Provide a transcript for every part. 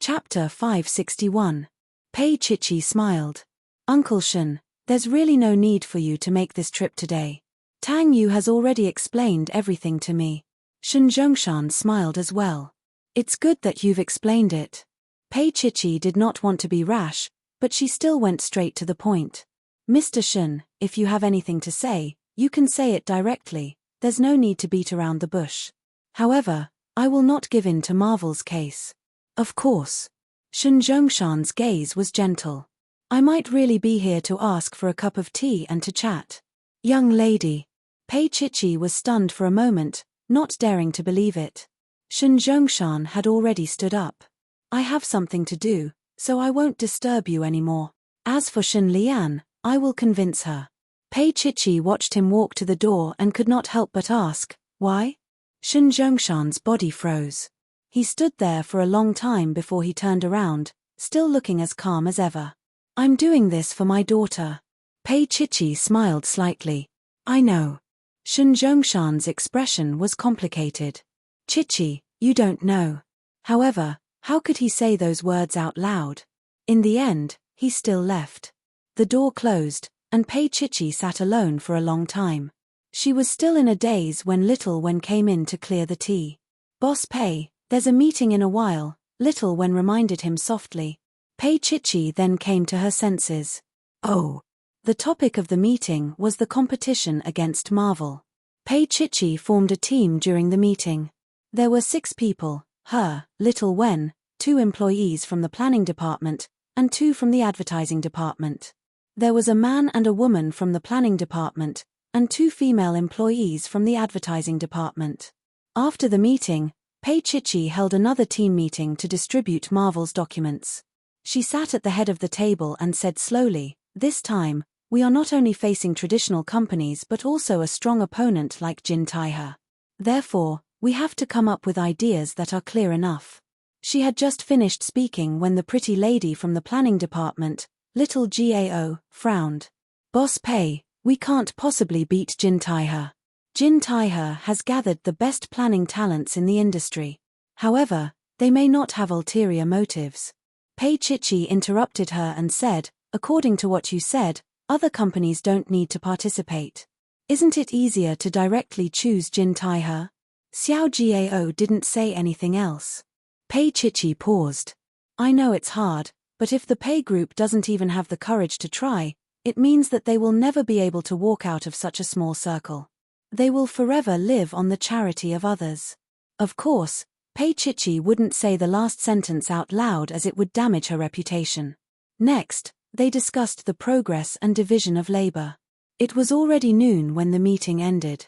Chapter 561. Pei Chichi smiled. Uncle Shen, there's really no need for you to make this trip today. Tang Yu has already explained everything to me. Shen Zhongshan smiled as well. It's good that you've explained it. Pei Chichi did not want to be rash, but she still went straight to the point. Mr. Shen, if you have anything to say, you can say it directly, there's no need to beat around the bush. However, I will not give in to Marvel's case. Of course. Shen Zhongshan's gaze was gentle. I might really be here to ask for a cup of tea and to chat. Young lady. Pei Chichi was stunned for a moment, not daring to believe it. Shen Zhongshan had already stood up. I have something to do, so I won't disturb you anymore. As for Shen Lian, I will convince her. Pei Chichi watched him walk to the door and could not help but ask, why? Shen Zhongshan's body froze. He stood there for a long time before he turned around, still looking as calm as ever. I'm doing this for my daughter. Pei Chichi smiled slightly. I know. Shen Zhongshan's expression was complicated. Chichi, you don't know. However, how could he say those words out loud? In the end, he still left. The door closed, and Pei Chichi sat alone for a long time. She was still in a daze when Little Wen came in to clear the tea. Boss Pei, there's a meeting in a while, Little Wen reminded him softly. Pei Chichi then came to her senses. Oh. The topic of the meeting was the competition against Marvel. Pei Chichi formed a team during the meeting. There were 6 people, her, Little Wen, 2 employees from the planning department, and 2 from the advertising department. There was a man and a woman from the planning department, and 2 female employees from the advertising department. After the meeting, Pei Chichi held another team meeting to distribute Marvel's documents. She sat at the head of the table and said slowly, this time, we are not only facing traditional companies but also a strong opponent like Jin Taihe. Therefore, we have to come up with ideas that are clear enough. She had just finished speaking when the pretty lady from the planning department, Little Gao, frowned. Boss Pei, we can't possibly beat Jin Taihe. Jin Taihe has gathered the best planning talents in the industry. However, they may not have ulterior motives. Pei Chichi interrupted her and said, according to what you said, other companies don't need to participate. Isn't it easier to directly choose Jin Taihe? Xiao Jiao didn't say anything else. Pei Chichi paused. I know it's hard, but if the Pei group doesn't even have the courage to try, it means that they will never be able to walk out of such a small circle. They will forever live on the charity of others. Of course, Pei Chichi wouldn't say the last sentence out loud as it would damage her reputation. Next, they discussed the progress and division of labor. It was already noon when the meeting ended.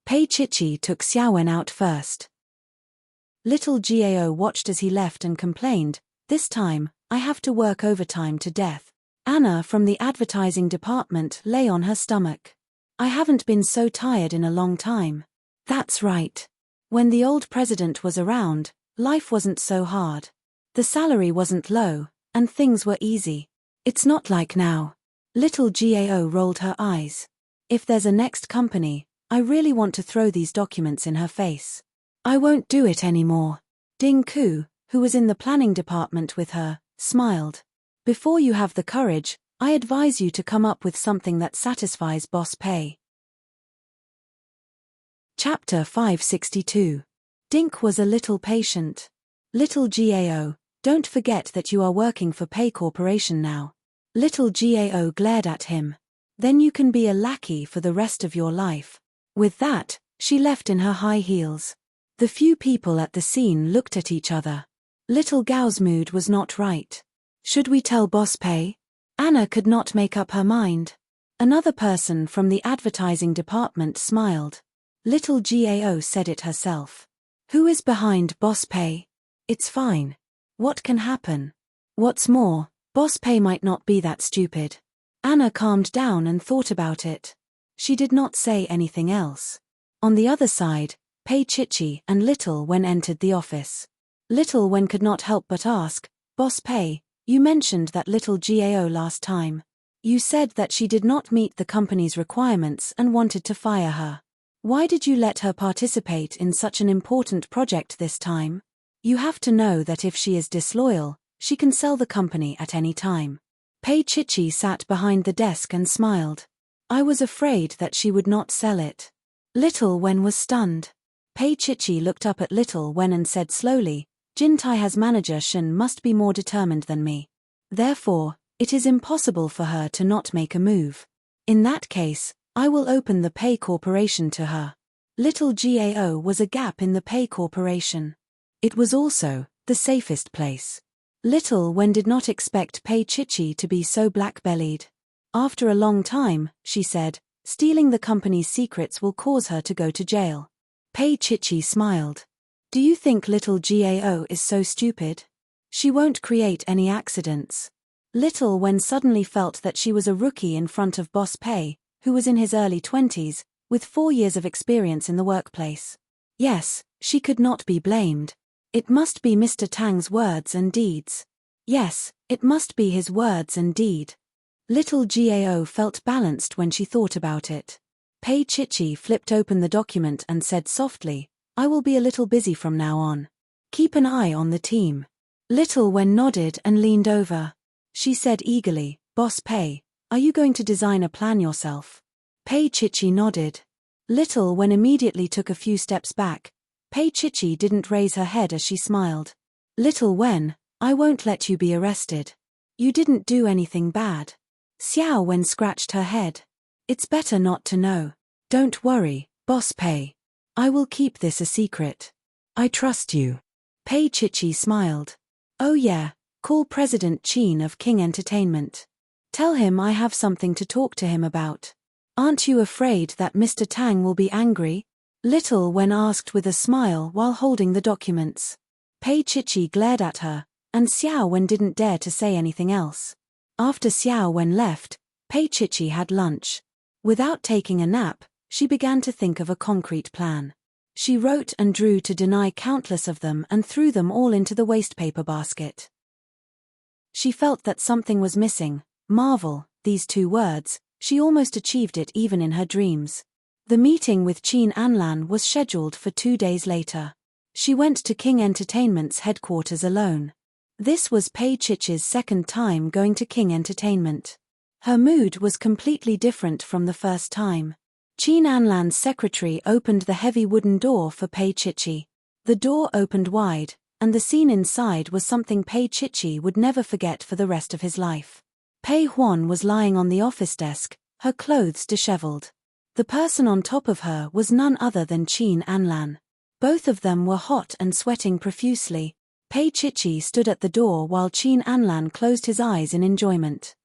Pei Chichi took Xiaowen out first. Little Gao watched as he left and complained, this time, I have to work overtime to death. Anna from the advertising department lay on her stomach. I haven't been so tired in a long time. That's right. When the old president was around, life wasn't so hard. The salary wasn't low, and things were easy. It's not like now. Little Gao rolled her eyes. If there's a next company, I really want to throw these documents in her face. I won't do it anymore. Ding Ku, who was in the planning department with her, smiled. Before you have the courage, I advise you to come up with something that satisfies Boss Pei. Chapter 562. Dink was a little patient. Little Gao, don't forget that you are working for Pei Corporation now. Little Gao glared at him. Then you can be a lackey for the rest of your life. With that, she left in her high heels. The few people at the scene looked at each other. Little Gao's mood was not right. Should we tell Boss Pei? Anna could not make up her mind. Another person from the advertising department smiled. Little Gao said it herself. Who is behind Boss Pei? It's fine. What can happen? What's more, Boss Pei might not be that stupid. Anna calmed down and thought about it. She did not say anything else. On the other side, Pei Chichi and Little Wen entered the office. Little Wen could not help but ask, Boss Pei, you mentioned that Little Gao last time. You said that she did not meet the company's requirements and wanted to fire her. Why did you let her participate in such an important project this time? You have to know that if she is disloyal, She can sell the company at any time. Pei Chichi sat behind the desk and smiled. I was afraid that she would not sell it. Little Wen was stunned. Pei Chichi looked up at Little Wen and said slowly, Jin Taiha's manager Shen must be more determined than me. Therefore, it is impossible for her to not make a move. In that case, I will open the Pei Corporation to her. Little Gao was a gap in the Pei Corporation. It was also the safest place. Little Wen did not expect Pei Chichi to be so black-bellied. After a long time, she said, stealing the company's secrets will cause her to go to jail. Pei Chichi smiled. Do you think little Gao is so stupid? She won't create any accidents. Little Wen suddenly felt that she was a rookie in front of Boss Pei, who was in his early 20s, with 4 years of experience in the workplace. Yes, she could not be blamed. It must be Mr. Tang's words and deeds. Yes, it must be his words and deed. Little Gao felt balanced when she thought about it. Pei Chichi flipped open the document and said softly, I will be a little busy from now on. Keep an eye on the team. Little Wen nodded and leaned over. She said eagerly, Boss Pei, are you going to design a plan yourself? Pei Chichi nodded. Little Wen immediately took a few steps back. Pei Chichi didn't raise her head as she smiled. Little Wen, I won't let you be arrested. You didn't do anything bad. Xiao Wen scratched her head. It's better not to know. Don't worry, Boss Pei. I will keep this a secret. I trust you. Pei Chichi smiled. Oh yeah, call President Qin of King Entertainment. Tell him I have something to talk to him about. Aren't you afraid that Mr. Tang will be angry? Little Wen asked with a smile while holding the documents. Pei Chichi glared at her, and Xiao Wen didn't dare to say anything else. After Xiao Wen left, Pei Chichi had lunch. Without taking a nap, she began to think of a concrete plan. She wrote and drew to deny countless of them and threw them all into the wastepaper basket. She felt that something was missing. Marvel, these 2 words, she almost achieved it even in her dreams. The meeting with Qin Anlan was scheduled for 2 days later. She went to King Entertainment's headquarters alone. This was Pei Chichi's second time going to King Entertainment. Her mood was completely different from the first time. Qin Anlan's secretary opened the heavy wooden door for Pei Chichi. The door opened wide, and the scene inside was something Pei Chichi would never forget for the rest of his life. Pei Huan was lying on the office desk, her clothes disheveled. The person on top of her was none other than Qin Anlan. Both of them were hot and sweating profusely. Pei Chichi stood at the door while Qin Anlan closed his eyes in enjoyment.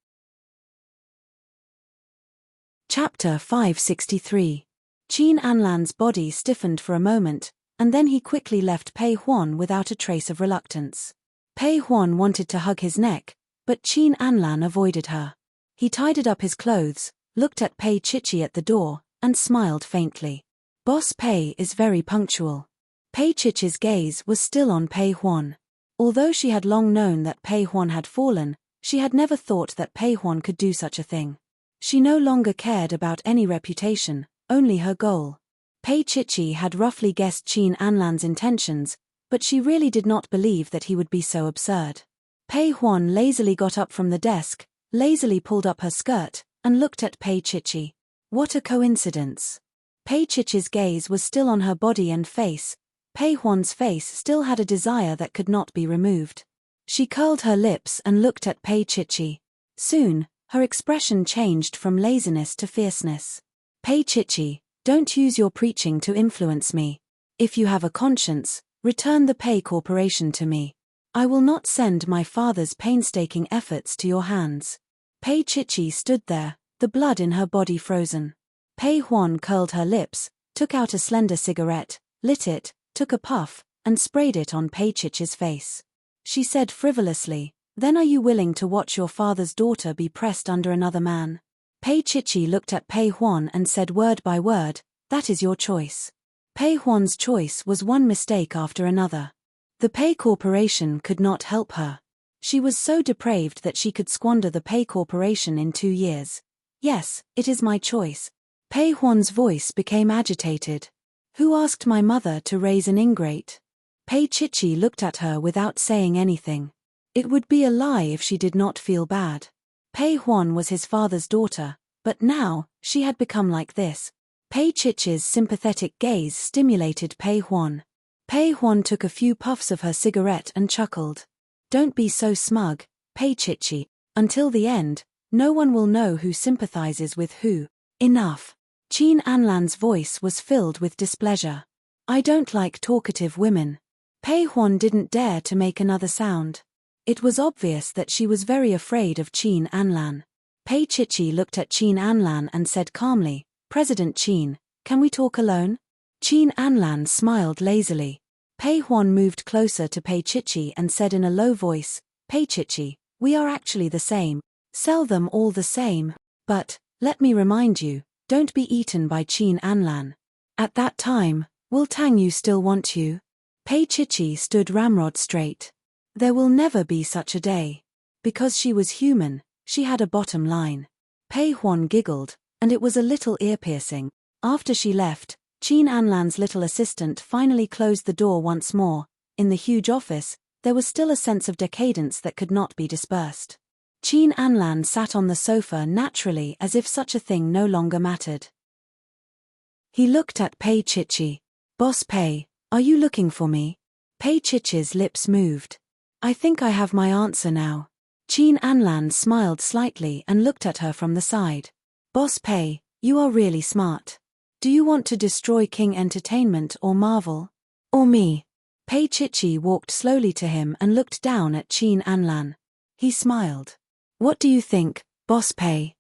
Chapter 563. Qin Anlan's body stiffened for a moment, and then he quickly left Pei Huan without a trace of reluctance. Pei Huan wanted to hug his neck, but Qin Anlan avoided her. He tidied up his clothes, looked at Pei Chichi at the door, and smiled faintly. Boss Pei is very punctual. Pei Chichi's gaze was still on Pei Huan. Although she had long known that Pei Huan had fallen, she had never thought that Pei Huan could do such a thing. She no longer cared about any reputation, only her goal. Pei Chichi had roughly guessed Qin Anlan's intentions, but she really did not believe that he would be so absurd. Pei Huan lazily got up from the desk, lazily pulled up her skirt, and looked at Pei Chichi. What a coincidence. Pei Chichi's gaze was still on her body and face. Pei Huan's face still had a desire that could not be removed. She curled her lips and looked at Pei Chichi. Soon, her expression changed from laziness to fierceness. Pei Chichi, don't use your preaching to influence me. If you have a conscience, return the Pei Corporation to me. I will not send my father's painstaking efforts to your hands. Pei Chichi stood there, the blood in her body frozen. Pei Huan curled her lips, took out a slender cigarette, lit it, took a puff, and sprayed it on Pei Chichi's face. She said frivolously, "Then are you willing to watch your father's daughter be pressed under another man?" Pei Chichi looked at Pei Huan and said word by word, "That is your choice." Pei Huan's choice was one mistake after another. The Pei Corporation could not help her. She was so depraved that she could squander the Pei Corporation in 2 years. Yes, it is my choice. Pei Huan's voice became agitated. Who asked my mother to raise an ingrate? Pei Chichi looked at her without saying anything. It would be a lie if she did not feel bad. Pei Huan was his father's daughter, but now, she had become like this. Pei Chichi's sympathetic gaze stimulated Pei Huan. Pei Huan took a few puffs of her cigarette and chuckled. Don't be so smug, Pei Chichi. Until the end, no one will know who sympathizes with who. Enough. Qin Anlan's voice was filled with displeasure. I don't like talkative women. Pei Huan didn't dare to make another sound. It was obvious that she was very afraid of Qin Anlan. Pei Chichi looked at Qin Anlan and said calmly, President Qin, can we talk alone? Qin Anlan smiled lazily. Pei Huan moved closer to Pei Chichi and said in a low voice, Pei Chichi, we are actually the same. Sell them all the same. But, let me remind you, don't be eaten by Qin Anlan. At that time, will Tang Yu still want you? Pei Chichi stood ramrod straight. There will never be such a day. Because she was human, she had a bottom line. Pei Huan giggled, and it was a little ear-piercing. After she left, Qin Anlan's little assistant finally closed the door once more. In the huge office, there was still a sense of decadence that could not be dispersed. Qin Anlan sat on the sofa naturally as if such a thing no longer mattered. He looked at Pei Chichi. Boss Pei, are you looking for me? Pei Chichi's lips moved. I think I have my answer now. Qin Anlan smiled slightly and looked at her from the side. Boss Pei, you are really smart. Do you want to destroy King Entertainment or Marvel? Or me? Pei Chichi walked slowly to him and looked down at Qin Anlan. He smiled. What do you think, Boss Pei?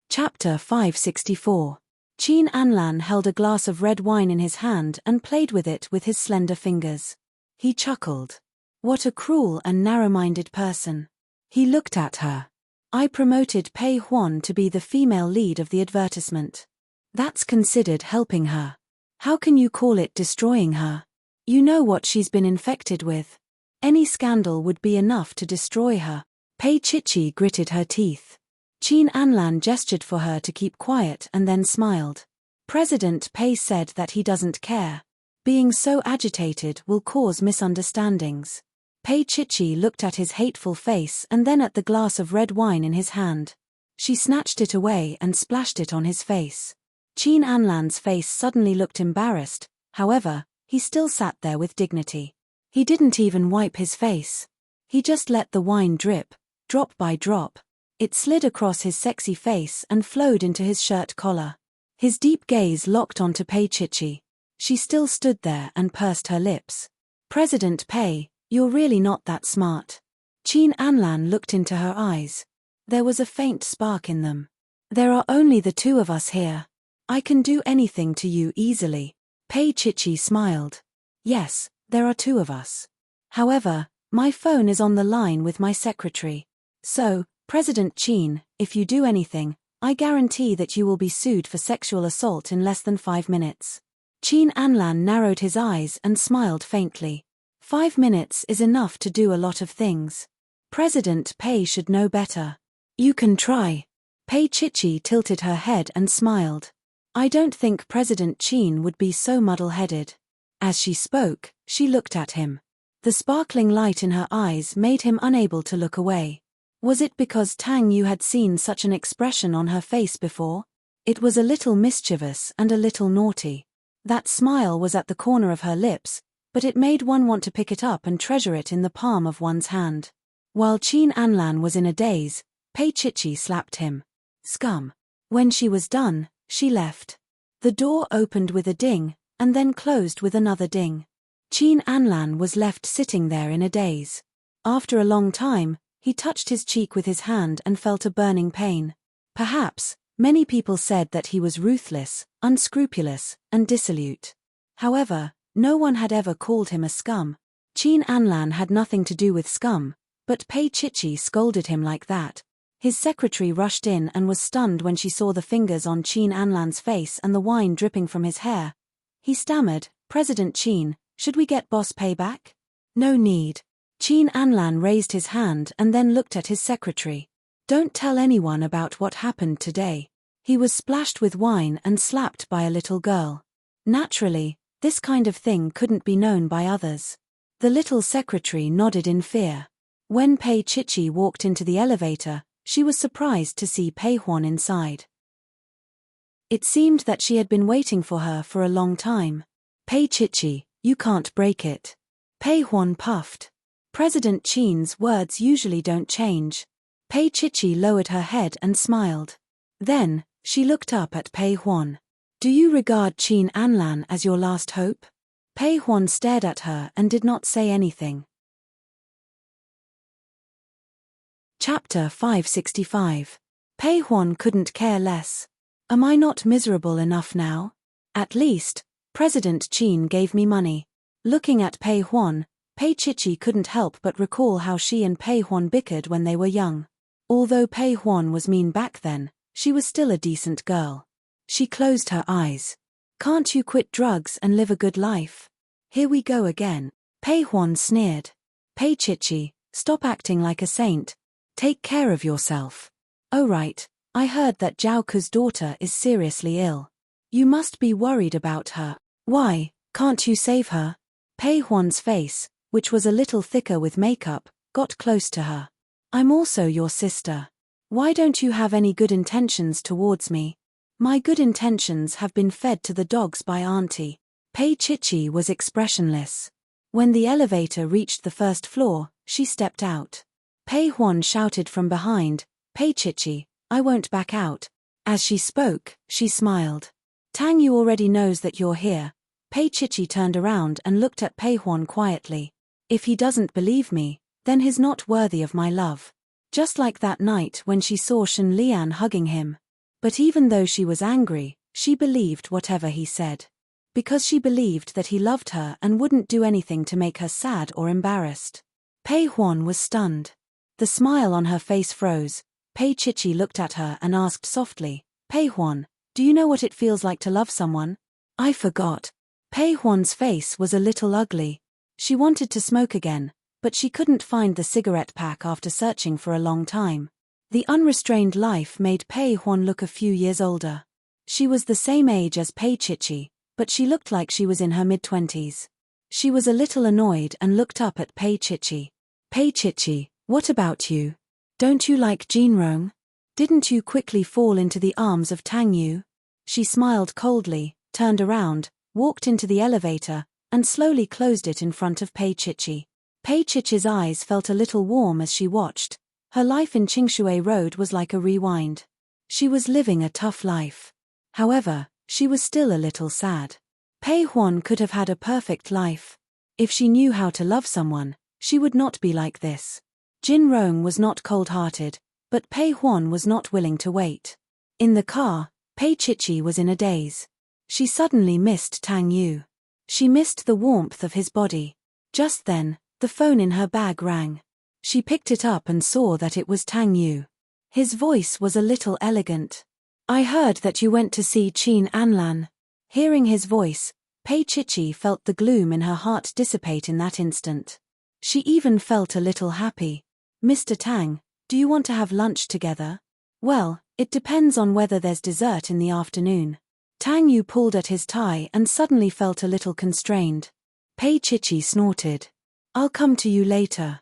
Chapter 564. Qin Anlan held a glass of red wine in his hand and played with it with his slender fingers. He chuckled. What a cruel and narrow-minded person. He looked at her. I promoted Pei Huan to be the female lead of the advertisement. That's considered helping her. How can you call it destroying her? You know what she's been infected with. Any scandal would be enough to destroy her. Pei Chichi gritted her teeth. Qin Anlan gestured for her to keep quiet and then smiled. President Pei said that he doesn't care. Being so agitated will cause misunderstandings. Pei Chichi looked at his hateful face and then at the glass of red wine in his hand. She snatched it away and splashed it on his face. Qin Anlan's face suddenly looked embarrassed, however, he still sat there with dignity. He didn't even wipe his face. He just let the wine drip, drop by drop. It slid across his sexy face and flowed into his shirt collar. His deep gaze locked onto Pei Chichi. She still stood there and pursed her lips. President Pei, you're really not that smart. Qin Anlan looked into her eyes. There was a faint spark in them. There are only the two of us here. I can do anything to you easily. Pei Chichi smiled. Yes, there are two of us. However, my phone is on the line with my secretary. So, President Qin, if you do anything, I guarantee that you will be sued for sexual assault in less than 5 minutes. Qin Anlan narrowed his eyes and smiled faintly. 5 minutes is enough to do a lot of things. President Pei should know better. You can try. Pei Chichi tilted her head and smiled. I don't think President Qin would be so muddle-headed. As she spoke, she looked at him. The sparkling light in her eyes made him unable to look away. Was it because Tang Yu had seen such an expression on her face before? It was a little mischievous and a little naughty. That smile was at the corner of her lips, but it made one want to pick it up and treasure it in the palm of one's hand. While Qin Anlan was in a daze, Pei Chichi slapped him. Scum. When she was done, she left. The door opened with a ding, and then closed with another ding. Qin Anlan was left sitting there in a daze. After a long time, he touched his cheek with his hand and felt a burning pain. Perhaps, many people said that he was ruthless, unscrupulous, and dissolute. However, no one had ever called him a scum. Qin Anlan had nothing to do with scum, but Pei Chichi scolded him like that. His secretary rushed in and was stunned when she saw the fingers on Qin Anlan's face and the wine dripping from his hair. He stammered, President Qin, should we get Boss Pei back? No need. Qin Anlan raised his hand and then looked at his secretary. Don't tell anyone about what happened today. He was splashed with wine and slapped by a little girl. Naturally, this kind of thing couldn't be known by others. The little secretary nodded in fear. When Pei Chichi walked into the elevator, she was surprised to see Pei Huan inside. It seemed that she had been waiting for her for a long time. Pei Chichi, you can't break it. Pei Huan puffed. President Qin's words usually don't change. Pei Chichi lowered her head and smiled. Then, she looked up at Pei Huan. Do you regard Qin Anlan as your last hope? Pei Huan stared at her and did not say anything. Chapter 565. Pei Huan couldn't care less. Am I not miserable enough now? At least, President Qin gave me money. Looking at Pei Huan, Pei Chichi couldn't help but recall how she and Pei Huan bickered when they were young. Although Pei Huan was mean back then, she was still a decent girl. She closed her eyes. Can't you quit drugs and live a good life? Here we go again. Pei Huan sneered. Pei Chichi, stop acting like a saint. Take care of yourself. Oh right, I heard that Zhao Ke's daughter is seriously ill. You must be worried about her. Why, can't you save her? Pei Huan's face, which was a little thicker with makeup, got close to her. I'm also your sister. Why don't you have any good intentions towards me? My good intentions have been fed to the dogs by Auntie. Pei Chichi was expressionless. When the elevator reached the first floor, she stepped out. Pei Huan shouted from behind, Pei Chichi, I won't back out. As she spoke, she smiled. Tang Yu already knows that you're here. Pei Chichi turned around and looked at Pei Huan quietly. If he doesn't believe me, then he's not worthy of my love. Just like that night when she saw Shen Lian hugging him. But even though she was angry, she believed whatever he said. Because she believed that he loved her and wouldn't do anything to make her sad or embarrassed. Pei Huan was stunned. The smile on her face froze. Pei Chichi looked at her and asked softly, Pei Huan, do you know what it feels like to love someone? I forgot. Pei Huan's face was a little ugly. She wanted to smoke again, but she couldn't find the cigarette pack after searching for a long time. The unrestrained life made Pei Huan look a few years older. She was the same age as Pei Chichi, but she looked like she was in her mid-20s. She was a little annoyed and looked up at Pei Chichi. Pei Chichi, what about you? Don't you like Jinrong? Didn't you quickly fall into the arms of Tang Yu? She smiled coldly, turned around, walked into the elevator, and slowly closed it in front of Pei Chichi. Pei Chichi's eyes felt a little warm as she watched. Her life in Qingshui Road was like a rewind. She was living a tough life. However, she was still a little sad. Pei Huan could have had a perfect life. If she knew how to love someone, she would not be like this. Jin Rong was not cold-hearted, but Pei Huan was not willing to wait. In the car, Pei Chichi was in a daze. She suddenly missed Tang Yu. She missed the warmth of his body. Just then, the phone in her bag rang. She picked it up and saw that it was Tang Yu. His voice was a little elegant. I heard that you went to see Qin Anlan. Hearing his voice, Pei Chichi felt the gloom in her heart dissipate in that instant. She even felt a little happy. Mr. Tang, do you want to have lunch together? Well, it depends on whether there's dessert in the afternoon. Tang Yu pulled at his tie and suddenly felt a little constrained. Pei Chichi snorted. I'll come to you later.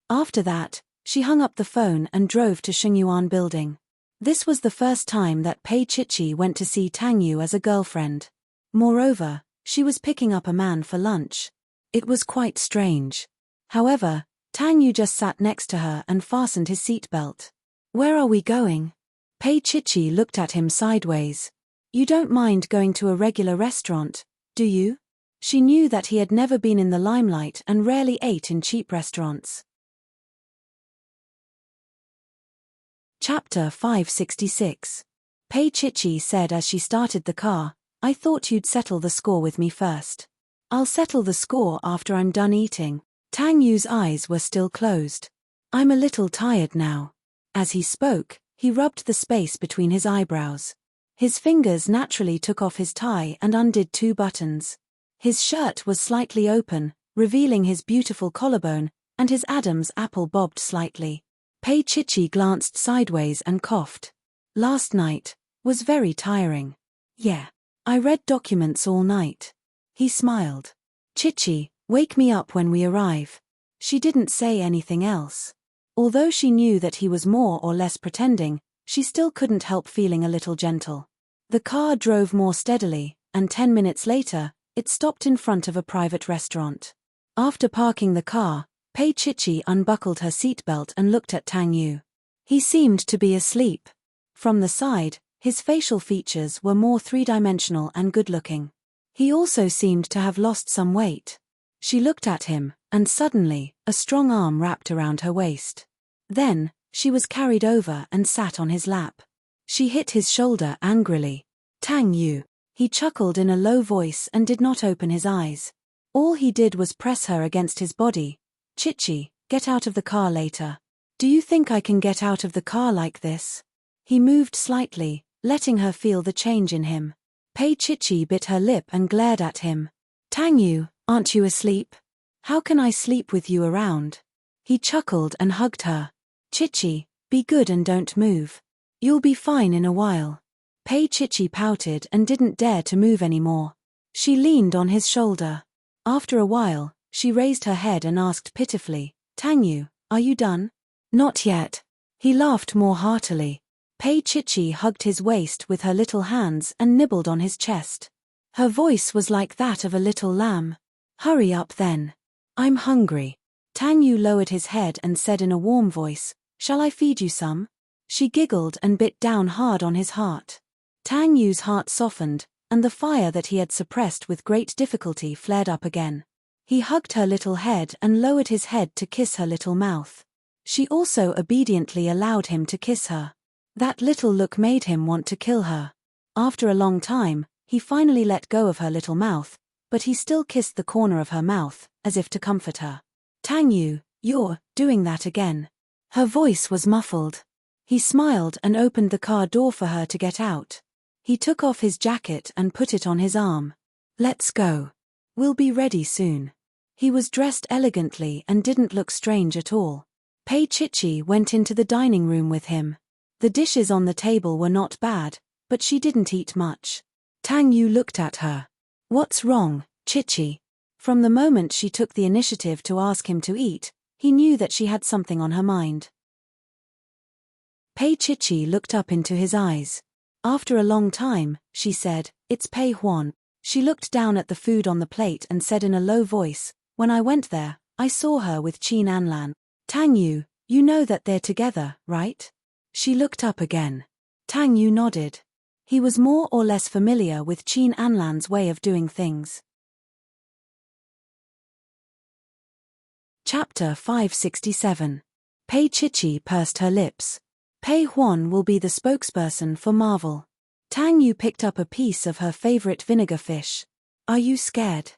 After that, she hung up the phone and drove to Shengyuan Building. This was the first time that Pei Chichi went to see Tang Yu as a girlfriend. Moreover, she was picking up a man for lunch. It was quite strange. However, Tang Yu just sat next to her and fastened his seatbelt. Where are we going? Pei Chichi looked at him sideways. You don't mind going to a regular restaurant, do you? She knew that he had never been in the limelight and rarely ate in cheap restaurants. Chapter 566. Pei Chichi said as she started the car, I thought you'd settle the score with me first. I'll settle the score after I'm done eating. Tang Yu's eyes were still closed. I'm a little tired now. As he spoke, he rubbed the space between his eyebrows. His fingers naturally took off his tie and undid 2 buttons. His shirt was slightly open, revealing his beautiful collarbone, and his Adam's apple bobbed slightly. Pei Chichi glanced sideways and coughed. Last night was very tiring. Yeah, I read documents all night. He smiled. Chichi, Wake me up when we arrive. She didn't say anything else. Although she knew that he was more or less pretending, she still couldn't help feeling a little gentle. The car drove more steadily, and 10 minutes later, it stopped in front of a private restaurant. After parking the car, Pei Chichi unbuckled her seatbelt and looked at Tang Yu. He seemed to be asleep. From the side, his facial features were more three-dimensional and good-looking. He also seemed to have lost some weight. She looked at him, and suddenly, a strong arm wrapped around her waist. Then, she was carried over and sat on his lap. She hit his shoulder angrily. Tang Yu. He chuckled in a low voice and did not open his eyes. All he did was press her against his body. Chichi, get out of the car later. Do you think I can get out of the car like this? He moved slightly, letting her feel the change in him. Pei Chichi bit her lip and glared at him. Tang Yu, aren't you asleep? How can I sleep with you around? He chuckled and hugged her. Chichi, be good and don't move. You'll be fine in a while. Pei Chichi pouted and didn't dare to move anymore. She leaned on his shoulder. After a while, she raised her head and asked pitifully, Tang Yu, are you done? Not yet. He laughed more heartily. Pei Chichi hugged his waist with her little hands and nibbled on his chest. Her voice was like that of a little lamb. Hurry up then. I'm hungry. Tang Yu lowered his head and said in a warm voice, shall I feed you some? She giggled and bit down hard on his heart. Tang Yu's heart softened, and the fire that he had suppressed with great difficulty flared up again. He hugged her little head and lowered his head to kiss her little mouth. She also obediently allowed him to kiss her. That little look made him want to kill her. After a long time, he finally let go of her little mouth, but he still kissed the corner of her mouth, as if to comfort her. Tang Yu, you're doing that again. Her voice was muffled. He smiled and opened the car door for her to get out. He took off his jacket and put it on his arm. Let's go. We'll be ready soon. He was dressed elegantly and didn't look strange at all. Pei Chichi went into the dining room with him. The dishes on the table were not bad, but she didn't eat much. Tang Yu looked at her. What's wrong, Chichi? From the moment she took the initiative to ask him to eat, he knew that she had something on her mind. Pei Chichi looked up into his eyes. After a long time, she said, it's Pei Huan. She looked down at the food on the plate and said in a low voice, when I went there, I saw her with Qin Anlan. Tang Yu, you know that they're together, right? She looked up again. Tang Yu nodded. He was more or less familiar with Qin Anlan's way of doing things. Chapter 567. Pei Chichi pursed her lips. Pei Huan will be the spokesperson for Marvel. Tang Yu picked up a piece of her favorite vinegar fish. Are you scared?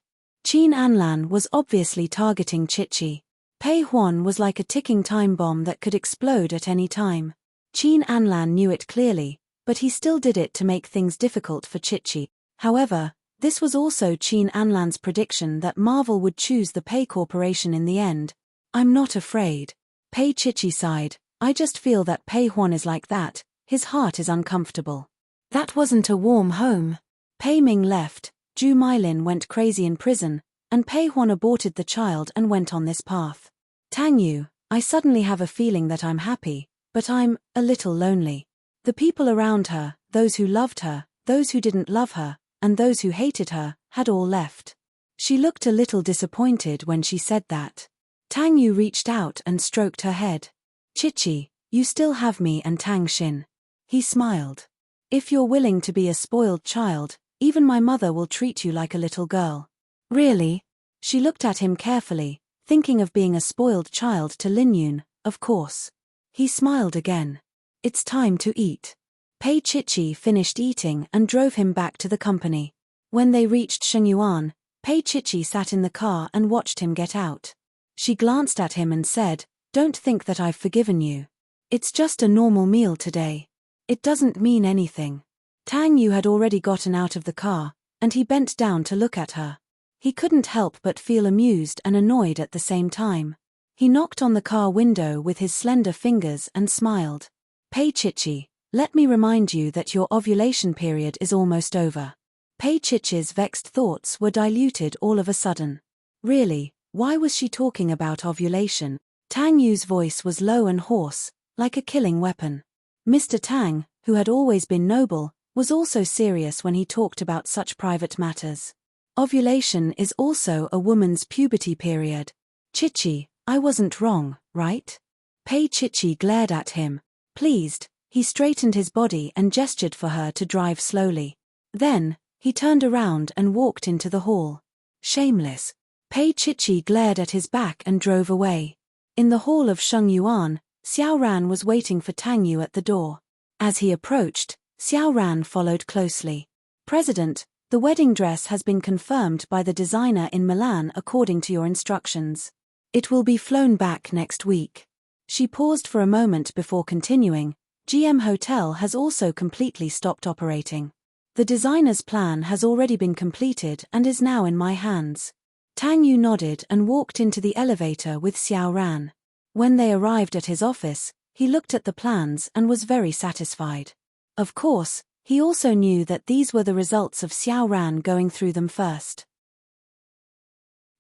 Qin Anlan was obviously targeting Chichi. Pei Huan was like a ticking time bomb that could explode at any time. Qin Anlan knew it clearly, but he still did it to make things difficult for Chichi. However, this was also Qin Anlan's prediction that Marvel would choose the Pei Corporation in the end. I'm not afraid. Pei Chichi sighed. I just feel that Pei Huan is like that, his heart is uncomfortable. That wasn't a warm home. Pei Ming left, Zhu Meilin went crazy in prison, and Pei Huan aborted the child and went on this path. Tang Yu, I suddenly have a feeling that I'm happy, but I'm a little lonely. The people around her, those who loved her, those who didn't love her, and those who hated her, had all left. She looked a little disappointed when she said that. Tang Yu reached out and stroked her head. Chichi, you still have me and Tang Xin. He smiled. If you're willing to be a spoiled child, even my mother will treat you like a little girl. Really? She looked at him carefully, thinking of being a spoiled child to Lin Yun, of course. He smiled again. It's time to eat. Pei Chichi finished eating and drove him back to the company. When they reached Shengyuan, Pei Chichi sat in the car and watched him get out. She glanced at him and said, Don't think that I've forgiven you. It's just a normal meal today. It doesn't mean anything. Tang Yu had already gotten out of the car, and he bent down to look at her. He couldn't help but feel amused and annoyed at the same time. He knocked on the car window with his slender fingers and smiled. Pei Chichi, let me remind you that your ovulation period is almost over. Pei Chichi's vexed thoughts were diluted all of a sudden. Really, why was she talking about ovulation? Tang Yu's voice was low and hoarse, like a killing weapon. Mr. Tang, who had always been noble, was also serious when he talked about such private matters. Ovulation is also a woman's puberty period. Chichi, I wasn't wrong, right? Pei Chichi glared at him. Pleased, he straightened his body and gestured for her to drive slowly. Then, he turned around and walked into the hall. Shameless. Pei Chichi glared at his back and drove away. In the hall of Sheng Yuan, Xiao Ran was waiting for Tang Yu at the door. As he approached, Xiao Ran followed closely. President, the wedding dress has been confirmed by the designer in Milan according to your instructions. It will be flown back next week. She paused for a moment before continuing. GM Hotel has also completely stopped operating. The designer's plan has already been completed and is now in my hands. Tang Yu nodded and walked into the elevator with Xiao Ran. When they arrived at his office, he looked at the plans and was very satisfied. Of course, he also knew that these were the results of Xiao Ran going through them first.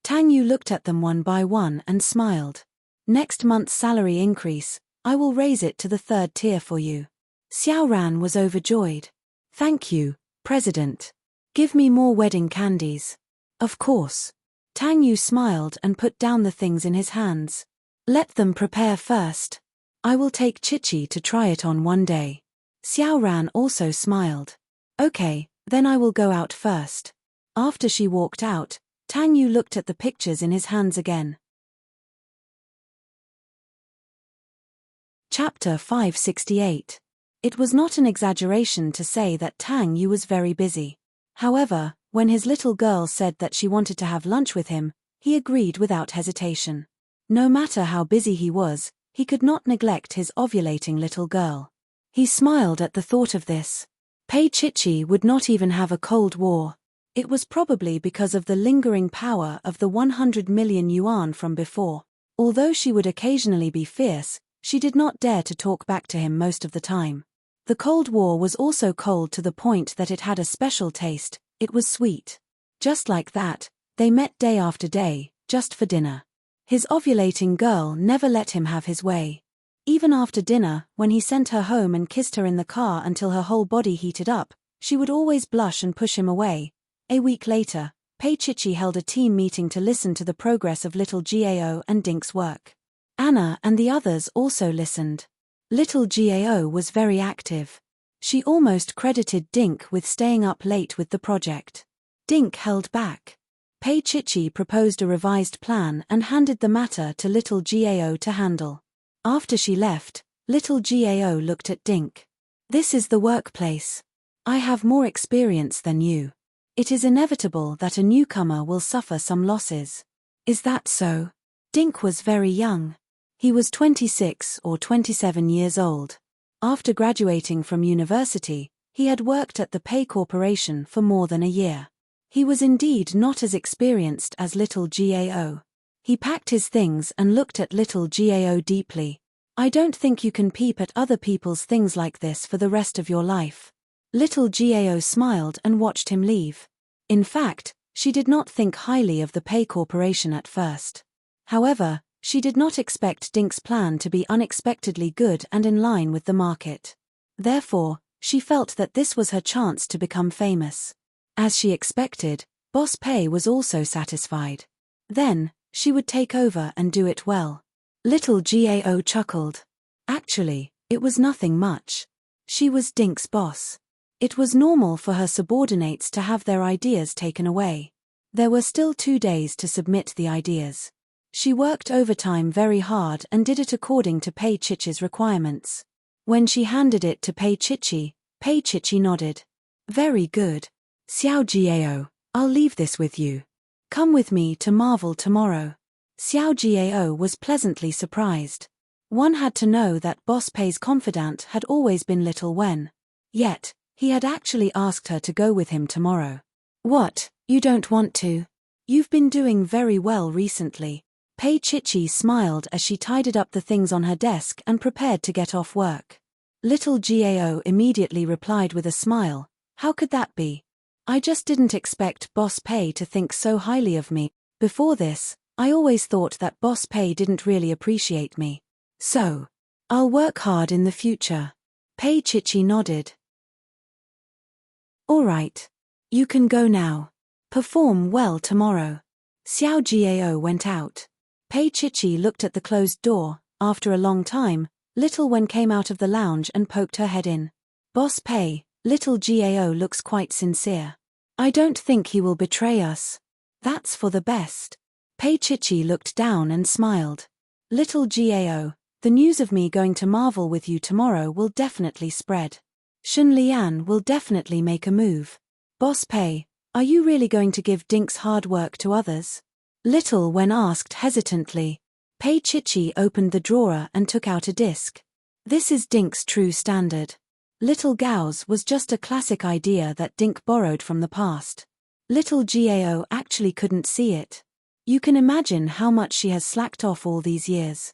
Tang Yu looked at them one by one and smiled. Next month's salary increase, I will raise it to the 3rd tier for you. Xiao Ran was overjoyed. Thank you, President. Give me more wedding candies. Of course. Tang Yu smiled and put down the things in his hands. Let them prepare first. I will take Chichi to try it on one day. Xiao Ran also smiled. Okay, then I will go out first. After she walked out, Tang Yu looked at the pictures in his hands again. Chapter 568. It was not an exaggeration to say that Tang Yu was very busy. However, when his little girl said that she wanted to have lunch with him, he agreed without hesitation. No matter how busy he was, he could not neglect his ovulating little girl. He smiled at the thought of this. Pei Chichi would not even have a Cold War. It was probably because of the lingering power of the 100 million yuan from before. Although she would occasionally be fierce, she did not dare to talk back to him most of the time. The Cold War was also cold to the point that it had a special taste. It was sweet. Just like that, they met day after day, just for dinner. His ovulating girl never let him have his way. Even after dinner, when he sent her home and kissed her in the car until her whole body heated up, she would always blush and push him away. A week later, Pei Chichi held a team meeting to listen to the progress of little Gao and Dink's work. Anna and the others also listened. Little Gao was very active. She almost credited Dink with staying up late with the project. Dink held back. Pei Chichi proposed a revised plan and handed the matter to little Gao to handle. After she left, little Gao looked at Dink. This is the workplace. I have more experience than you. It is inevitable that a newcomer will suffer some losses. Is that so? Dink was very young. He was 26 or 27 years old. After graduating from university, he had worked at the Pei Corporation for more than a year. He was indeed not as experienced as little Gao. He packed his things and looked at little Gao deeply. I don't think you can peep at other people's things like this for the rest of your life. Little Gao smiled and watched him leave. In fact, she did not think highly of the Pei Corporation at first. However, she did not expect Dink's plan to be unexpectedly good and in line with the market. Therefore, she felt that this was her chance to become famous. As she expected, Boss Pei was also satisfied. Then, she would take over and do it well. Little Gao chuckled. Actually, it was nothing much. She was Dink's boss. It was normal for her subordinates to have their ideas taken away. There were still 2 days to submit the ideas. She worked overtime very hard and did it according to Pei Chichi's requirements. When she handed it to Pei Chichi nodded. Very good. Xiao Jiao, I'll leave this with you. Come with me to Marvel tomorrow. Xiao Jiao was pleasantly surprised. One had to know that Boss Pei's confidant had always been Little Wen. Yet, he had actually asked her to go with him tomorrow. What, you don't want to? You've been doing very well recently. Pei Chichi smiled as she tidied up the things on her desk and prepared to get off work. Little Gao immediately replied with a smile, how could that be? I just didn't expect Boss Pei to think so highly of me. Before this, I always thought that Boss Pei didn't really appreciate me. So, I'll work hard in the future. Pei Chichi nodded. All right. You can go now. Perform well tomorrow. Xiao Jiao went out. Pei Chichi looked at the closed door. After a long time, Little Wen came out of the lounge and poked her head in. Boss Pei, Little Gao looks quite sincere. I don't think he will betray us. That's for the best. Pei Chichi looked down and smiled. Little Gao, the news of me going to Marvel with you tomorrow will definitely spread. Shun Lian will definitely make a move. Boss Pei, are you really going to give Dink's hard work to others? Little Wen asked hesitantly. Pei Chichi opened the drawer and took out a disc. This is Dink's true standard. Little Gao's was just a classic idea that Dink borrowed from the past. Little Gao actually couldn't see it. You can imagine how much she has slacked off all these years.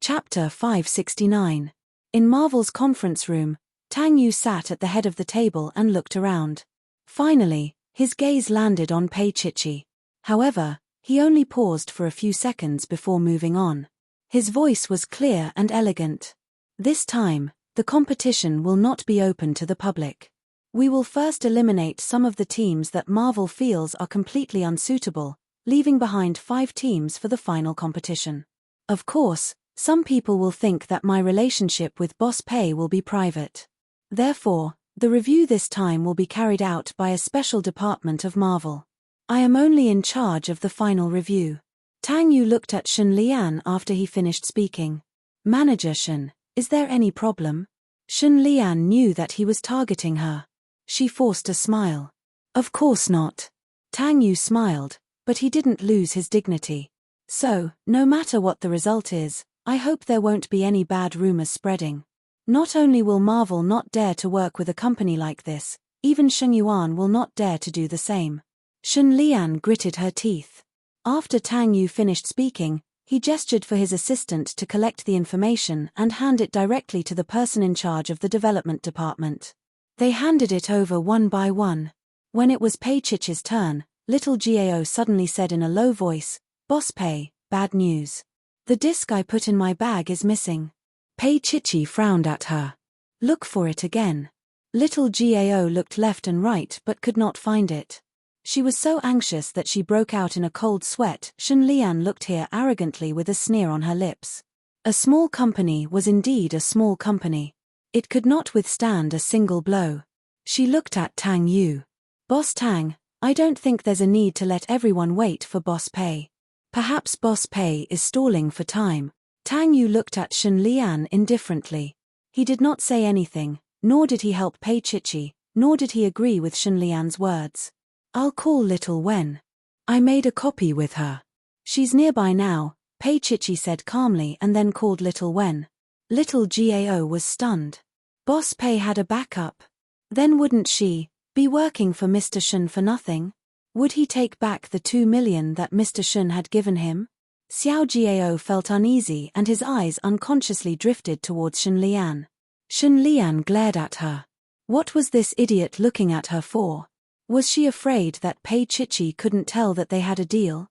Chapter 569. In Marvel's conference room, Tang Yu sat at the head of the table and looked around. Finally, his gaze landed on Pei Chichi. However, he only paused for a few seconds before moving on. His voice was clear and elegant. This time, the competition will not be open to the public. We will first eliminate some of the teams that Marvel feels are completely unsuitable, leaving behind 5 teams for the final competition. Of course, some people will think that my relationship with Boss Pei will be private. Therefore, the review this time will be carried out by a special department of Marvel. I am only in charge of the final review. Tang Yu looked at Shun Lian after he finished speaking. Manager Shun, is there any problem? Shun Lian knew that he was targeting her. She forced a smile. Of course not. Tang Yu smiled, but he didn't lose his dignity. So, no matter what the result is, I hope there won't be any bad rumors spreading. Not only will Marvel not dare to work with a company like this, even Sheng Yuan will not dare to do the same. Shun Lian gritted her teeth. After Tang Yu finished speaking, he gestured for his assistant to collect the information and hand it directly to the person in charge of the development department. They handed it over one by one. When it was Pei Chichi's turn, Little Gao suddenly said in a low voice, Boss Pei, bad news. The disc I put in my bag is missing. Pei Chichi frowned at her. Look for it again. Little Gao looked left and right but could not find it. She was so anxious that she broke out in a cold sweat. Shun Lian looked here arrogantly with a sneer on her lips. A small company was indeed a small company. It could not withstand a single blow. She looked at Tang Yu. Boss Tang, I don't think there's a need to let everyone wait for Boss Pei. Perhaps Boss Pei is stalling for time. Tang Yu looked at Shun Lian indifferently. He did not say anything, nor did he help Pei Chichi, nor did he agree with Shun Lian's words. I'll call Little Wen. I made a copy with her. She's nearby now, Pei Chichi said calmly and then called Little Wen. Little Gao was stunned. Boss Pei had a backup. Then wouldn't she be working for Mr. Shun for nothing? Would he take back the 2 million that Mr. Shun had given him? Xiao Jiao felt uneasy and his eyes unconsciously drifted towards Shun Lian. Shun Lian glared at her. What was this idiot looking at her for? Was she afraid that Pei Chichi couldn't tell that they had a deal?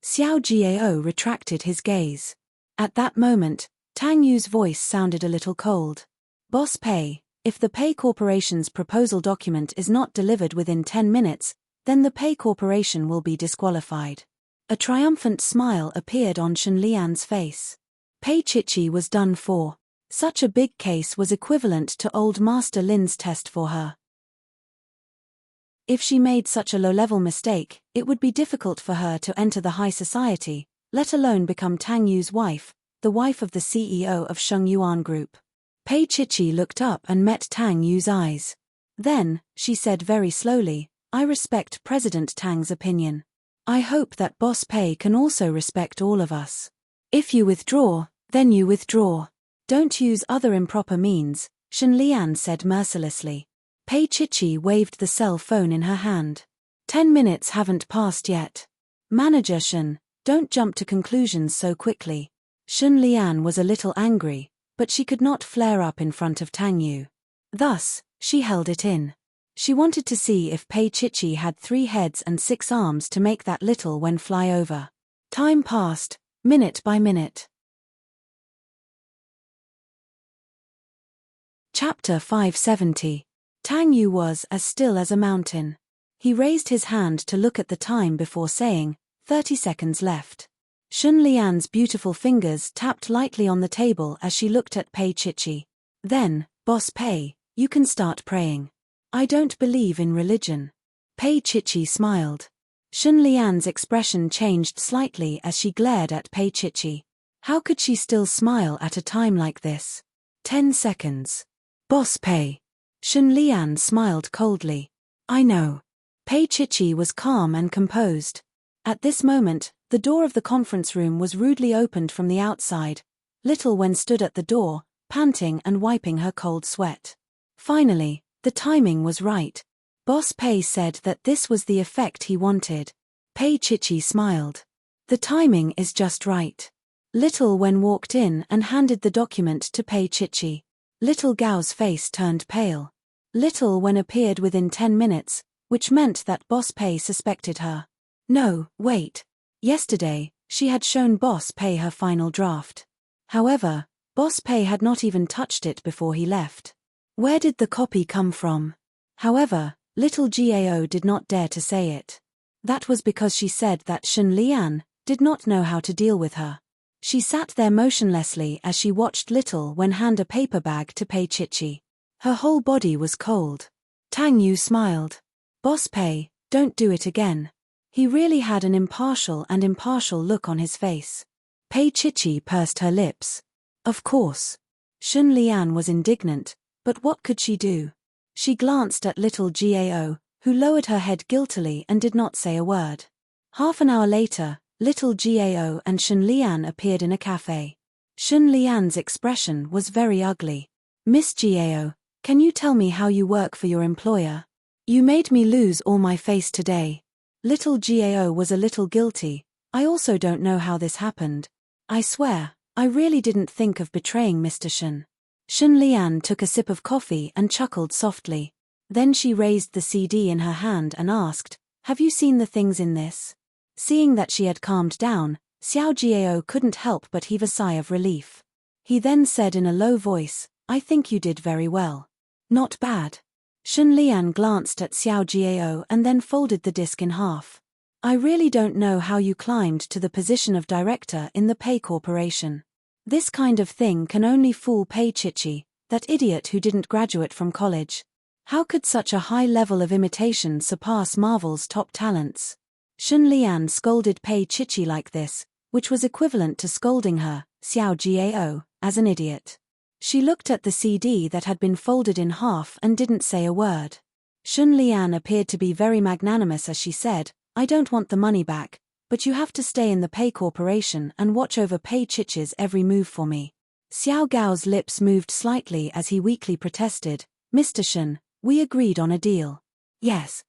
Xiao Jiao retracted his gaze. At that moment, Tang Yu's voice sounded a little cold. Boss Pei, if the Pei Corporation's proposal document is not delivered within 10 minutes, then the Pei Corporation will be disqualified. A triumphant smile appeared on Shun Lian's face. Pei Chichi was done for. Such a big case was equivalent to old Master Lin's test for her. If she made such a low-level mistake, it would be difficult for her to enter the high society, let alone become Tang Yu's wife, the wife of the CEO of Sheng Yuan Group. Pei Chichi looked up and met Tang Yu's eyes. Then, she said very slowly, I respect President Tang's opinion. I hope that Boss Pei can also respect all of us. If you withdraw, then you withdraw. Don't use other improper means, Shun Lian said mercilessly. Pei Chichi waved the cell phone in her hand. 10 minutes haven't passed yet. Manager Shun, don't jump to conclusions so quickly. Shun Lian was a little angry, but she could not flare up in front of Tang Yu. Thus, she held it in. She wanted to see if Pei Chichi had 3 heads and 6 arms to make that little Wen fly over. Time passed, minute by minute. Chapter 570. Tang Yu was as still as a mountain. He raised his hand to look at the time before saying, 30 seconds left. Shun Lian's beautiful fingers tapped lightly on the table as she looked at Pei Chichi. Then, Boss Pei, you can start praying. I don't believe in religion. Pei Chichi smiled. Shun Lian's expression changed slightly as she glared at Pei Chichi. How could she still smile at a time like this? 10 seconds. Boss Pei. Shun Lian smiled coldly. I know. Pei Chichi was calm and composed. At this moment, the door of the conference room was rudely opened from the outside. Little Wen stood at the door, panting and wiping her cold sweat. Finally, the timing was right. Boss Pei said that this was the effect he wanted. Pei Chichi smiled. The timing is just right. Little Wen walked in and handed the document to Pei Chichi. Little Gao's face turned pale. Little Wen appeared within 10 minutes, which meant that Boss Pei suspected her. No, wait. Yesterday, she had shown Boss Pei her final draft. However, Boss Pei had not even touched it before he left. Where did the copy come from? However, little Gao did not dare to say it. That was because she said that Shun Lian did not know how to deal with her. She sat there motionlessly as she watched Little Wen hand a paper bag to Pei Chichi. Her whole body was cold. Tang Yu smiled. Boss Pei, don't do it again. He really had an impartial look on his face. Pei Chichi pursed her lips. Of course. Shun Lian was indignant, but what could she do? She glanced at little Gao, who lowered her head guiltily and did not say a word. Half an hour later, little Gao and Shun Lian appeared in a cafe. Shun Lian's expression was very ugly. Miss Gao, can you tell me how you work for your employer? You made me lose all my face today. Little Gao was a little guilty. I also don't know how this happened. I swear, I really didn't think of betraying Mr. Shun. Shun Lian took a sip of coffee and chuckled softly. Then she raised the CD in her hand and asked, have you seen the things in this? Seeing that she had calmed down, Xiao Jiao couldn't help but heave a sigh of relief. He then said in a low voice, I think you did very well. Not bad. Shun Lian glanced at Xiao Jiao and then folded the disc in half. I really don't know how you climbed to the position of director in the Pei Corporation. This kind of thing can only fool Pei Chichi, that idiot who didn't graduate from college. How could such a high level of imitation surpass Marvel's top talents? Shun Lian scolded Pei Chichi like this, which was equivalent to scolding her, Xiao Jiao, as an idiot. She looked at the CD that had been folded in half and didn't say a word. Shun Lian appeared to be very magnanimous as she said, I don't want the money back, but you have to stay in the Pei Corporation and watch over Pei Chichi's every move for me. Xiao Gao's lips moved slightly as he weakly protested, Mr. Shun, we agreed on a deal. Yes.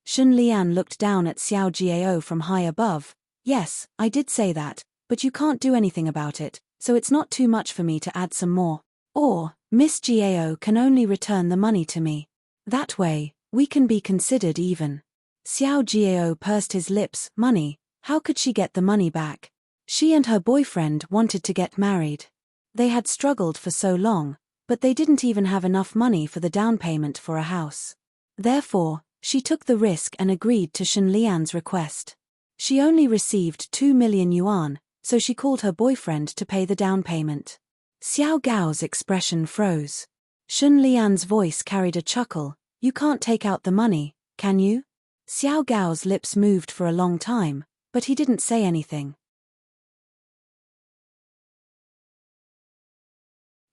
Shun Lian looked down at Xiao Jiao from high above. Yes, I did say that, but you can't do anything about it, so it's not too much for me to add some more. Or, Miss Jiao can only return the money to me. That way, we can be considered even. Xiao Jiao pursed his lips. Money, how could she get the money back? She and her boyfriend wanted to get married. They had struggled for so long, but they didn't even have enough money for the down payment for a house. Therefore, she took the risk and agreed to Shun Lian's request. She only received 2 million yuan, so she called her boyfriend to pay the down payment. Xiao Gao's expression froze. Shun Lian's voice carried a chuckle. You can't take out the money, can you? Xiao Gao's lips moved for a long time, but he didn't say anything.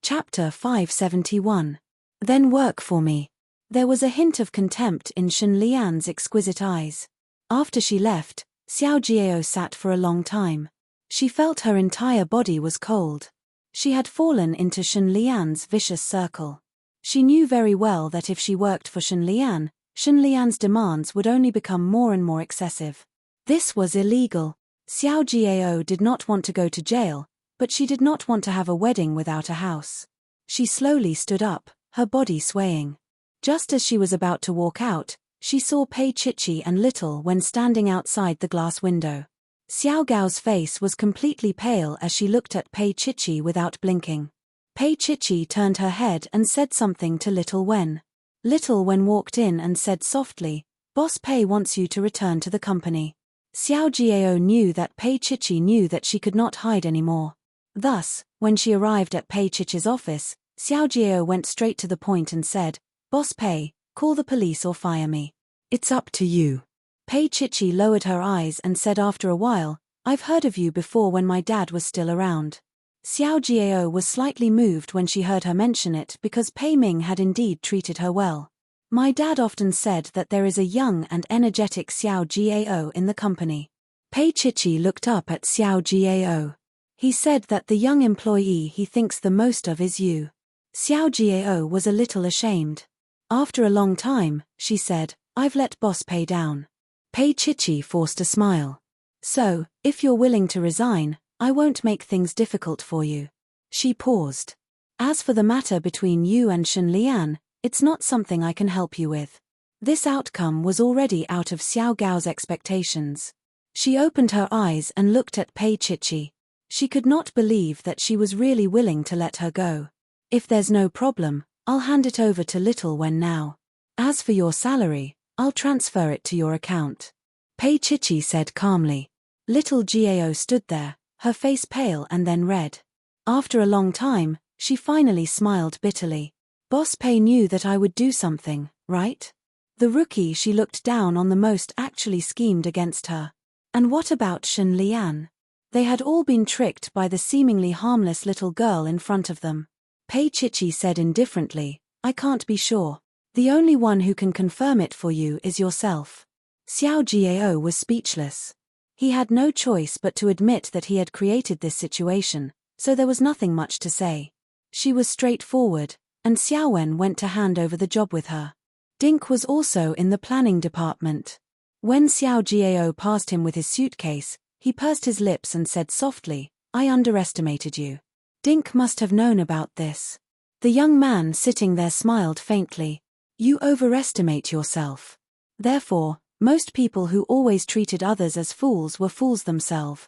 Chapter 571. Then work for me. There was a hint of contempt in Shun Lian's exquisite eyes. After she left, Xiao Jiao sat for a long time. She felt her entire body was cold. She had fallen into Shun Lian's vicious circle. She knew very well that if she worked for Shun Lian's demands would only become more and more excessive. This was illegal. Xiao Jiao did not want to go to jail, but she did not want to have a wedding without a house. She slowly stood up, her body swaying. Just as she was about to walk out, she saw Pei Chichi and Little Wen standing outside the glass window. Xiao Gao's face was completely pale as she looked at Pei Chichi without blinking. Pei Chichi turned her head and said something to Little Wen. Little Wen walked in and said softly, "Boss Pei wants you to return to the company." Xiao Jiao knew that Pei Chichi knew that she could not hide anymore. Thus, when she arrived at Pei Chichi's office, Xiao Jiao went straight to the point and said, "Boss Pei, call the police or fire me. It's up to you." Pei Chichi lowered her eyes and said after a while, "I've heard of you before when my dad was still around." Xiao Jiao was slightly moved when she heard her mention it because Pei Ming had indeed treated her well. "My dad often said that there is a young and energetic Xiao Jiao in the company." Pei Chichi looked up at Xiao Jiao. "He said that the young employee he thinks the most of is you." Xiao Jiao was a little ashamed. After a long time, she said, "I've let Boss Pei down." Pei Chichi forced a smile. "So, if you're willing to resign, I won't make things difficult for you." She paused. "As for the matter between you and Shen Lian, it's not something I can help you with." This outcome was already out of Xiao Gao's expectations. She opened her eyes and looked at Pei Chichi. She could not believe that she was really willing to let her go. "If there's no problem, I'll hand it over to Little Wen now. As for your salary, I'll transfer it to your account," Pei Chichi said calmly. Little Jiao stood there, her face pale and then red. After a long time, she finally smiled bitterly. "Boss Pei knew that I would do something, right?" The rookie she looked down on the most actually schemed against her. And what about Shen Lian? They had all been tricked by the seemingly harmless little girl in front of them. Pei Chichi said indifferently, "I can't be sure. The only one who can confirm it for you is yourself." Xiao Jiao was speechless. He had no choice but to admit that he had created this situation, so there was nothing much to say. She was straightforward, and Xiao Wen went to hand over the job with her. Dink was also in the planning department. When Xiao Jiao passed him with his suitcase, he pursed his lips and said softly, "I underestimated you." Dink must have known about this. The young man sitting there smiled faintly. "You overestimate yourself. Therefore, most people who always treated others as fools were fools themselves."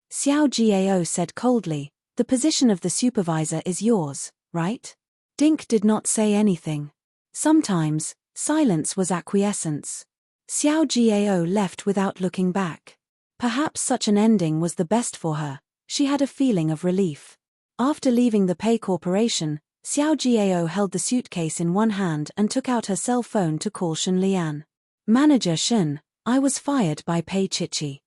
Xiao Jiao said coldly, "The position of the supervisor is yours, right?" Dink did not say anything. Sometimes, silence was acquiescence. Xiao Jiao left without looking back. Perhaps such an ending was the best for her. She had a feeling of relief. After leaving the Pei Corporation, Xiao Jiao held the suitcase in one hand and took out her cell phone to call Shen Lian. "Manager Shen, I was fired by Pei Chichi."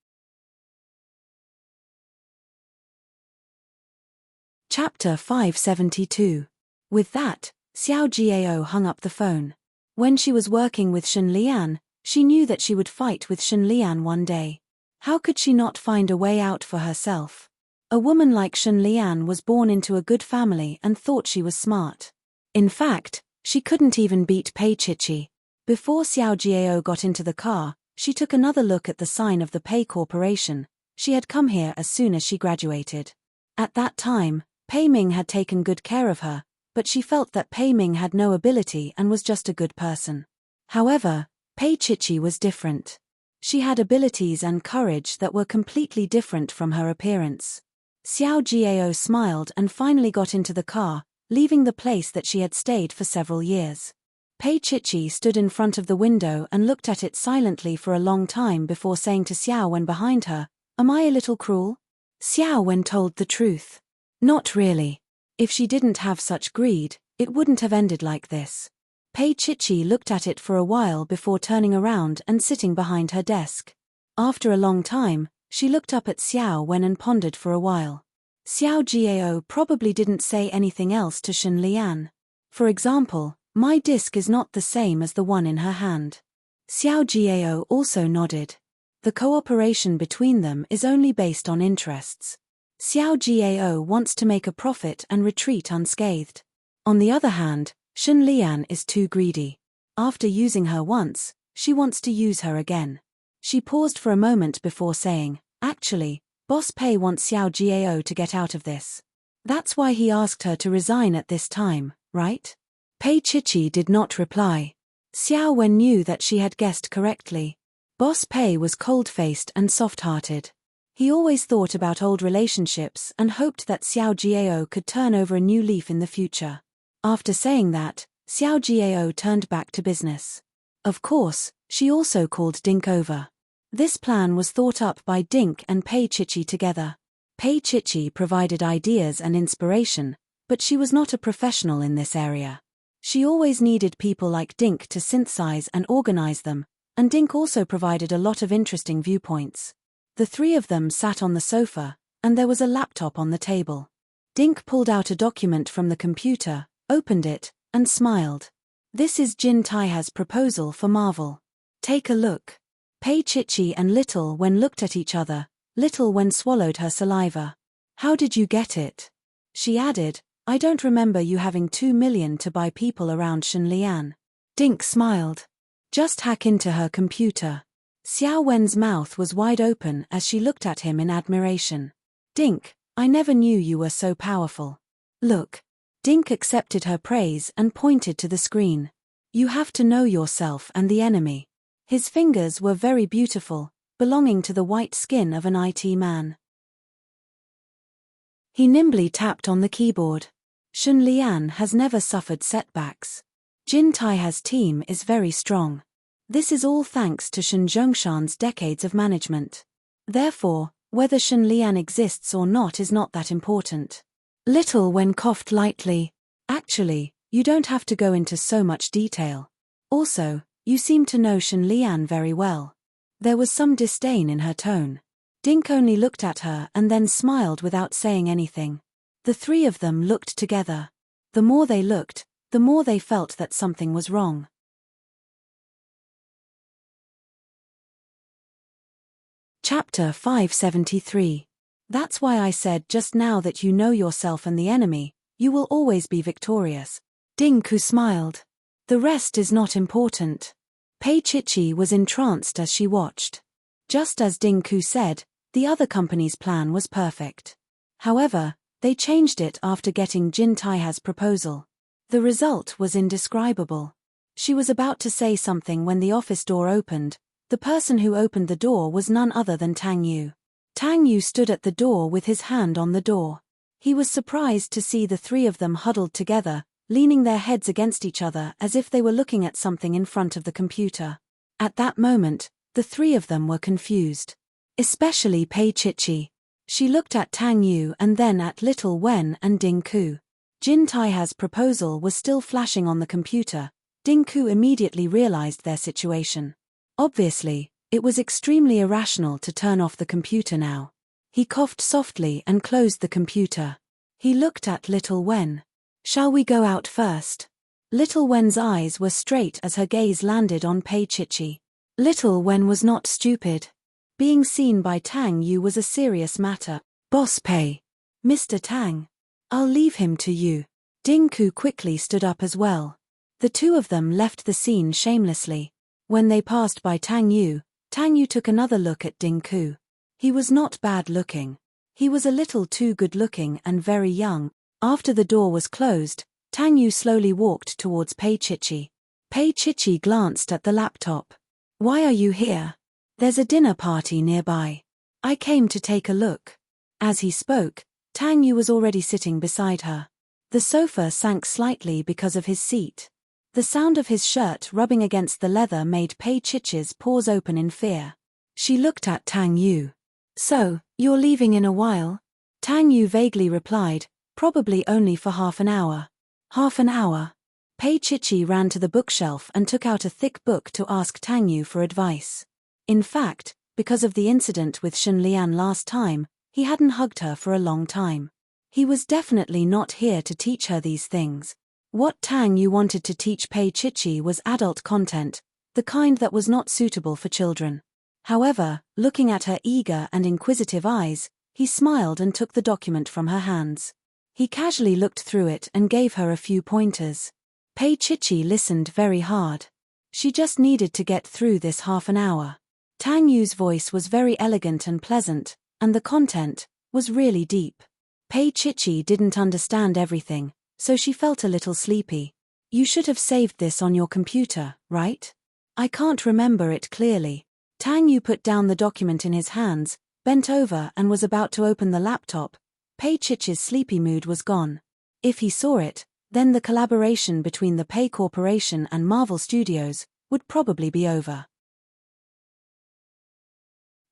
Chapter 572. With that, Xiao Jiao hung up the phone. When she was working with Shen Lian, she knew that she would fight with Shen Lian one day. How could she not find a way out for herself? A woman like Shen Lian was born into a good family and thought she was smart. In fact, she couldn't even beat Pei Chichi. Before Xiao Jiao got into the car, she took another look at the sign of the Pei Corporation. She had come here as soon as she graduated. At that time, Pei Ming had taken good care of her, but she felt that Pei Ming had no ability and was just a good person. However, Pei Chichi was different. She had abilities and courage that were completely different from her appearance. Xiao Jiao smiled and finally got into the car, leaving the place that she had stayed for several years. Pei Chichi stood in front of the window and looked at it silently for a long time before saying to Xiao Wen behind her, "Am I a little cruel?" Xiao Wen told the truth. Not really. If she didn't have such greed, it wouldn't have ended like this. Pei Chichi looked at it for a while before turning around and sitting behind her desk. After a long time, she looked up at Xiao Wen and pondered for a while. Xiao Jiao probably didn't say anything else to Shen Lian. For example, "My disc is not the same as the one in her hand." Xiao Jiao also nodded. The cooperation between them is only based on interests. Xiao Jiao wants to make a profit and retreat unscathed. On the other hand, Shen Lian is too greedy. After using her once, she wants to use her again. She paused for a moment before saying, "Actually, Boss Pei wants Xiao Jiao to get out of this. That's why he asked her to resign at this time, right?" Pei Chichi did not reply. Xiao Wen knew that she had guessed correctly. Boss Pei was cold-faced and soft-hearted. He always thought about old relationships and hoped that Xiao Jiao could turn over a new leaf in the future. After saying that, Xiao Jiao turned back to business. Of course, she also called Dink over. This plan was thought up by Dink and Pei Chichi together. Pei Chichi provided ideas and inspiration, but she was not a professional in this area. She always needed people like Dink to synthesize and organize them, and Dink also provided a lot of interesting viewpoints. The three of them sat on the sofa, and there was a laptop on the table. Dink pulled out a document from the computer, opened it, and smiled. This is Jin Taiha's proposal for Marvel. Take a look. Pei Chichi and Little Wen looked at each other. Little Wen swallowed her saliva. How did you get it? She added, I don't remember you having 2 million to buy people around Shenlian. Dink smiled. Just hack into her computer. Xiao Wen's mouth was wide open as she looked at him in admiration. Dink, I never knew you were so powerful. Look. Dink accepted her praise and pointed to the screen. You have to know yourself and the enemy. His fingers were very beautiful, belonging to the white skin of an IT man. He nimbly tapped on the keyboard. Shenlian has never suffered setbacks. Jin Taiha's team is very strong. This is all thanks to Shen Zhongshan's decades of management. Therefore, whether Shenlian exists or not is not that important. Little Wen coughed lightly. Actually, you don't have to go into so much detail. Also, you seem to know Shenlian very well. There was some disdain in her tone. Dink only looked at her and then smiled without saying anything. The three of them looked together. The more they looked, the more they felt that something was wrong. Chapter 573. That's why I said just now that you know yourself and the enemy, you will always be victorious. Dinku smiled. The rest is not important. Pei Chichi was entranced as she watched. Just as Dinku said, the other company's plan was perfect. However, they changed it after getting Jin Taiha's proposal. The result was indescribable. She was about to say something when the office door opened. The person who opened the door was none other than Tang Yu. Tang Yu stood at the door with his hand on the door. He was surprised to see the three of them huddled together, leaning their heads against each other as if they were looking at something in front of the computer. At that moment, the three of them were confused. Especially Pei Chichi. She looked at Tang Yu and then at Little Wen and Dinku. Jin Taiha's proposal was still flashing on the computer. Dinku immediately realized their situation. Obviously, it was extremely irrational to turn off the computer now. He coughed softly and closed the computer. He looked at Little Wen. Shall we go out first? Little Wen's eyes were straight as her gaze landed on Pei Chichi. Little Wen was not stupid. Being seen by Tang Yu was a serious matter. Boss Pei. Mr. Tang. I'll leave him to you. Dinku quickly stood up as well. The two of them left the scene shamelessly. When they passed by Tang Yu took another look at Dinku. He was not bad looking. He was a little too good looking and very young. After the door was closed, Tang Yu slowly walked towards Pei Chichi. Pei Chichi glanced at the laptop. Why are you here? There's a dinner party nearby. I came to take a look. As he spoke, Tang Yu was already sitting beside her. The sofa sank slightly because of his seat. The sound of his shirt rubbing against the leather made Pei Chichi's pores open in fear. She looked at Tang Yu. So, you're leaving in a while? Tang Yu vaguely replied, probably only for half an hour. Half an hour. Pei Chichi ran to the bookshelf and took out a thick book to ask Tang Yu for advice. In fact, because of the incident with Shenlian last time, he hadn't hugged her for a long time. He was definitely not here to teach her these things. What Tang Yu wanted to teach Pei Chichi was adult content, the kind that was not suitable for children. However, looking at her eager and inquisitive eyes, he smiled and took the document from her hands. He casually looked through it and gave her a few pointers. Pei Chichi listened very hard. She just needed to get through this half an hour. Tang Yu's voice was very elegant and pleasant, and the content was really deep. Pei Chichi didn't understand everything, so she felt a little sleepy. You should have saved this on your computer, right? I can't remember it clearly. Tang Yu put down the document in his hands, bent over and was about to open the laptop. Pei Chichi's sleepy mood was gone. If he saw it, then the collaboration between the Pei Corporation and Marvel Studios would probably be over.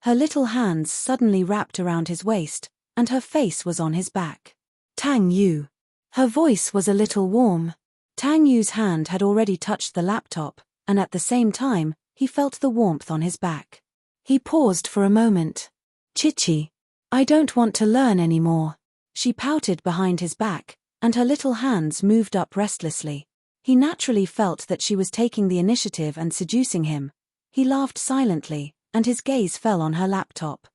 Her little hands suddenly wrapped around his waist, and her face was on his back. Tang Yu. Her voice was a little warm. Tang Yu's hand had already touched the laptop, and at the same time, he felt the warmth on his back. He paused for a moment. Chichi. I don't want to learn anymore. She pouted behind his back, and her little hands moved up restlessly. He naturally felt that she was taking the initiative and seducing him. He laughed silently, and his gaze fell on her laptop.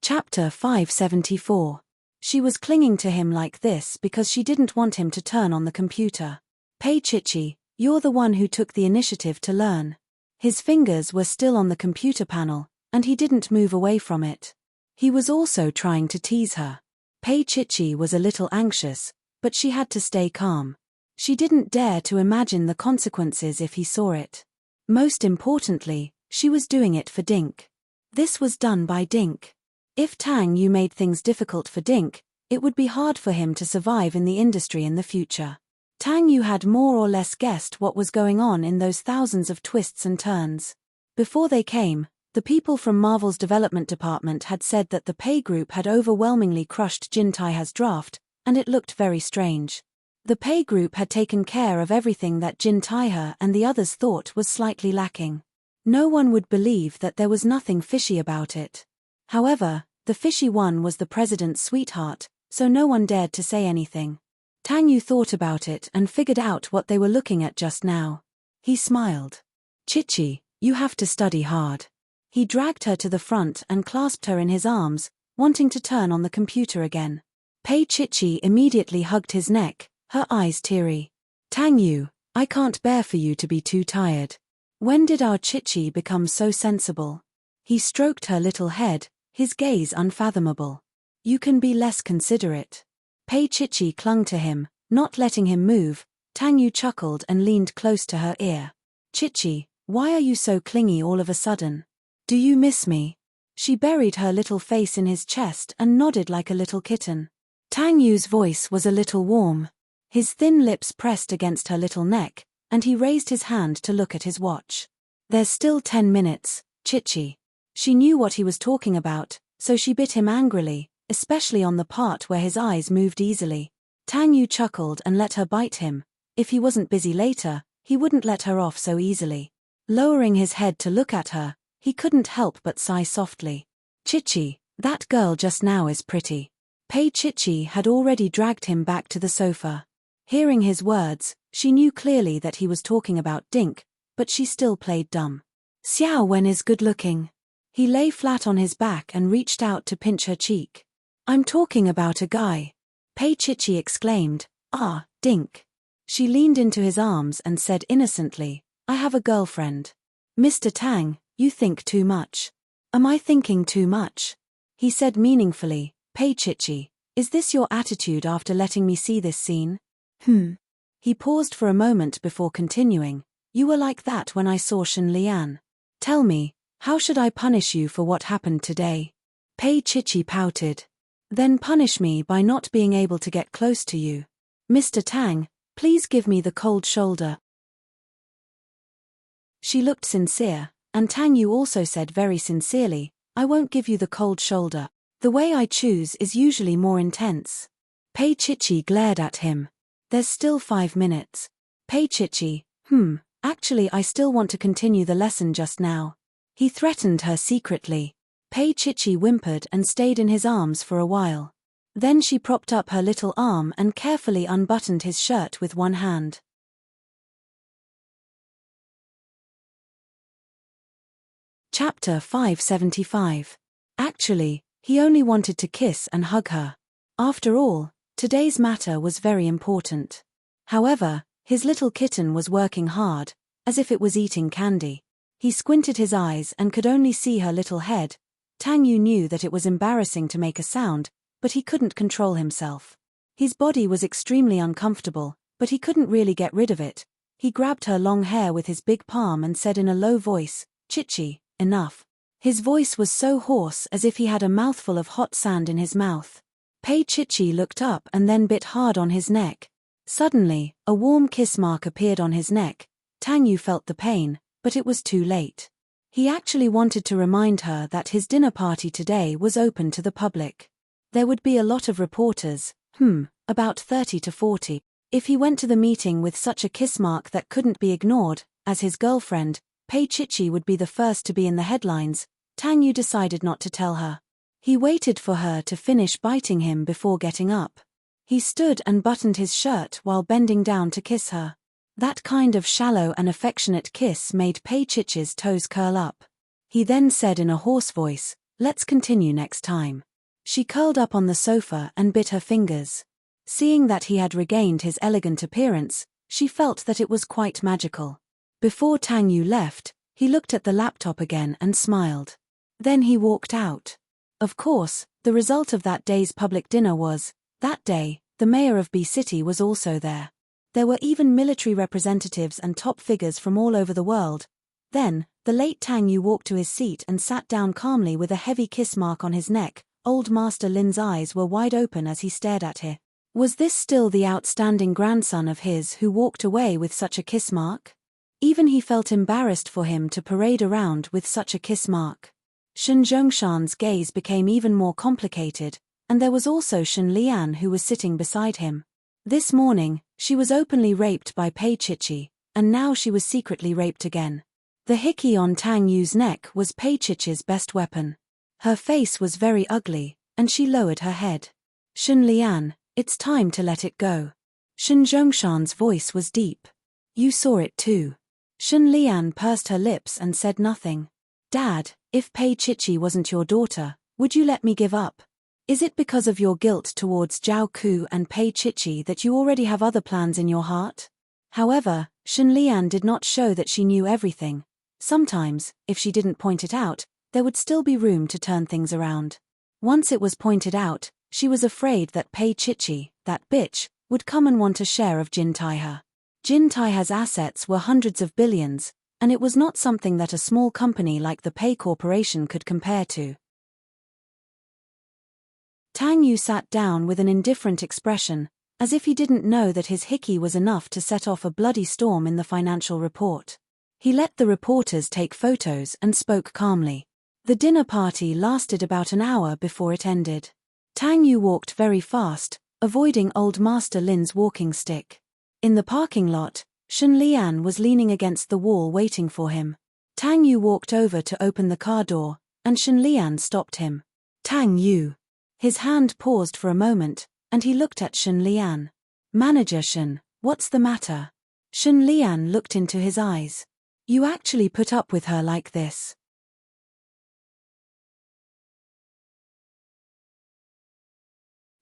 Chapter 574. She was clinging to him like this because she didn't want him to turn on the computer. Pei Chichi, you're the one who took the initiative to learn. His fingers were still on the computer panel, and he didn't move away from it. He was also trying to tease her. Pei Chichi was a little anxious, but she had to stay calm. She didn't dare to imagine the consequences if he saw it. Most importantly, she was doing it for Dink. This was done by Dink. If Tang Yu made things difficult for Dink, it would be hard for him to survive in the industry in the future. Tang Yu had more or less guessed what was going on in those thousands of twists and turns. Before they came, the people from Marvel's development department had said that the Pei Group had overwhelmingly crushed Jin Taiha's draft, and it looked very strange. The Pei Group had taken care of everything that Jin Taiha and the others thought was slightly lacking. No one would believe that there was nothing fishy about it. However, the fishy one was the president's sweetheart, so no one dared to say anything. Tang Yu thought about it and figured out what they were looking at just now. He smiled. Chichi, you have to study hard. He dragged her to the front and clasped her in his arms, wanting to turn on the computer again. Pei Chichi immediately hugged his neck, her eyes teary. Tang Yu, I can't bear for you to be too tired. When did our Chichi become so sensible? He stroked her little head, his gaze unfathomable. You can be less considerate. Pei Chichi clung to him, not letting him move. Tang Yu chuckled and leaned close to her ear. Chichi, why are you so clingy all of a sudden? Do you miss me? She buried her little face in his chest and nodded like a little kitten. Tang Yu's voice was a little warm. His thin lips pressed against her little neck, and he raised his hand to look at his watch. There's still 10 minutes, Chichi. She knew what he was talking about, so she bit him angrily, especially on the part where his eyes moved easily. Tang Yu chuckled and let her bite him. If he wasn't busy later, he wouldn't let her off so easily. Lowering his head to look at her, he couldn't help but sigh softly. Chichi, that girl just now is pretty. Pei Chichi had already dragged him back to the sofa. Hearing his words, she knew clearly that he was talking about Dink, but she still played dumb. Xiao Wen is good looking. He lay flat on his back and reached out to pinch her cheek. I'm talking about a guy. Pei Chichi exclaimed, Ah, Dink. She leaned into his arms and said innocently, I have a girlfriend. Mr. Tang, you think too much. Am I thinking too much? He said meaningfully, Pei Chichi, is this your attitude after letting me see this scene? He paused for a moment before continuing, you were like that when I saw Shen Lian. Tell me, how should I punish you for what happened today? Pei Chichi pouted. Then punish me by not being able to get close to you. Mr. Tang, please give me the cold shoulder. She looked sincere, and Tang Yu also said very sincerely, I won't give you the cold shoulder. The way I choose is usually more intense. Pei Chichi glared at him. There's still 5 minutes. Pei Chichi, actually I still want to continue the lesson just now. He threatened her secretly. Pei Chichi whimpered and stayed in his arms for a while. Then she propped up her little arm and carefully unbuttoned his shirt with one hand. Chapter 575. Actually, he only wanted to kiss and hug her. After all, today's matter was very important. However, his little kitten was working hard, as if it was eating candy. He squinted his eyes and could only see her little head. Tang Yu knew that it was embarrassing to make a sound, but he couldn't control himself. His body was extremely uncomfortable, but he couldn't really get rid of it. He grabbed her long hair with his big palm and said in a low voice, "Chichi, enough." His voice was so hoarse as if he had a mouthful of hot sand in his mouth. Pei Chichi looked up and then bit hard on his neck. Suddenly, a warm kiss mark appeared on his neck. Tang Yu felt the pain, but it was too late. He actually wanted to remind her that his dinner party today was open to the public. There would be a lot of reporters, about 30 to 40. If he went to the meeting with such a kiss mark that couldn't be ignored, as his girlfriend, Pei Chichi would be the first to be in the headlines. Tang Yu decided not to tell her. He waited for her to finish biting him before getting up. He stood and buttoned his shirt while bending down to kiss her. That kind of shallow and affectionate kiss made Pei Chichi's toes curl up. He then said in a hoarse voice, "Let's continue next time." She curled up on the sofa and bit her fingers. Seeing that he had regained his elegant appearance, she felt that it was quite magical. Before Tang Yu left, he looked at the laptop again and smiled. Then he walked out. Of course, the result of that day's public dinner was, that day, the mayor of B City was also there. There were even military representatives and top figures from all over the world. Then, the late Tang Yu walked to his seat and sat down calmly with a heavy kiss mark on his neck. Old Master Lin's eyes were wide open as he stared at her. Was this still the outstanding grandson of his who walked away with such a kiss mark? Even he felt embarrassed for him to parade around with such a kiss mark. Shen Zhongshan's gaze became even more complicated, and there was also Shen Lian who was sitting beside him. This morning, she was openly raped by Pei Chichi, and now she was secretly raped again. The hickey on Tang Yu's neck was Pei Chichi's best weapon. Her face was very ugly, and she lowered her head. "Shen Lian, it's time to let it go." Shen Zhongshan's voice was deep. "You saw it too." Shen Lian pursed her lips and said nothing. "Dad, if Pei Chichi wasn't your daughter, would you let me give up? Is it because of your guilt towards Zhao Ku and Pei Chichi that you already have other plans in your heart?" However, Shen Lian did not show that she knew everything. Sometimes, if she didn't point it out, there would still be room to turn things around. Once it was pointed out, she was afraid that Pei Chichi, that bitch, would come and want a share of Jin Taihe. Jin Taihe's assets were hundreds of billions, and it was not something that a small company like the Pei Corporation could compare to. Tang Yu sat down with an indifferent expression, as if he didn't know that his hickey was enough to set off a bloody storm in the financial report. He let the reporters take photos and spoke calmly. The dinner party lasted about an hour before it ended. Tang Yu walked very fast, avoiding Old Master Lin's walking stick. In the parking lot, Shen Lian was leaning against the wall waiting for him. Tang Yu walked over to open the car door, and Shen Lian stopped him. "Tang Yu." His hand paused for a moment, and he looked at Shen Lian. "Manager Shen, what's the matter?" Shen Lian looked into his eyes. "You actually put up with her like this?"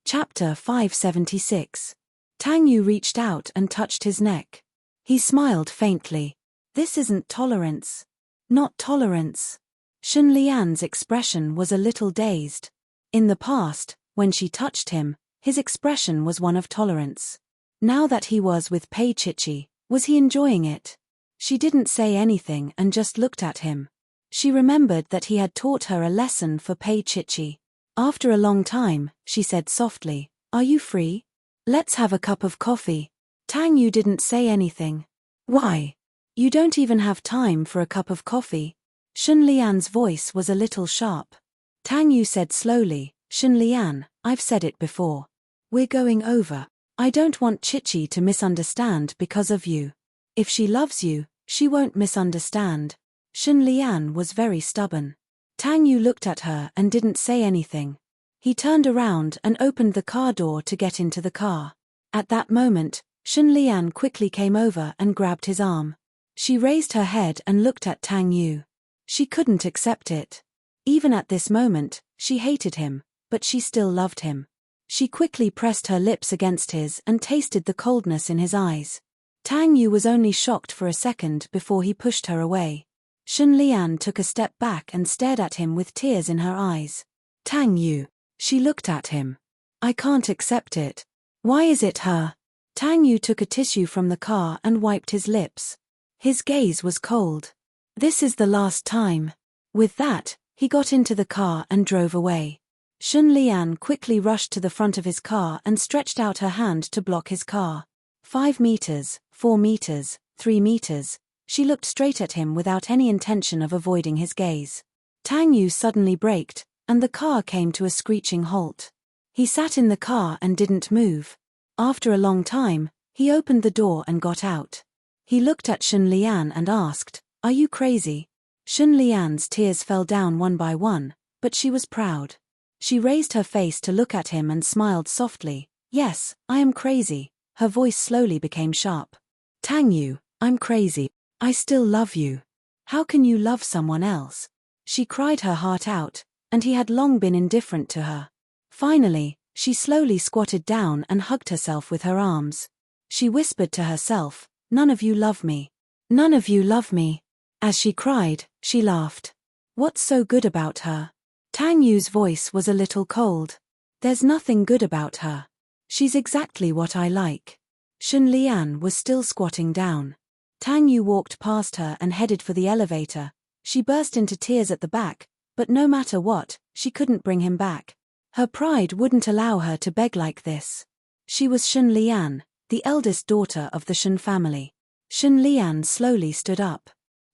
Chapter 576. Tang Yu reached out and touched his neck. He smiled faintly. "This isn't tolerance." "Not tolerance." Shen Lian's expression was a little dazed. In the past, when she touched him, his expression was one of tolerance. Now that he was with Pei Chichi, was he enjoying it? She didn't say anything and just looked at him. She remembered that he had taught her a lesson for Pei Chichi. After a long time, she said softly, "Are you free? Let's have a cup of coffee." Tang Yu didn't say anything. "Why? You don't even have time for a cup of coffee?" Shen Lian's voice was a little sharp. Tang Yu said slowly, "Shen Lian, I've said it before. We're going over. I don't want Chichi to misunderstand because of you. If she loves you, she won't misunderstand." Shen Lian was very stubborn. Tang Yu looked at her and didn't say anything. He turned around and opened the car door to get into the car. At that moment, Shen Lian quickly came over and grabbed his arm. She raised her head and looked at Tang Yu. She couldn't accept it. Even at this moment, she hated him, but she still loved him. She quickly pressed her lips against his and tasted the coldness in his eyes. Tang Yu was only shocked for a second before he pushed her away. Shen Lian took a step back and stared at him with tears in her eyes. "Tang Yu." She looked at him. I can't accept it. Why is it her? Tang Yu took a tissue from the car and wiped his lips. His gaze was cold. This is the last time. With that, he got into the car and drove away. Shun Lian quickly rushed to the front of his car and stretched out her hand to block his car. 5 meters, 4 meters, 3 meters. She looked straight at him without any intention of avoiding his gaze. Tang Yu suddenly braked, and the car came to a screeching halt. He sat in the car and didn't move. After a long time, he opened the door and got out. He looked at Shun Lian and asked, "Are you crazy?" Shun Lian's tears fell down one by one, but she was proud. She raised her face to look at him and smiled softly. "Yes, I am crazy." Her voice slowly became sharp. "Tang Yu, I'm crazy. I still love you. How can you love someone else?" She cried her heart out, and he had long been indifferent to her. Finally, she slowly squatted down and hugged herself with her arms. She whispered to herself, "None of you love me. None of you love me." As she cried, she laughed. What's so good about her? Tang Yu's voice was a little cold. There's nothing good about her. She's exactly what I like. Shun Lian was still squatting down. Tang Yu walked past her and headed for the elevator. She burst into tears at the back, but no matter what, she couldn't bring him back. Her pride wouldn't allow her to beg like this. She was Shun Lian, the eldest daughter of the Shun family. Shun Lian slowly stood up.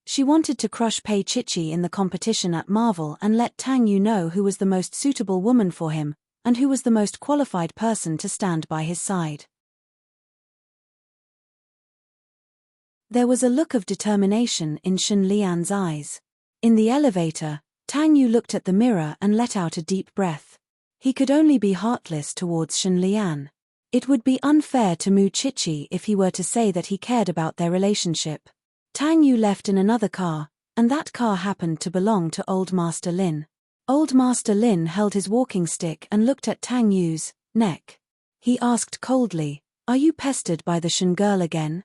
She wanted to crush Pei Chichi in the competition at Marvel and let Tang Yu know who was the most suitable woman for him, and who was the most qualified person to stand by his side. There was a look of determination in Shun Lian's eyes. In the elevator, Tang Yu looked at the mirror and let out a deep breath. He could only be heartless towards Shun Lian. It would be unfair to Mu Chichi if he were to say that he cared about their relationship. Tang Yu left in another car, and that car happened to belong to Old Master Lin. Old Master Lin held his walking stick and looked at Tang Yu's neck. He asked coldly, "Are you pestered by the Shun girl again?"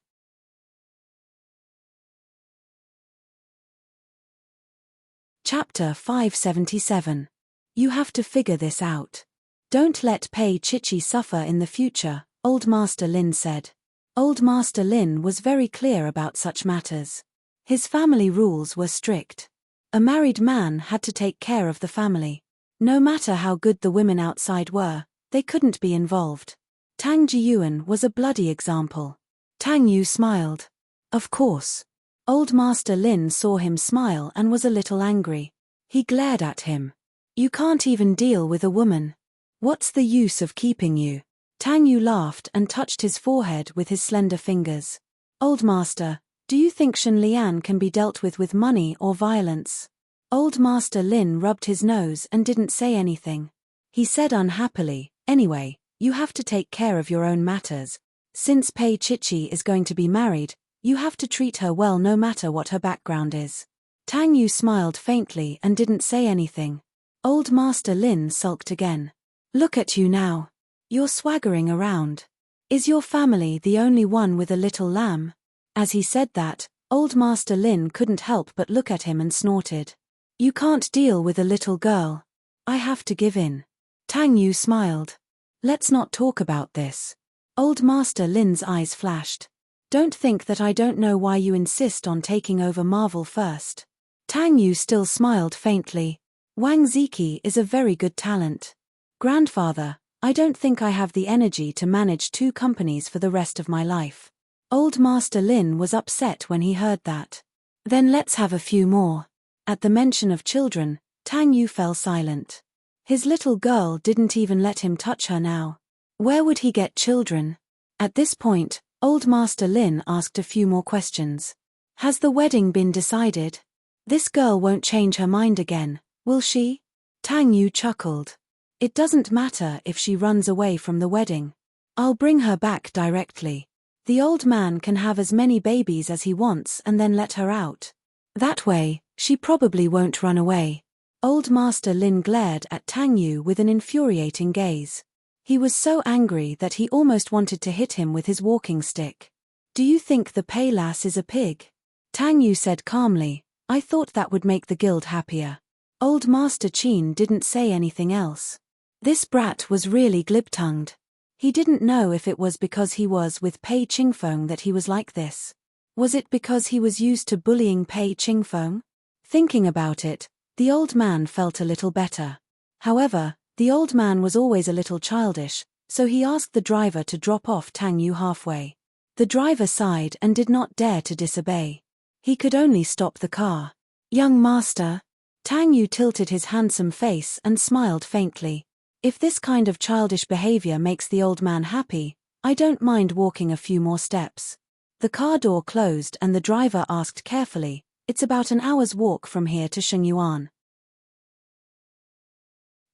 Chapter 577. You have to figure this out. Don't let Pei Chichi suffer in the future, Old Master Lin said. Old Master Lin was very clear about such matters. His family rules were strict. A married man had to take care of the family. No matter how good the women outside were, they couldn't be involved. Tang Jiyuan was a bloody example. Tang Yu smiled. Of course. Old Master Lin saw him smile and was a little angry. He glared at him. You can't even deal with a woman. What's the use of keeping you? Tang Yu laughed and touched his forehead with his slender fingers. Old Master, do you think Shun Lian can be dealt with money or violence? Old Master Lin rubbed his nose and didn't say anything. He said unhappily, anyway, you have to take care of your own matters. Since Pei Chichi is going to be married, you have to treat her well no matter what her background is. Tang Yu smiled faintly and didn't say anything. Old Master Lin sulked again. Look at you now. You're swaggering around. Is your family the only one with a little lamb? As he said that, Old Master Lin couldn't help but look at him and snorted. You can't deal with a little girl. I have to give in. Tang Yu smiled. Let's not talk about this. Old Master Lin's eyes flashed. Don't think that I don't know why you insist on taking over Marvel first. Tang Yu still smiled faintly. Wang Ziki is a very good talent. Grandfather, I don't think I have the energy to manage 2 companies for the rest of my life. Old Master Lin was upset when he heard that. Then let's have a few more. At the mention of children, Tang Yu fell silent. His little girl didn't even let him touch her now. Where would he get children? At this point, Old Master Lin asked a few more questions. Has the wedding been decided? This girl won't change her mind again, will she? Tang Yu chuckled. It doesn't matter if she runs away from the wedding. I'll bring her back directly. The old man can have as many babies as he wants and then let her out. That way, she probably won't run away. Old Master Lin glared at Tang Yu with an infuriating gaze. He was so angry that he almost wanted to hit him with his walking stick. Do you think the Pei lass is a pig? Tang Yu said calmly, I thought that would make the guild happier. Old Master Qin didn't say anything else. This brat was really glib-tongued. He didn't know if it was because he was with Pei Qingfeng that he was like this. Was it because he was used to bullying Pei Qingfeng? Thinking about it, the old man felt a little better. However, the old man was always a little childish, so he asked the driver to drop off Tang Yu halfway. The driver sighed and did not dare to disobey. He could only stop the car. "Young master." Tang Yu tilted his handsome face and smiled faintly. "If this kind of childish behavior makes the old man happy, I don't mind walking a few more steps." The car door closed and the driver asked carefully, "It's about an hour's walk from here to Shengyuan.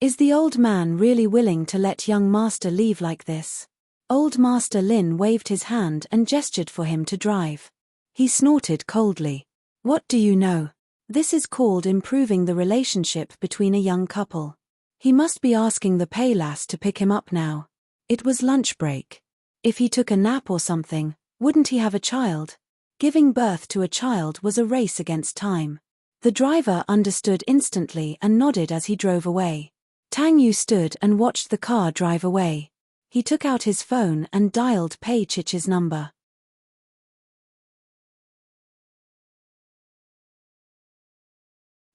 Is the old man really willing to let young master leave like this?" Old Master Lin waved his hand and gestured for him to drive. He snorted coldly. "What do you know? This is called improving the relationship between a young couple. He must be asking the pay lass to pick him up now. It was lunch break. If he took a nap or something, wouldn't he have a child? Giving birth to a child was a race against time." The driver understood instantly and nodded as he drove away. Tang Yu stood and watched the car drive away. He took out his phone and dialed Pei Chichi's number.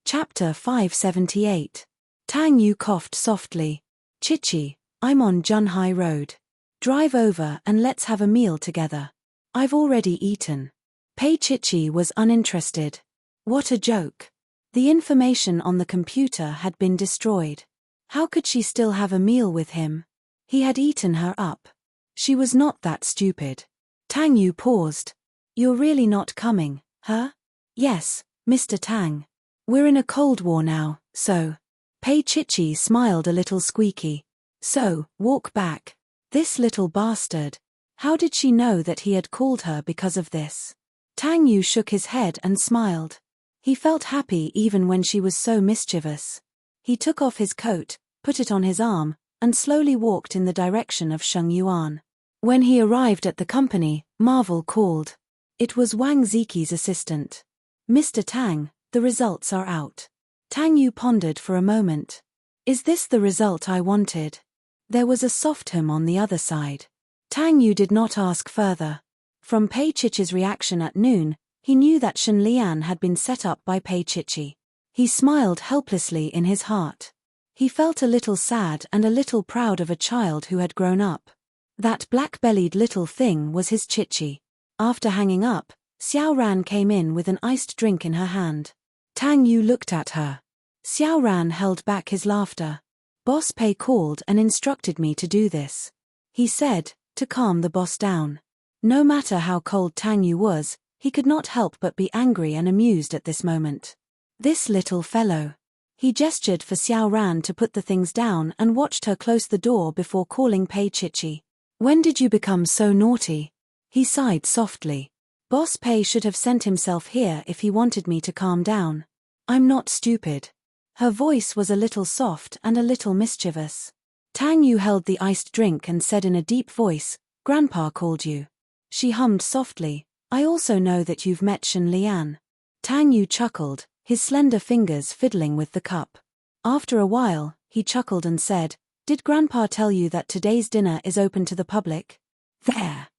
Chapter 578. Tang Yu coughed softly. "Chichi, I'm on Junhai Road. Drive over and let's have a meal together. I've already eaten." Pei Chichi was uninterested. What a joke. The information on the computer had been destroyed. How could she still have a meal with him? He had eaten her up. She was not that stupid. Tang Yu paused. "You're really not coming, huh?" "Yes, Mr. Tang. We're in a Cold War now, so." Pei Chichi smiled a little squeaky. "So, walk back." This little bastard. How did she know that he had called her because of this? Tang Yu shook his head and smiled. He felt happy even when she was so mischievous. He took off his coat, put it on his arm, and slowly walked in the direction of Shengyuan. When he arrived at the company, Marvel called. It was Wang Ziqi's assistant. "Mr. Tang, the results are out." Tang Yu pondered for a moment. "Is this the result I wanted?" There was a soft hum on the other side. Tang Yu did not ask further. From Pei Chichi's reaction at noon, he knew that Shen Lian had been set up by Pei Chichi. He smiled helplessly in his heart. He felt a little sad and a little proud of a child who had grown up. That black-bellied little thing was his Chichi. After hanging up, Xiao Ran came in with an iced drink in her hand. Tang Yu looked at her. Xiao Ran held back his laughter. "Boss Pei called and instructed me to do this," he said, to calm the boss down. No matter how cold Tang Yu was, he could not help but be angry and amused at this moment. This little fellow. He gestured for Xiao Ran to put the things down and watched her close the door before calling Pei Chichi. "When did you become so naughty?" He sighed softly. "Boss Pei should have sent himself here if he wanted me to calm down. I'm not stupid." Her voice was a little soft and a little mischievous. Tang Yu held the iced drink and said in a deep voice, "Grandpa called you." She hummed softly, "I also know that you've met Shen Lian." Tang Yu chuckled, his slender fingers fiddling with the cup. After a while, he chuckled and said, "Did Grandpa tell you that today's dinner is open to the public?" "There.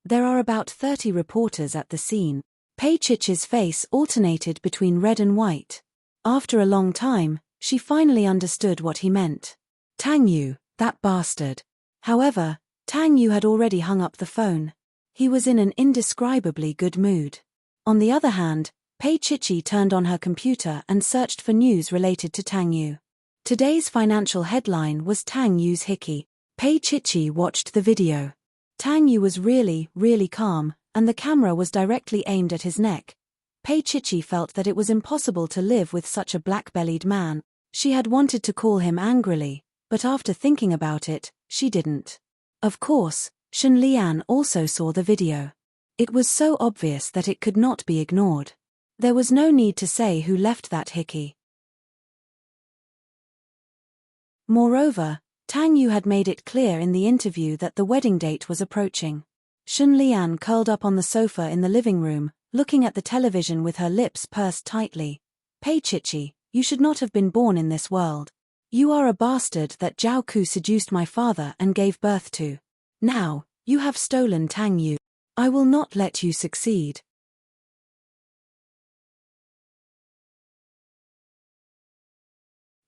There are about 30 reporters at the scene." Pei Chichi's face alternated between red and white. After a long time, she finally understood what he meant. Tang Yu, that bastard. However, Tang Yu had already hung up the phone. He was in an indescribably good mood. On the other hand, Pei Chichi turned on her computer and searched for news related to Tang Yu. Today's financial headline was Tang Yu's hickey. Pei Chichi watched the video. Tang Yu was really, really calm, and the camera was directly aimed at his neck. Pei Chichi felt that it was impossible to live with such a black-bellied man. She had wanted to call him angrily, but after thinking about it, she didn't. Of course, Shen Lian also saw the video. It was so obvious that it could not be ignored. There was no need to say who left that hickey. Moreover, Tang Yu had made it clear in the interview that the wedding date was approaching. Shen Lian curled up on the sofa in the living room, looking at the television with her lips pursed tightly. "Pei Chichi, you should not have been born in this world. You are a bastard that Zhao Ku seduced my father and gave birth to. Now, you have stolen Tang Yu. I will not let you succeed.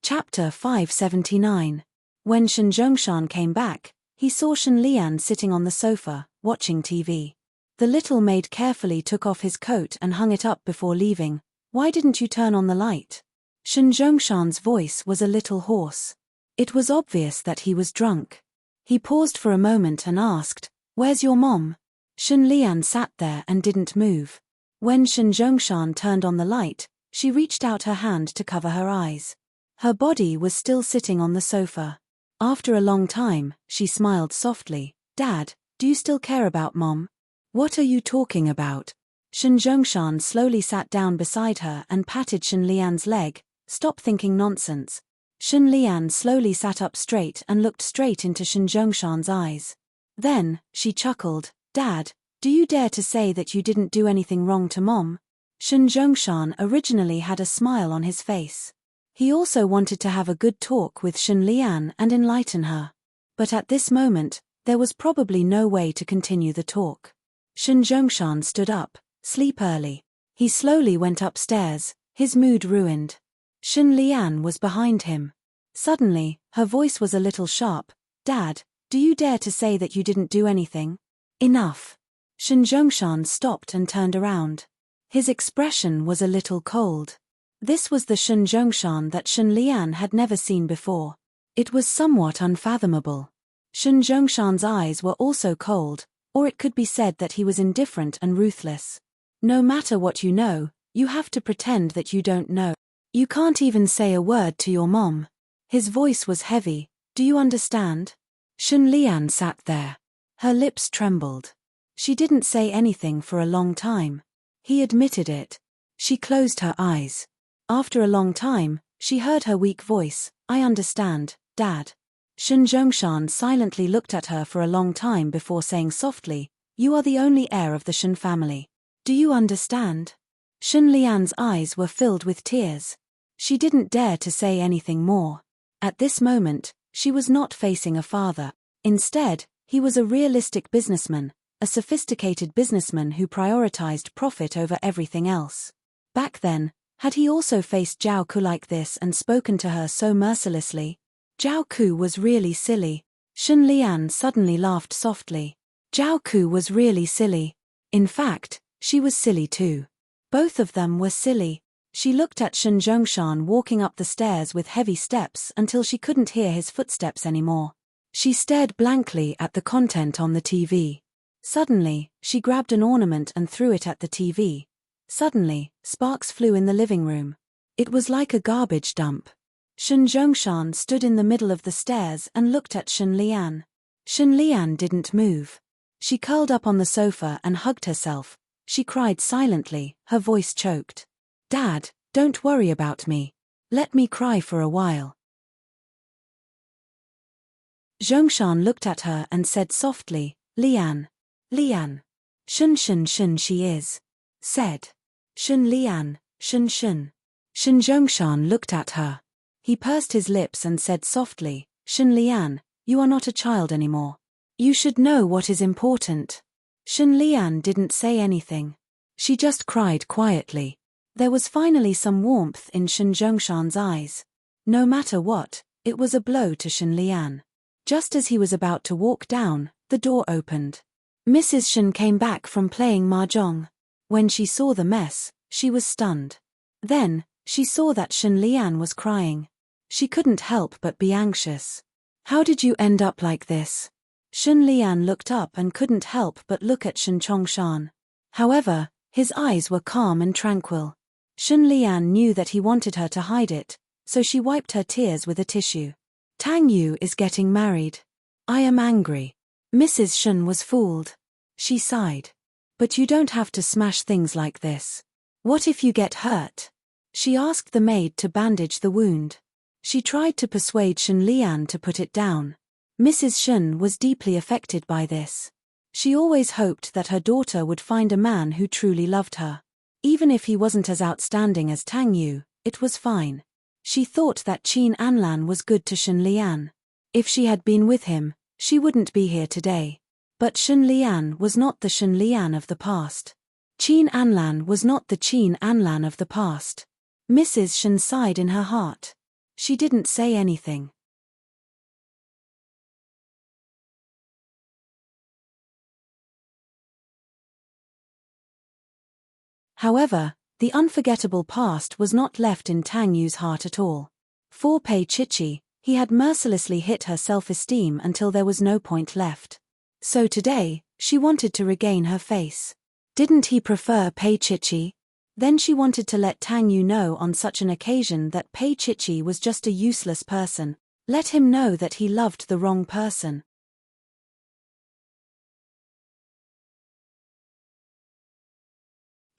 Chapter 579. When Shen Zhongshan came back, he saw Shen Lian sitting on the sofa, watching TV. The little maid carefully took off his coat and hung it up before leaving. Why didn't you turn on the light? Shen Zhongshan's voice was a little hoarse. It was obvious that he was drunk. He paused for a moment and asked, "Where's your mom?" Shen Lian sat there and didn't move. When Shen Zhongshan turned on the light, she reached out her hand to cover her eyes. Her body was still sitting on the sofa. After a long time, she smiled softly. "Dad, do you still care about Mom?" "What are you talking about?" Shen Zhongshan slowly sat down beside her and patted Shen Lian's leg. "Stop thinking nonsense." Shen Lian slowly sat up straight and looked straight into Shen Zhongshan's eyes. Then, she chuckled. "Dad, do you dare to say that you didn't do anything wrong to Mom?" Shen Zhongshan originally had a smile on his face. He also wanted to have a good talk with Shen Lian and enlighten her. But at this moment, there was probably no way to continue the talk. Shen Zhongshan stood up. "Sleep early." He slowly went upstairs, his mood ruined. Shen Lian was behind him. Suddenly, her voice was a little sharp. "Dad, do you dare to say that you didn't do anything?" "Enough." Shen Zhongshan stopped and turned around. His expression was a little cold. This was the Shen Zhongshan that Shen Lian had never seen before. It was somewhat unfathomable. Shen Zhongshan's eyes were also cold, or it could be said that he was indifferent and ruthless. No matter what you know, you have to pretend that you don't know. You can't even say a word to your mom. His voice was heavy. "Do you understand?" Shen Lian sat there. Her lips trembled. She didn't say anything for a long time. He admitted it. She closed her eyes. After a long time, she heard her weak voice. "I understand, Dad." Shen Zhongshan silently looked at her for a long time before saying softly, "You are the only heir of the Shen family. Do you understand?" Shen Lian's eyes were filled with tears. She didn't dare to say anything more. At this moment, she was not facing a father. Instead, he was a realistic businessman, a sophisticated businessman who prioritized profit over everything else. Back then, had he also faced Zhao Ku like this and spoken to her so mercilessly? Zhao Ku was really silly. Shen Lian suddenly laughed softly. Zhao Ku was really silly. In fact, she was silly too. Both of them were silly. She looked at Shen Zhongshan walking up the stairs with heavy steps until she couldn't hear his footsteps anymore. She stared blankly at the content on the TV. Suddenly, she grabbed an ornament and threw it at the TV. Suddenly, sparks flew in the living room. It was like a garbage dump. Shen Zhongshan stood in the middle of the stairs and looked at Shen Lian. Shen Lian didn't move. She curled up on the sofa and hugged herself. She cried silently, her voice choked. "Dad, don't worry about me. Let me cry for a while." Zhongshan looked at her and said softly, "Lian. Lian. Shun she is." Said. "Shen Lian, Shen." Shen Zhongshan looked at her. He pursed his lips and said softly, "Shen Lian, you are not a child anymore. You should know what is important." Shen Lian didn't say anything. She just cried quietly. There was finally some warmth in Shen Zhongshan's eyes. No matter what, it was a blow to Shen Lian. Just as he was about to walk down, the door opened. Mrs. Shen came back from playing mahjong. When she saw the mess, she was stunned. Then, she saw that Shen Lian was crying. She couldn't help but be anxious. "How did you end up like this?" Shen Lian looked up and couldn't help but look at Shen Zhongshan. However, his eyes were calm and tranquil. Shen Lian knew that he wanted her to hide it, so she wiped her tears with a tissue. "Tang Yu is getting married. I am angry." Mrs. Shen was fooled. She sighed. "But you don't have to smash things like this. What if you get hurt?" She asked the maid to bandage the wound. She tried to persuade Shen Lian to put it down. Mrs. Shen was deeply affected by this. She always hoped that her daughter would find a man who truly loved her. Even if he wasn't as outstanding as Tang Yu, it was fine. She thought that Qin Anlan was good to Shen Lian. If she had been with him, she wouldn't be here today. But Shen Lian was not the Shen Lian of the past. Qin Anlan was not the Qin Anlan of the past. Mrs. Shen sighed in her heart. She didn't say anything. However, the unforgettable past was not left in Tang Yu's heart at all. For Pei Chichi, he had mercilessly hit her self-esteem until there was no point left. So today, she wanted to regain her face. Didn't he prefer Pei Chichi? Then she wanted to let Tang Yu know on such an occasion that Pei Chichi was just a useless person. Let him know that he loved the wrong person.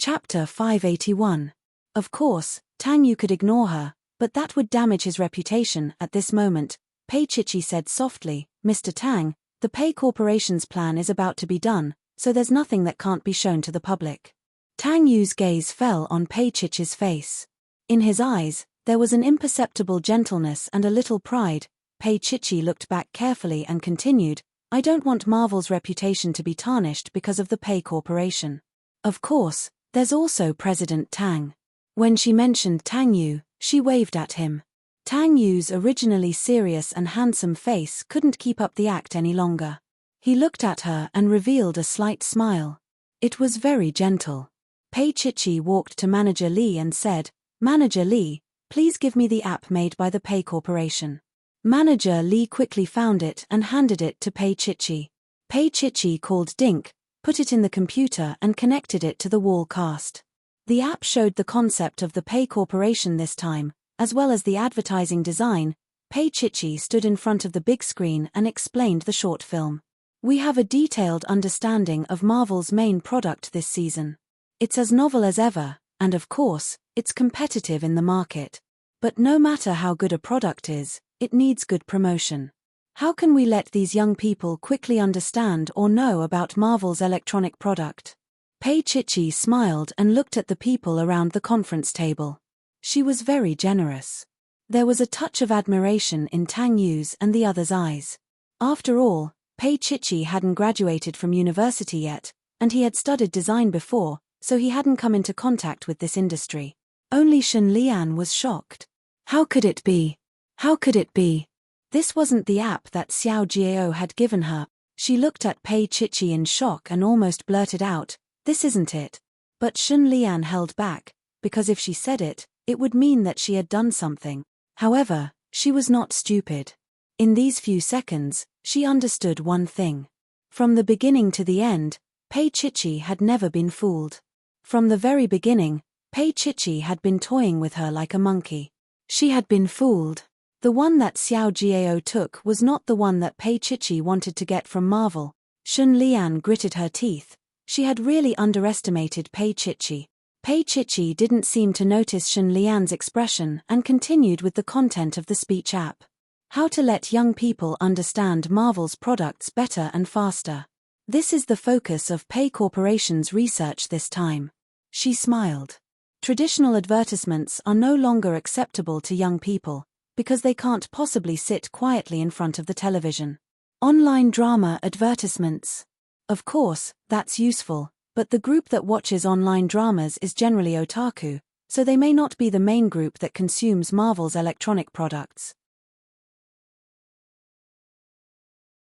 Chapter 581. Of course, Tang Yu could ignore her, but that would damage his reputation. At this moment, Pei Chichi said softly, "Mr. Tang, the Pei Corporation's plan is about to be done, so there's nothing that can't be shown to the public." Tang Yu's gaze fell on Pei Chichi's face. In his eyes, there was an imperceptible gentleness and a little pride. Pei Chichi looked back carefully and continued, "I don't want Marvel's reputation to be tarnished because of the Pei Corporation. Of course, there's also President Tang." When she mentioned Tang Yu, she waved at him. Tang Yu's originally serious and handsome face couldn't keep up the act any longer. He looked at her and revealed a slight smile. It was very gentle. Pei Chichi walked to Manager Li and said, "Manager Li, please give me the app made by the Pei Corporation." Manager Li quickly found it and handed it to Pei Chichi. Pei Chichi called Dink, put it in the computer and connected it to the wall cast. The app showed the concept of the Pei Corporation this time, as well as the advertising design. Pei Chichi stood in front of the big screen and explained the short film. "We have a detailed understanding of Marvel's main product this season. It's as novel as ever, and of course, it's competitive in the market. But no matter how good a product is, it needs good promotion. How can we let these young people quickly understand or know about Marvel's electronic product?" Pei Chichi smiled and looked at the people around the conference table. She was very generous. There was a touch of admiration in Tang Yu's and the others' eyes. After all, Pei Chichi hadn't graduated from university yet, and he had studied design before, so he hadn't come into contact with this industry. Only Shen Lian was shocked. How could it be? How could it be? This wasn't the app that Xiao Jiao had given her. She looked at Pei Chichi in shock and almost blurted out, "This isn't it." But Shen Lian held back, because if she said it, it would mean that she had done something. However, she was not stupid. In these few seconds, she understood one thing. From the beginning to the end, Pei Chichi had never been fooled. From the very beginning, Pei Chichi had been toying with her like a monkey. She had been fooled. The one that Xiao Jiao took was not the one that Pei Chichi wanted to get from Marvel. Shen Lian gritted her teeth. She had really underestimated Pei Chichi. Pei Chichi didn't seem to notice Shen Lian's expression and continued with the content of the speech app. How to let young people understand Marvel's products better and faster. This is the focus of Pei Corporation's research this time. She smiled. Traditional advertisements are no longer acceptable to young people, because they can't possibly sit quietly in front of the television. Online drama advertisements. Of course, that's useful, but the group that watches online dramas is generally otaku, so they may not be the main group that consumes Marvel's electronic products.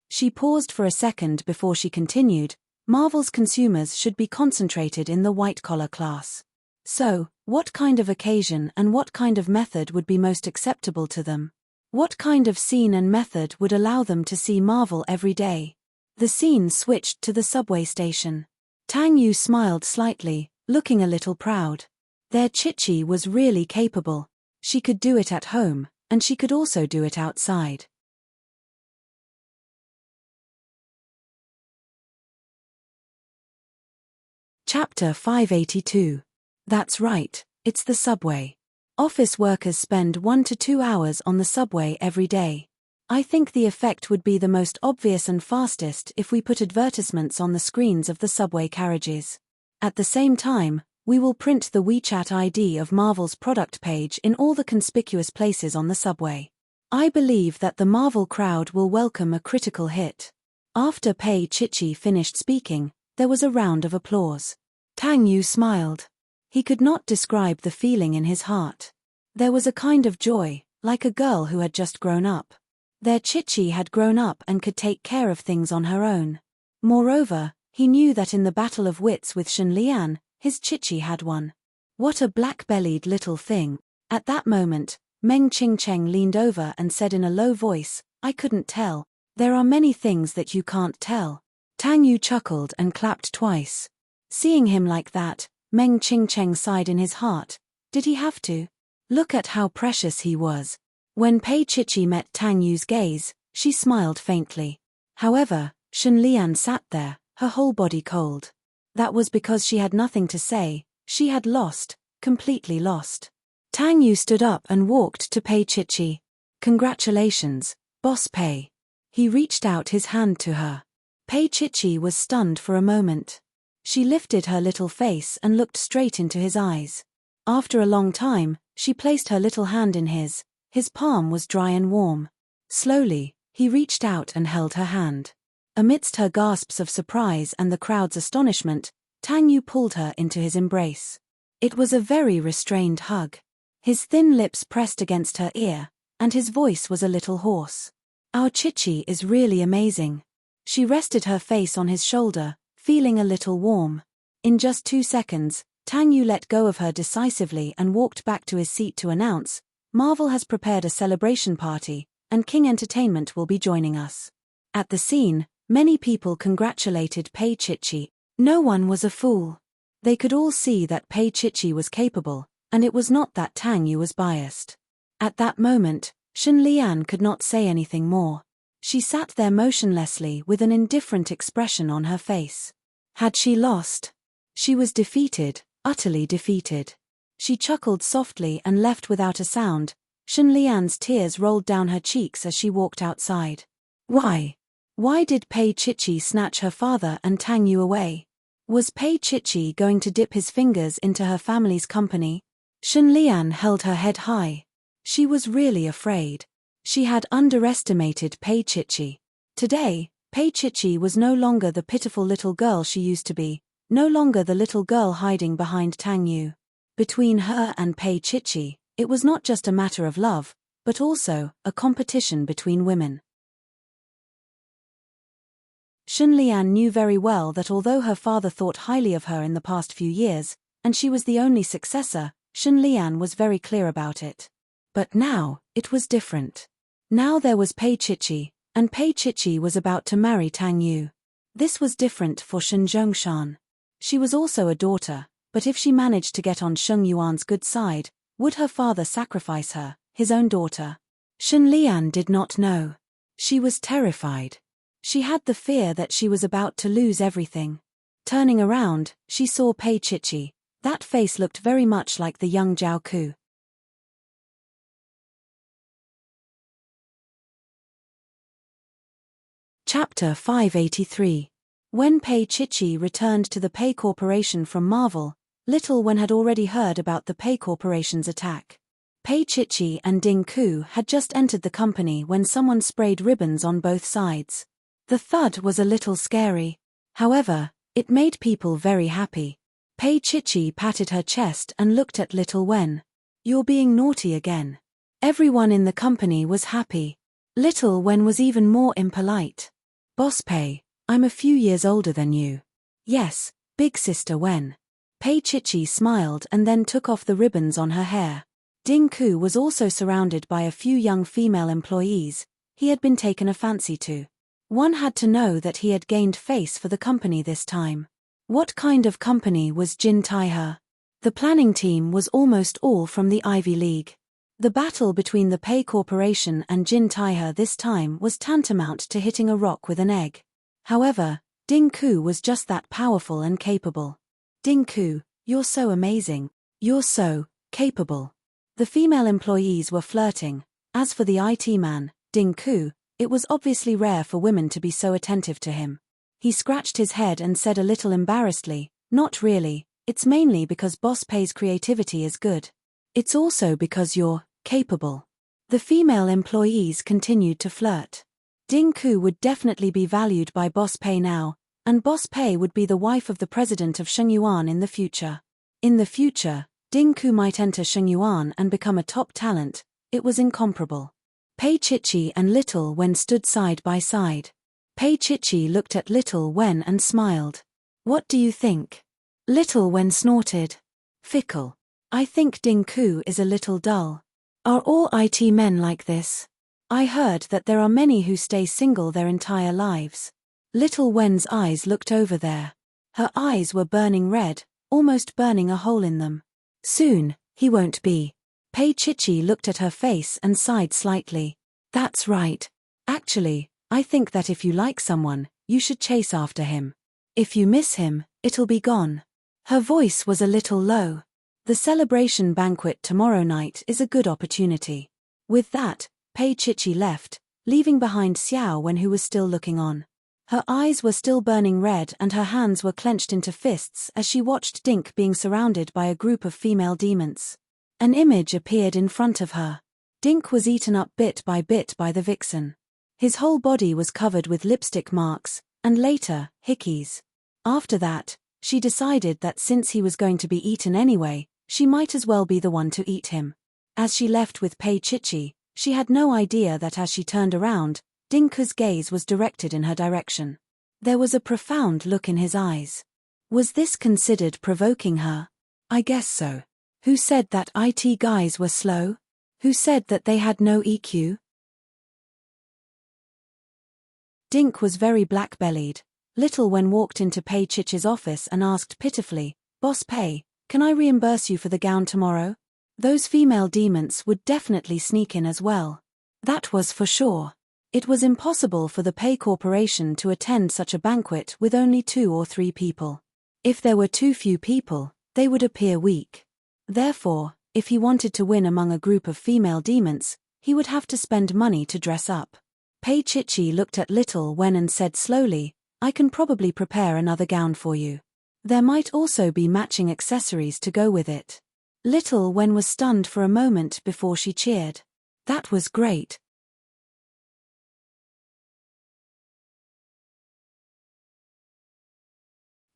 She paused for a second before she continued, "Marvel's consumers should be concentrated in the white-collar class. So, what kind of occasion and what kind of method would be most acceptable to them? What kind of scene and method would allow them to see Marvel every day?" The scene switched to the subway station. Tang Yu smiled slightly, looking a little proud. Their Chichi was really capable. She could do it at home, and she could also do it outside. Chapter 582. That's right, it's the subway. Office workers spend 1 to 2 hours on the subway every day. I think the effect would be the most obvious and fastest if we put advertisements on the screens of the subway carriages. At the same time, We will print the WeChat ID of Marvel's product page in all the conspicuous places on the subway. I believe that the Marvel crowd will welcome a critical hit. After Pei Chichi finished speaking, there was a round of applause. Tang Yu smiled. He could not describe the feeling in his heart. There was a kind of joy, like a girl who had just grown up. Their Chichi had grown up and could take care of things on her own. Moreover, he knew that in the battle of wits with Shen Lian, his Chichi had won. What a black-bellied little thing. At that moment, Meng Qingcheng leaned over and said in a low voice, I couldn't tell. There are many things that you can't tell. Tang Yu chuckled and clapped twice. Seeing him like that, Meng Qingcheng sighed in his heart. Did he have to? Look at how precious he was. When Pei Chichi met Tang Yu's gaze, she smiled faintly. However, Shen Lian sat there, her whole body cold. That was because she had nothing to say. She had lost, completely lost. Tang Yu stood up and walked to Pei Chichi. Congratulations, Boss Pei. He reached out his hand to her. Pei Chichi was stunned for a moment. She lifted her little face and looked straight into his eyes. After a long time, she placed her little hand in his. His palm was dry and warm. Slowly, he reached out and held her hand. Amidst her gasps of surprise and the crowd's astonishment, Tang Yu pulled her into his embrace. It was a very restrained hug. His thin lips pressed against her ear, and his voice was a little hoarse. Our Chichi is really amazing. She rested her face on his shoulder, feeling a little warm. In just 2 seconds, Tang Yu let go of her decisively and walked back to his seat to announce, Marvel has prepared a celebration party, and King Entertainment will be joining us. At the scene, many people congratulated Pei Chichi. No one was a fool. They could all see that Pei Chichi was capable, and it was not that Tang Yu was biased. At that moment, Shen Lian could not say anything more. She sat there motionlessly with an indifferent expression on her face. Had she lost? She was defeated, utterly defeated. She chuckled softly and left without a sound. Shen Lian's tears rolled down her cheeks as she walked outside. Why? Why did Pei Chichi snatch her father and Tang Yu away? Was Pei Chichi going to dip his fingers into her family's company? Shen Lian held her head high. She was really afraid. She had underestimated Pei Chichi. Today, Pei Chichi was no longer the pitiful little girl she used to be, no longer the little girl hiding behind Tang Yu. Between her and Pei Chichi, it was not just a matter of love, but also a competition between women. Shen Lian knew very well that although her father thought highly of her in the past few years, and she was the only successor, Shen Lian was very clear about it. But now, it was different. Now there was Pei Chichi, and Pei Chichi was about to marry Tang Yu. This was different for Shen Zhongshan. She was also a daughter, but if she managed to get on Sheng Yuan's good side, would her father sacrifice her, his own daughter? Shen Lian did not know. She was terrified. She had the fear that she was about to lose everything. Turning around, she saw Pei Chichi. That face looked very much like the young Zhao Ku. Chapter 583. When Pei Chichi returned to the Pei Corporation from Marvel, Little Wen had already heard about the Pei Corporation's attack. Pei Chichi and Ding Ku had just entered the company when someone sprayed ribbons on both sides. The thud was a little scary. However, it made people very happy. Pei Chichi patted her chest and looked at Little Wen. You're being naughty again. Everyone in the company was happy. Little Wen was even more impolite. Boss Pei, I'm a few years older than you. Yes, big sister Wen. Pei Chichi smiled and then took off the ribbons on her hair. Ding Ku was also surrounded by a few young female employees. He had been taken a fancy to. One had to know that he had gained face for the company this time. What kind of company was Jin Taihe? The planning team was almost all from the Ivy League. The battle between the Pei Corporation and Jin Taihe this time was tantamount to hitting a rock with an egg. However, Ding Ku was just that powerful and capable. Ding Ku, you're so amazing. You're so capable. The female employees were flirting. As for the IT man, Ding Ku, it was obviously rare for women to be so attentive to him. He scratched his head and said a little embarrassedly, not really, It's mainly because Boss Pei's creativity is good. It's also because you're capable. The female employees continued to flirt. Ding Ku would definitely be valued by Boss Pei now, and Boss Pei would be the wife of the president of Shengyuan in the future. In the future, Ding Ku might enter Shengyuan and become a top talent. It was incomparable. Pei Chichi and Little Wen stood side by side. Pei Chichi looked at Little Wen and smiled. What do you think? Little Wen snorted. Fickle. I think Ding Ku is a little dull. Are all IT men like this? I heard that there are many who stay single their entire lives. Little Wen's eyes looked over there. Her eyes were burning red, almost burning a hole in them. Soon, he won't be. Pei Chichi looked at her face and sighed slightly. That's right. Actually, I think that if you like someone, you should chase after him. If you miss him, it'll be gone. Her voice was a little low. The celebration banquet tomorrow night is a good opportunity. With that, Pei Chichi left, leaving behind Xiao Wen, who was still looking on. Her eyes were still burning red and her hands were clenched into fists as she watched Dink being surrounded by a group of female demons. An image appeared in front of her. Dink was eaten up bit by the vixen. His whole body was covered with lipstick marks, and later, hickeys. After that, she decided that since he was going to be eaten anyway, she might as well be the one to eat him. As she left with Pei Chichi, she had no idea that as she turned around, Dinka's gaze was directed in her direction. There was a profound look in his eyes. Was this considered provoking her? I guess so. Who said that IT guys were slow? Who said that they had no EQ? Dink was very black-bellied. Little Wen walked into Pei Chichi's office and asked pitifully, Boss Pei, can I reimburse you for the gown tomorrow? Those female demons would definitely sneak in as well. That was for sure. It was impossible for the Pei Corporation to attend such a banquet with only 2 or 3 people. If there were too few people, they would appear weak. Therefore, if he wanted to win among a group of female demons, he would have to spend money to dress up. Pei Chichi looked at Little Wen and said slowly, I can probably prepare another gown for you. There might also be matching accessories to go with it. Little Wen was stunned for a moment before she cheered. That was great.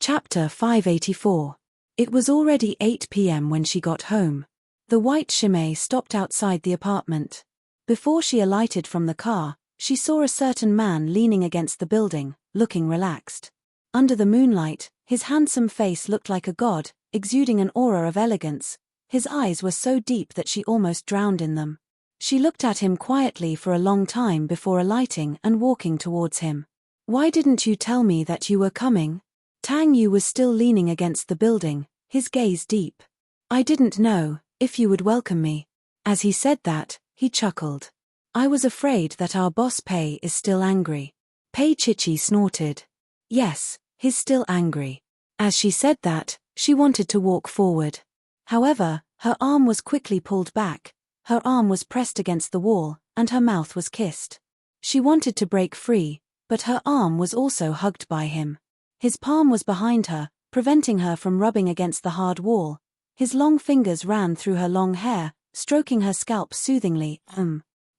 Chapter 584. It was already 8 p.m. when she got home. The white Shimei stopped outside the apartment. Before she alighted from the car, she saw a certain man leaning against the building, looking relaxed. Under the moonlight, his handsome face looked like a god, exuding an aura of elegance. His eyes were so deep that she almost drowned in them. She looked at him quietly for a long time before alighting and walking towards him. Why didn't you tell me that you were coming? Tang Yu was still leaning against the building, his gaze deep. I didn't know if you would welcome me. As he said that, he chuckled. I was afraid that our boss Pei is still angry. Pei Chichi snorted. Yes, he's still angry. As she said that, she wanted to walk forward. However, her arm was quickly pulled back, her arm was pressed against the wall, and her mouth was kissed. She wanted to break free, but her arm was also hugged by him. His palm was behind her, preventing her from rubbing against the hard wall. His long fingers ran through her long hair, stroking her scalp soothingly.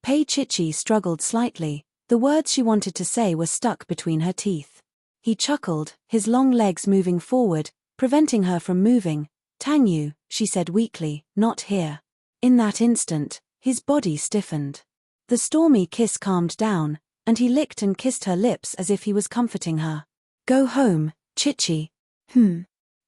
Pei Chichi struggled slightly. The words she wanted to say were stuck between her teeth. He chuckled, his long legs moving forward, preventing her from moving. Tang Yu, she said weakly, not here. In that instant, his body stiffened. The stormy kiss calmed down, and he licked and kissed her lips as if he was comforting her. Go home, Chichi.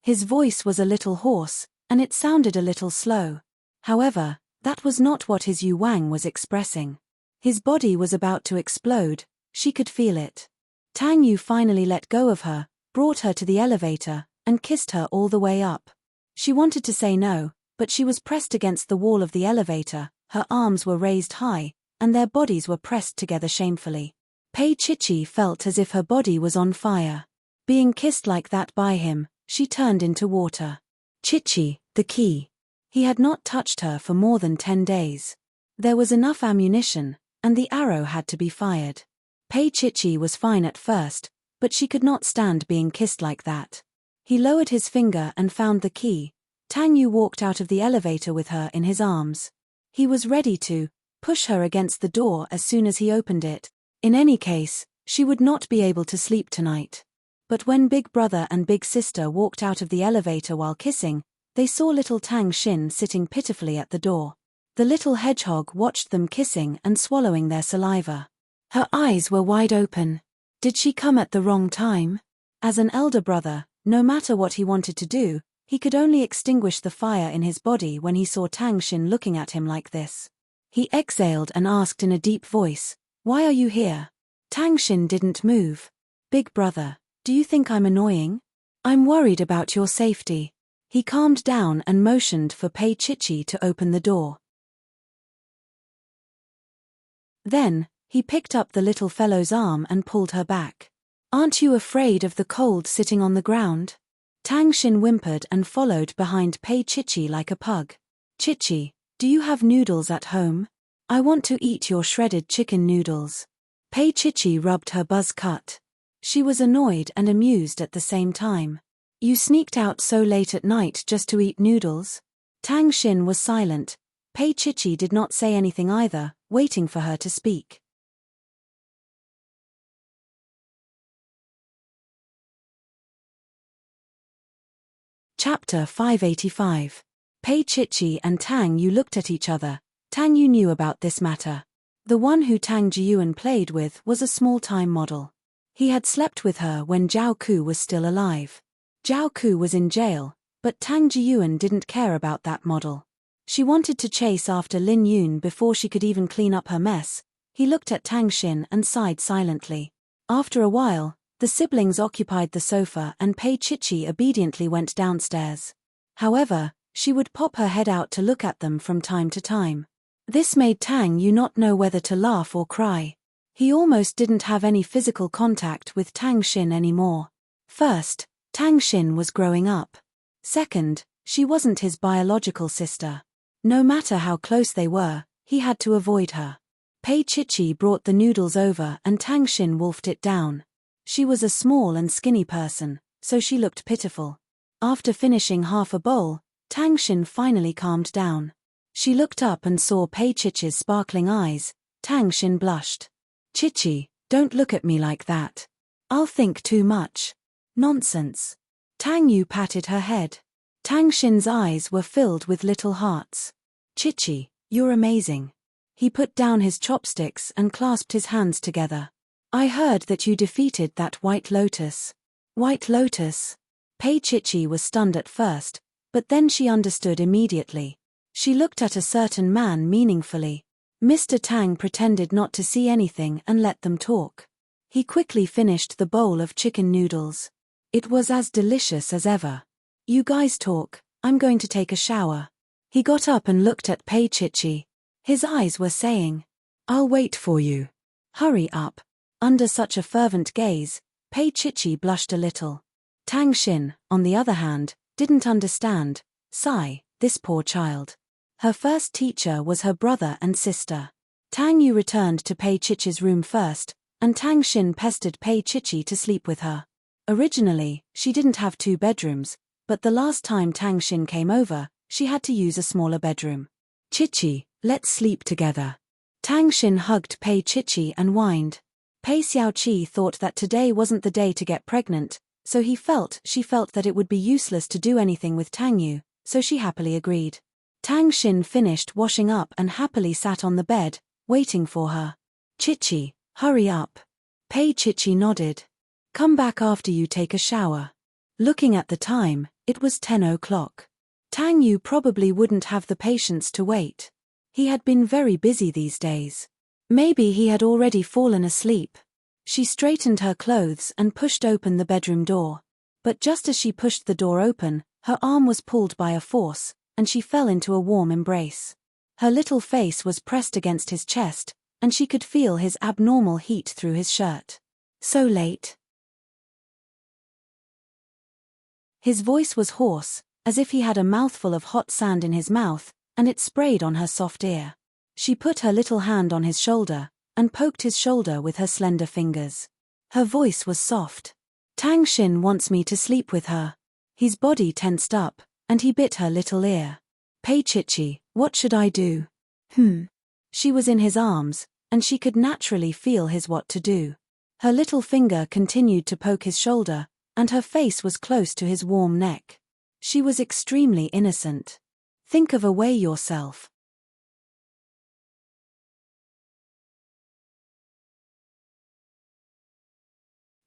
His voice was a little hoarse, and it sounded a little slow. However, that was not what his Yu Wang was expressing. His body was about to explode, she could feel it. Tang Yu finally let go of her, brought her to the elevator, and kissed her all the way up. She wanted to say no, but she was pressed against the wall of the elevator, her arms were raised high, and their bodies were pressed together shamefully. Pei Chichi felt as if her body was on fire. Being kissed like that by him, she turned into water. Chichi, the key. He had not touched her for more than 10 days. There was enough ammunition, and the arrow had to be fired. Pei Chichi was fine at first, but she could not stand being kissed like that. He lowered his finger and found the key. Tang Yu walked out of the elevator with her in his arms. He was ready to push her against the door as soon as he opened it. In any case, she would not be able to sleep tonight. But when Big Brother and Big Sister walked out of the elevator while kissing, they saw little Tang Xin sitting pitifully at the door. The little hedgehog watched them kissing and swallowing their saliva. Her eyes were wide open. Did she come at the wrong time? As an elder brother, no matter what he wanted to do, he could only extinguish the fire in his body when he saw Tang Xin looking at him like this. He exhaled and asked in a deep voice, "Why are you here?" Tang Xin didn't move. "Big Brother, do you think I'm annoying? I'm worried about your safety." He calmed down and motioned for Pei Chichi to open the door. Then, he picked up the little fellow's arm and pulled her back. "Aren't you afraid of the cold sitting on the ground?" Tang Xin whimpered and followed behind Pei Chichi like a pug. "Chichi, do you have noodles at home? I want to eat your shredded chicken noodles." Pei Chichi rubbed her buzz cut. She was annoyed and amused at the same time. "You sneaked out so late at night just to eat noodles?" Tang Xin was silent. Pei Chichi did not say anything either, waiting for her to speak. Chapter 585. Pei Chichi and Tang Yu looked at each other. Tang Yu knew about this matter. The one who Tang Jiyuan played with was a small-time model. He had slept with her when Zhao Ku was still alive. Zhao Ku was in jail, but Tang Jiyuan didn't care about that model. She wanted to chase after Lin Yun before she could even clean up her mess. He looked at Tang Xin and sighed silently. After a while, the siblings occupied the sofa and Pei Chichi obediently went downstairs. However, she would pop her head out to look at them from time to time. This made Tang Yu not know whether to laugh or cry. He almost didn't have any physical contact with Tang Xin anymore. First, Tang Xin was growing up. Second, she wasn't his biological sister. No matter how close they were, he had to avoid her. Pei Chichi brought the noodles over and Tang Xin wolfed it down. She was a small and skinny person, so she looked pitiful. After finishing half a bowl, Tang Xin finally calmed down. She looked up and saw Pei Chichi's sparkling eyes. Tang Xin blushed. "Chichi, don't look at me like that. I'll think too much." "Nonsense." Tang Yu patted her head. Tang Xin's eyes were filled with little hearts. "Chichi, you're amazing." He put down his chopsticks and clasped his hands together. "I heard that you defeated that White Lotus." "White Lotus?" Pei Chichi was stunned at first, but then she understood immediately. She looked at a certain man meaningfully. Mr. Tang pretended not to see anything and let them talk. He quickly finished the bowl of chicken noodles. It was as delicious as ever. "You guys talk, I'm going to take a shower." He got up and looked at Pei Chichi. His eyes were saying, "I'll wait for you. Hurry up." Under such a fervent gaze, Pei Chichi blushed a little. Tang Xin, on the other hand, didn't understand. Sigh, this poor child. Her first teacher was her brother and sister. Tang Yu returned to Pei Chichi's room first, and Tang Xin pestered Pei Chichi to sleep with her. Originally, she didn't have 2 bedrooms, but the last time Tang Xin came over, she had to use a smaller bedroom. "Chichi, let's sleep together." Tang Xin hugged Pei Chichi and whined. Pei Xiaoqi thought that today wasn't the day to get pregnant, so she felt that it would be useless to do anything with Tang Yu, so she happily agreed. Tang Xin finished washing up and happily sat on the bed, waiting for her. "Chichi, hurry up." Pei Chichi nodded. "Come back after you take a shower." Looking at the time, it was 10 o'clock. Tang Yu probably wouldn't have the patience to wait. He had been very busy these days. Maybe he had already fallen asleep. She straightened her clothes and pushed open the bedroom door. But just as she pushed the door open, her arm was pulled by a force, and she fell into a warm embrace. Her little face was pressed against his chest, and she could feel his abnormal heat through his shirt. "So late?" His voice was hoarse, as if he had a mouthful of hot sand in his mouth, and it sprayed on her soft ear. She put her little hand on his shoulder, and poked his shoulder with her slender fingers. Her voice was soft. "Tang Xin wants me to sleep with her." His body tensed up, and he bit her little ear. Pei Chichi, what should I do? She was in his arms, and she could naturally feel his what to do. Her little finger continued to poke his shoulder, and her face was close to his warm neck. She was extremely innocent. Think of a way yourself.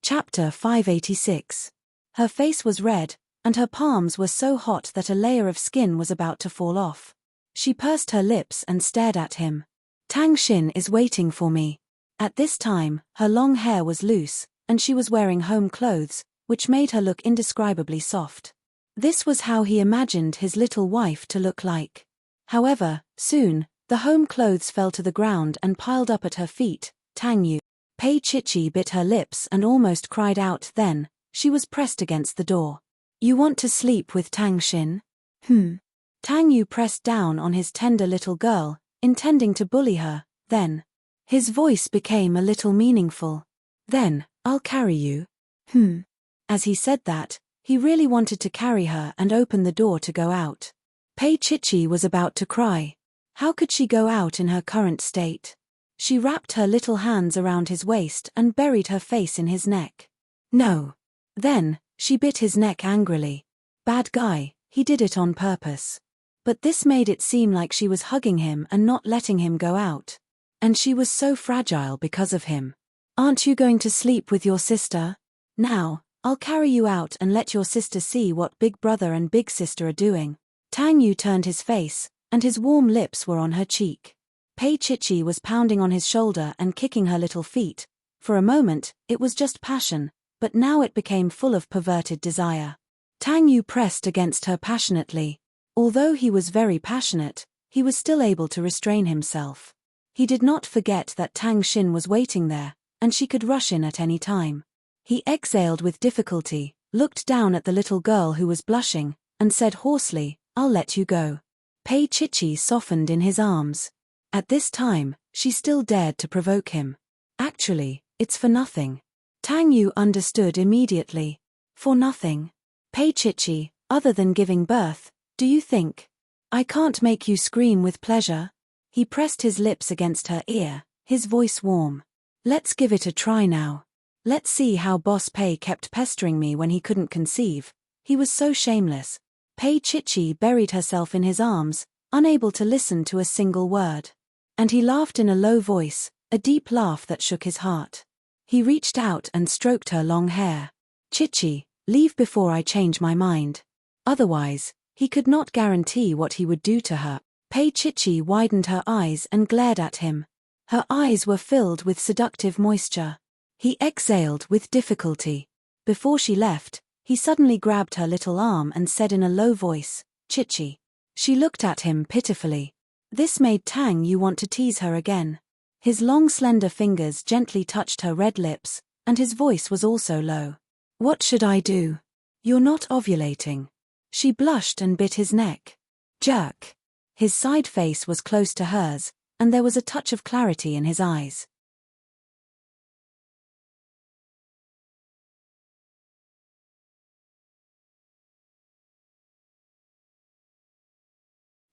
Chapter 586. Her face was red, and her palms were so hot that a layer of skin was about to fall off. She pursed her lips and stared at him. Tang Xin is waiting for me. At this time, her long hair was loose, and she was wearing home clothes, which made her look indescribably soft. This was how he imagined his little wife to look like. However, soon, the home clothes fell to the ground and piled up at her feet. Tang Yu. Pei Chichi bit her lips and almost cried out. Then, she was pressed against the door. You want to sleep with Tang Xin? Tang Yu pressed down on his tender little girl, intending to bully her. Then, his voice became a little meaningful. Then, I'll carry you. As he said that, he really wanted to carry her and open the door to go out. Pei Chichi was about to cry. How could she go out in her current state? She wrapped her little hands around his waist and buried her face in his neck. No. Then, she bit his neck angrily. Bad guy, he did it on purpose. But this made it seem like she was hugging him and not letting him go out. And she was so fragile because of him. Aren't you going to sleep with your sister? Now, I'll carry you out and let your sister see what big brother and big sister are doing. Tang Yu turned his face, and his warm lips were on her cheek. Pei Chichi was pounding on his shoulder and kicking her little feet. For a moment, it was just passion, but now it became full of perverted desire. Tang Yu pressed against her passionately. Although he was very passionate, he was still able to restrain himself. He did not forget that Tang Xin was waiting there, and she could rush in at any time. He exhaled with difficulty, looked down at the little girl who was blushing, and said hoarsely, I'll let you go. Pei Chichi softened in his arms. At this time, she still dared to provoke him. Actually, it's for nothing. Tang Yu understood immediately. For nothing. Pei Chichi, other than giving birth, do you think? I can't make you scream with pleasure. He pressed his lips against her ear, his voice warm. Let's give it a try now. Let's see how Boss Pei kept pestering me when he couldn't conceive. He was so shameless. Pei Chichi buried herself in his arms, unable to listen to a single word. And he laughed in a low voice, a deep laugh that shook his heart. He reached out and stroked her long hair. Chichi, leave before I change my mind. Otherwise, he could not guarantee what he would do to her. Pei Chichi widened her eyes and glared at him. Her eyes were filled with seductive moisture. He exhaled with difficulty. Before she left, he suddenly grabbed her little arm and said in a low voice, Chichi. She looked at him pitifully. This made Tang Yu want to tease her again. His long slender fingers gently touched her red lips, and his voice was also low. What should I do? You're not ovulating. She blushed and bit his neck. Jerk. His side face was close to hers, and there was a touch of clarity in his eyes.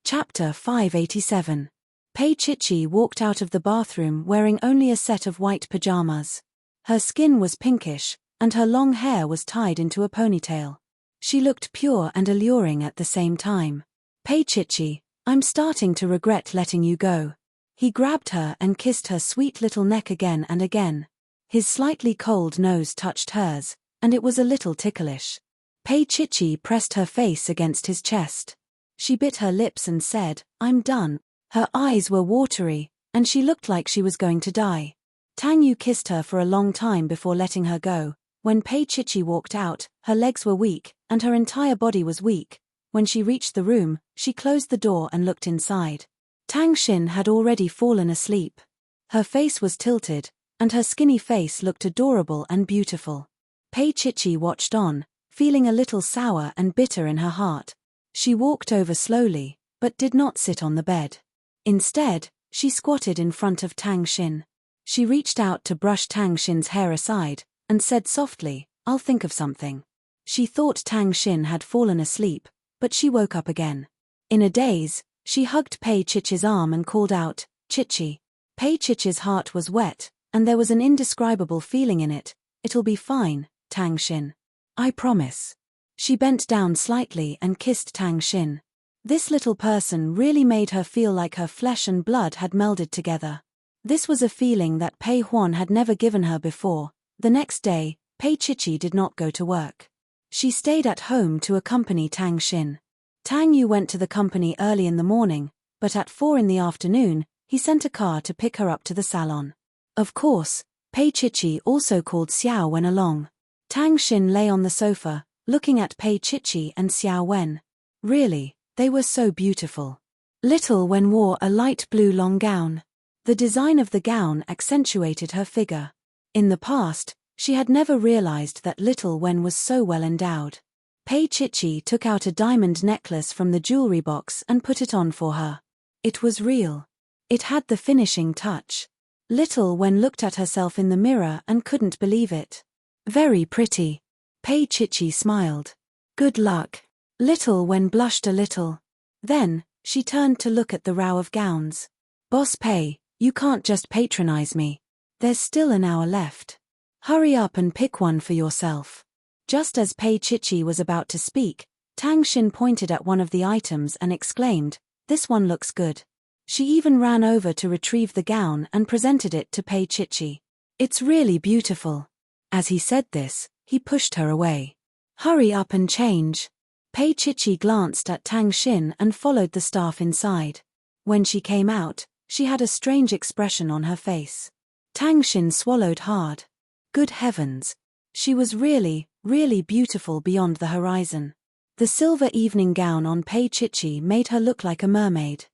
Chapter 587. Pei Chichi walked out of the bathroom wearing only a set of white pajamas. Her skin was pinkish, and her long hair was tied into a ponytail. She looked pure and alluring at the same time. Pei Chichi, I'm starting to regret letting you go. He grabbed her and kissed her sweet little neck again and again. His slightly cold nose touched hers, and it was a little ticklish. Pei Chichi pressed her face against his chest. She bit her lips and said, I'm done. Her eyes were watery, and she looked like she was going to die. Tang Yu kissed her for a long time before letting her go. When Pei Chichi walked out, her legs were weak, and her entire body was weak. When she reached the room, she closed the door and looked inside. Tang Xin had already fallen asleep. Her face was tilted, and her skinny face looked adorable and beautiful. Pei Chichi watched on, feeling a little sour and bitter in her heart. She walked over slowly, but did not sit on the bed. Instead, she squatted in front of Tang Xin. She reached out to brush Tang Xin's hair aside, and said softly, I'll think of something. She thought Tang Xin had fallen asleep, but she woke up again. In a daze, she hugged Pei Chichi's arm and called out, "Chichi." Pei Chichi's heart was wet, and there was an indescribable feeling in it. "It'll be fine, Tang Xin. I promise." She bent down slightly and kissed Tang Xin. This little person really made her feel like her flesh and blood had melded together. This was a feeling that Pei Huan had never given her before. The next day, Pei Chichi did not go to work. She stayed at home to accompany Tang Xin. Tang Yu went to the company early in the morning, but at 4 in the afternoon, he sent a car to pick her up to the salon. Of course, Pei Chichi also called Xiao Wen along. Tang Xin lay on the sofa, looking at Pei Chichi and Xiao Wen. Really, they were so beautiful. Little Wen wore a light blue long gown. The design of the gown accentuated her figure. In the past, she had never realized that Little Wen was so well endowed. Pei Chichi took out a diamond necklace from the jewelry box and put it on for her. It was real. It had the finishing touch. Little Wen looked at herself in the mirror and couldn't believe it. "Very pretty." Pei Chichi smiled. "Good luck." Little Wen blushed a little. Then, she turned to look at the row of gowns. "Boss Pei, you can't just patronize me. There's still an hour left. Hurry up and pick one for yourself." Just as Pei Chichi was about to speak, Tang Xin pointed at one of the items and exclaimed, "This one looks good." She even ran over to retrieve the gown and presented it to Pei Chichi. "It's really beautiful." As he said this, he pushed her away. "Hurry up and change." Pei Chichi glanced at Tang Xin and followed the staff inside. When she came out, she had a strange expression on her face. Tang Xin swallowed hard. Good heavens! She was really, really beautiful beyond the horizon. The silver evening gown on Pei Chichi made her look like a mermaid.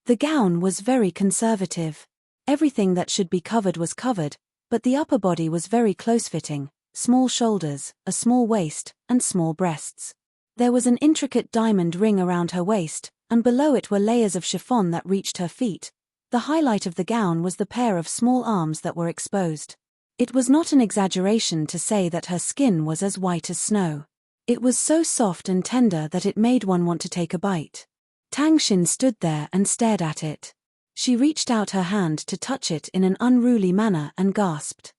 The gown was very conservative. Everything that should be covered was covered, but the upper body was very close-fitting, small shoulders, a small waist, and small breasts. There was an intricate diamond ring around her waist, and below it were layers of chiffon that reached her feet. The highlight of the gown was the pair of small arms that were exposed. It was not an exaggeration to say that her skin was as white as snow. It was so soft and tender that it made one want to take a bite. Tang Xin stood there and stared at it. She reached out her hand to touch it in an unruly manner and gasped.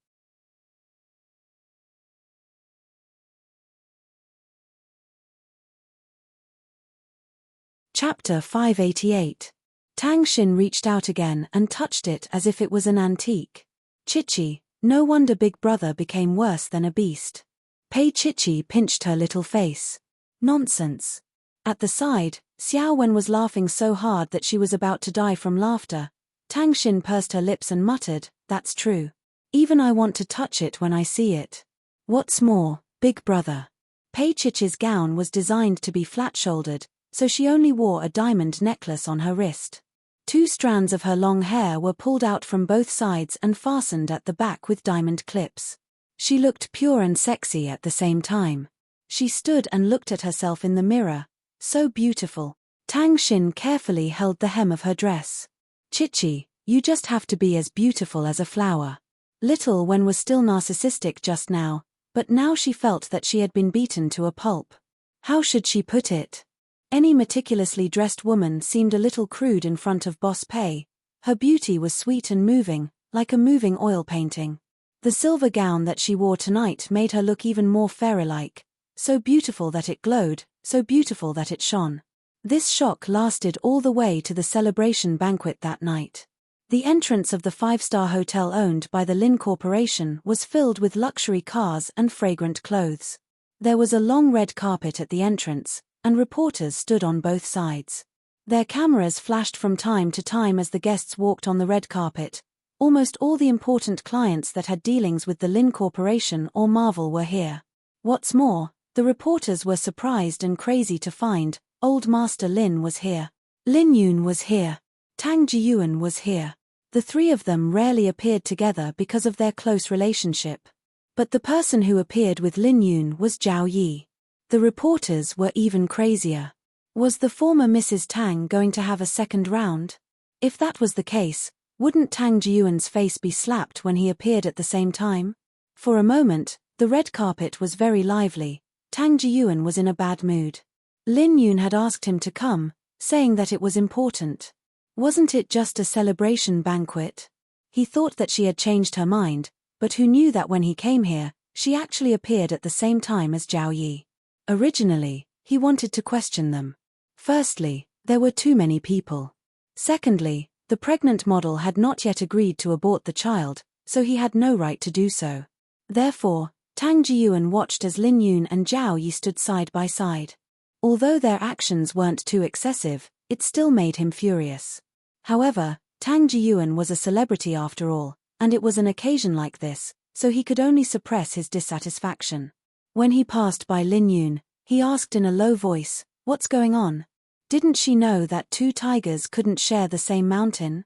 Chapter 588. Tang Xin reached out again and touched it as if it was an antique. Chichi, no wonder Big Brother became worse than a beast. Pei Chichi pinched her little face. Nonsense. At the side, Xiao Wen was laughing so hard that she was about to die from laughter. Tang Xin pursed her lips and muttered, "That's true. Even I want to touch it when I see it. What's more, Big Brother." Pei Chichi's gown was designed to be flat-shouldered, so she only wore a diamond necklace on her wrist. 2 strands of her long hair were pulled out from both sides and fastened at the back with diamond clips. She looked pure and sexy at the same time. She stood and looked at herself in the mirror. So beautiful. Tang Xin carefully held the hem of her dress. "Chichi, you just have to be as beautiful as a flower." Little Wen was still narcissistic just now, but now she felt that she had been beaten to a pulp. How should she put it? Any meticulously dressed woman seemed a little crude in front of Boss Pei. Her beauty was sweet and moving, like a moving oil painting. The silver gown that she wore tonight made her look even more fairy-like. So beautiful that it glowed, so beautiful that it shone. This shock lasted all the way to the celebration banquet that night. The entrance of the 5-star hotel owned by the Lin Corporation was filled with luxury cars and fragrant clothes. There was a long red carpet at the entrance, and reporters stood on both sides. Their cameras flashed from time to time as the guests walked on the red carpet. Almost all the important clients that had dealings with the Lin Corporation or Marvel were here. What's more, the reporters were surprised and crazy to find Old Master Lin was here. Lin Yun was here. Tang Jiyuan was here. The 3 of them rarely appeared together because of their close relationship. But the person who appeared with Lin Yun was Zhao Yi. The reporters were even crazier. Was the former Mrs. Tang going to have a second round? If that was the case, wouldn't Tang Jiyuan's face be slapped when he appeared at the same time? For a moment, the red carpet was very lively. Tang Jiyuan was in a bad mood. Lin Yun had asked him to come, saying that it was important. Wasn't it just a celebration banquet? He thought that she had changed her mind, but who knew that when he came here, she actually appeared at the same time as Zhao Yi. Originally, he wanted to question them. Firstly, there were too many people. Secondly, the pregnant model had not yet agreed to abort the child, so he had no right to do so. Therefore, Tang Jiyuan watched as Lin Yun and Zhao Yi stood side by side. Although their actions weren't too excessive, it still made him furious. However, Tang Jiyuan was a celebrity after all, and it was an occasion like this, so he could only suppress his dissatisfaction. When he passed by Lin Yun, he asked in a low voice, "What's going on? Didn't she know that two tigers couldn't share the same mountain?"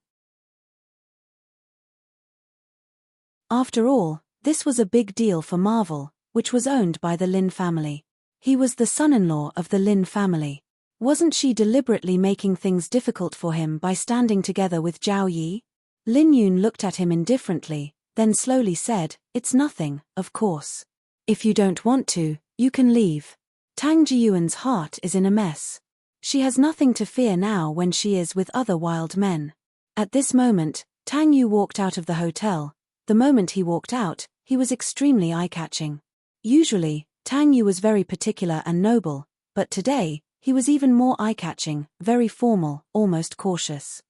After all, this was a big deal for Marvel, which was owned by the Lin family. He was the son-in-law of the Lin family. Wasn't she deliberately making things difficult for him by standing together with Zhao Yi? Lin Yun looked at him indifferently, then slowly said, "It's nothing, of course. If you don't want to, you can leave." Tang Jiyuan's heart is in a mess. She has nothing to fear now when she is with other wild men. At this moment, Tang Yu walked out of the hotel. The moment he walked out, he was extremely eye-catching. Usually, Tang Yu was very particular and noble, but today, he was even more eye-catching, very formal, almost cautious.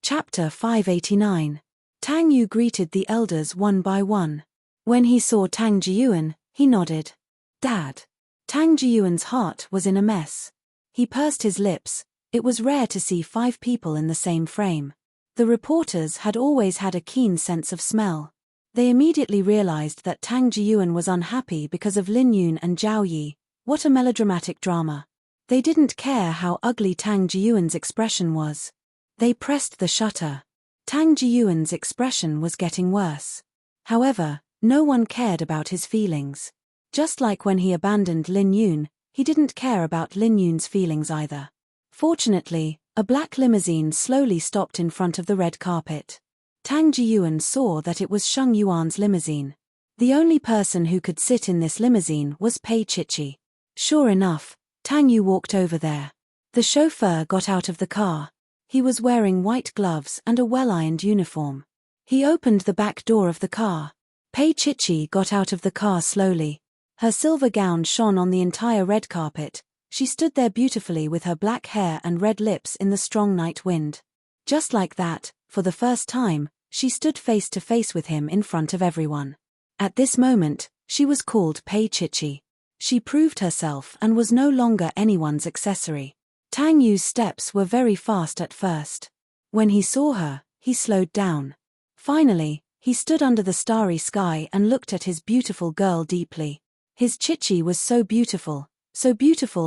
Chapter 589. Tang Yu greeted the elders one by one. When he saw Tang Jiyuan, he nodded. "Dad." Tang Jiyuan's heart was in a mess. He pursed his lips. It was rare to see 5 people in the same frame. The reporters had always had a keen sense of smell. They immediately realized that Tang Jiyuan was unhappy because of Lin Yun and Zhao Yi. What a melodramatic drama. They didn't care how ugly Tang Jiyuan's expression was. They pressed the shutter. Tang Jiyuan's expression was getting worse. However, no one cared about his feelings. Just like when he abandoned Lin Yun, he didn't care about Lin Yun's feelings either. Fortunately, a black limousine slowly stopped in front of the red carpet. Tang Jiyuan saw that it was Sheng Yuan's limousine. The only person who could sit in this limousine was Pei Chichi. Sure enough, Tang Yu walked over there. The chauffeur got out of the car. He was wearing white gloves and a well-ironed uniform. He opened the back door of the car. Pei Chichi got out of the car slowly. Her silver gown shone on the entire red carpet. She stood there beautifully with her black hair and red lips in the strong night wind. Just like that, for the first time, she stood face to face with him in front of everyone. At this moment, she was called Pei Chichi. She proved herself and was no longer anyone's accessory. Tang Yu's steps were very fast at first. When he saw her, he slowed down. Finally, he stood under the starry sky and looked at his beautiful girl deeply. His Chichi was so beautiful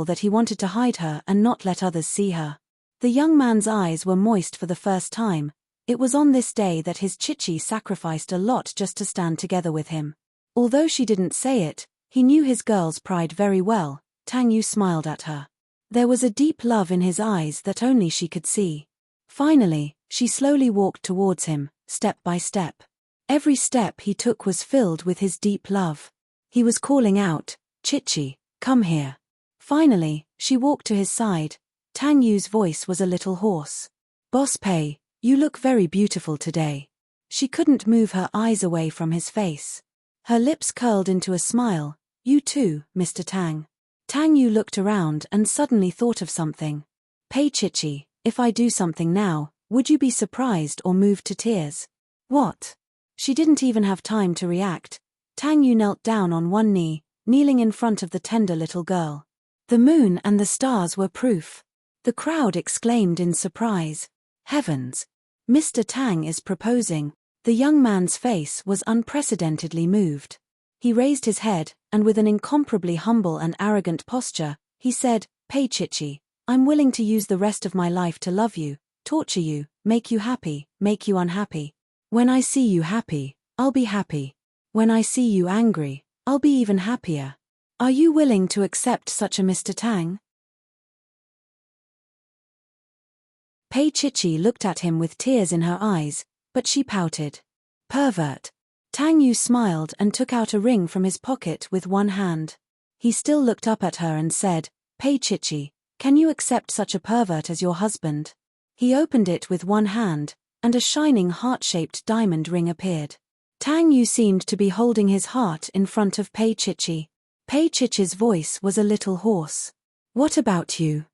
that he wanted to hide her and not let others see her. The young man's eyes were moist for the first time. It was on this day that his Chichi sacrificed a lot just to stand together with him. Although she didn't say it, he knew his girl's pride very well. Tang Yu smiled at her. There was a deep love in his eyes that only she could see. Finally, she slowly walked towards him, step by step. Every step he took was filled with his deep love. He was calling out, "Chichi, come here." Finally, she walked to his side. Tang Yu's voice was a little hoarse. "Boss Pei, you look very beautiful today." She couldn't move her eyes away from his face. Her lips curled into a smile. "You too, Mr. Tang." Tang Yu looked around and suddenly thought of something. "Pei Chichi, if I do something now, would you be surprised or moved to tears?" "What?" She didn't even have time to react. Tang Yu knelt down on one knee, kneeling in front of the tender little girl. The moon and the stars were proof. The crowd exclaimed in surprise. Heavens! Mr. Tang is proposing. The young man's face was unprecedentedly moved. He raised his head, and with an incomparably humble and arrogant posture, he said, "Pei Chichi, I'm willing to use the rest of my life to love you, torture you, make you happy, make you unhappy. When I see you happy, I'll be happy. When I see you angry, I'll be even happier. Are you willing to accept such a Mr. Tang?" Pei Chichi looked at him with tears in her eyes, but she pouted. Pervert. Tang Yu smiled and took out a ring from his pocket with one hand. He still looked up at her and said, Pei Chichi, can you accept such a pervert as your husband? He opened it with one hand, and a shining heart-shaped diamond ring appeared. Tang Yu seemed to be holding his heart in front of Pei Chichi. Pei Chichi's voice was a little hoarse. What about you?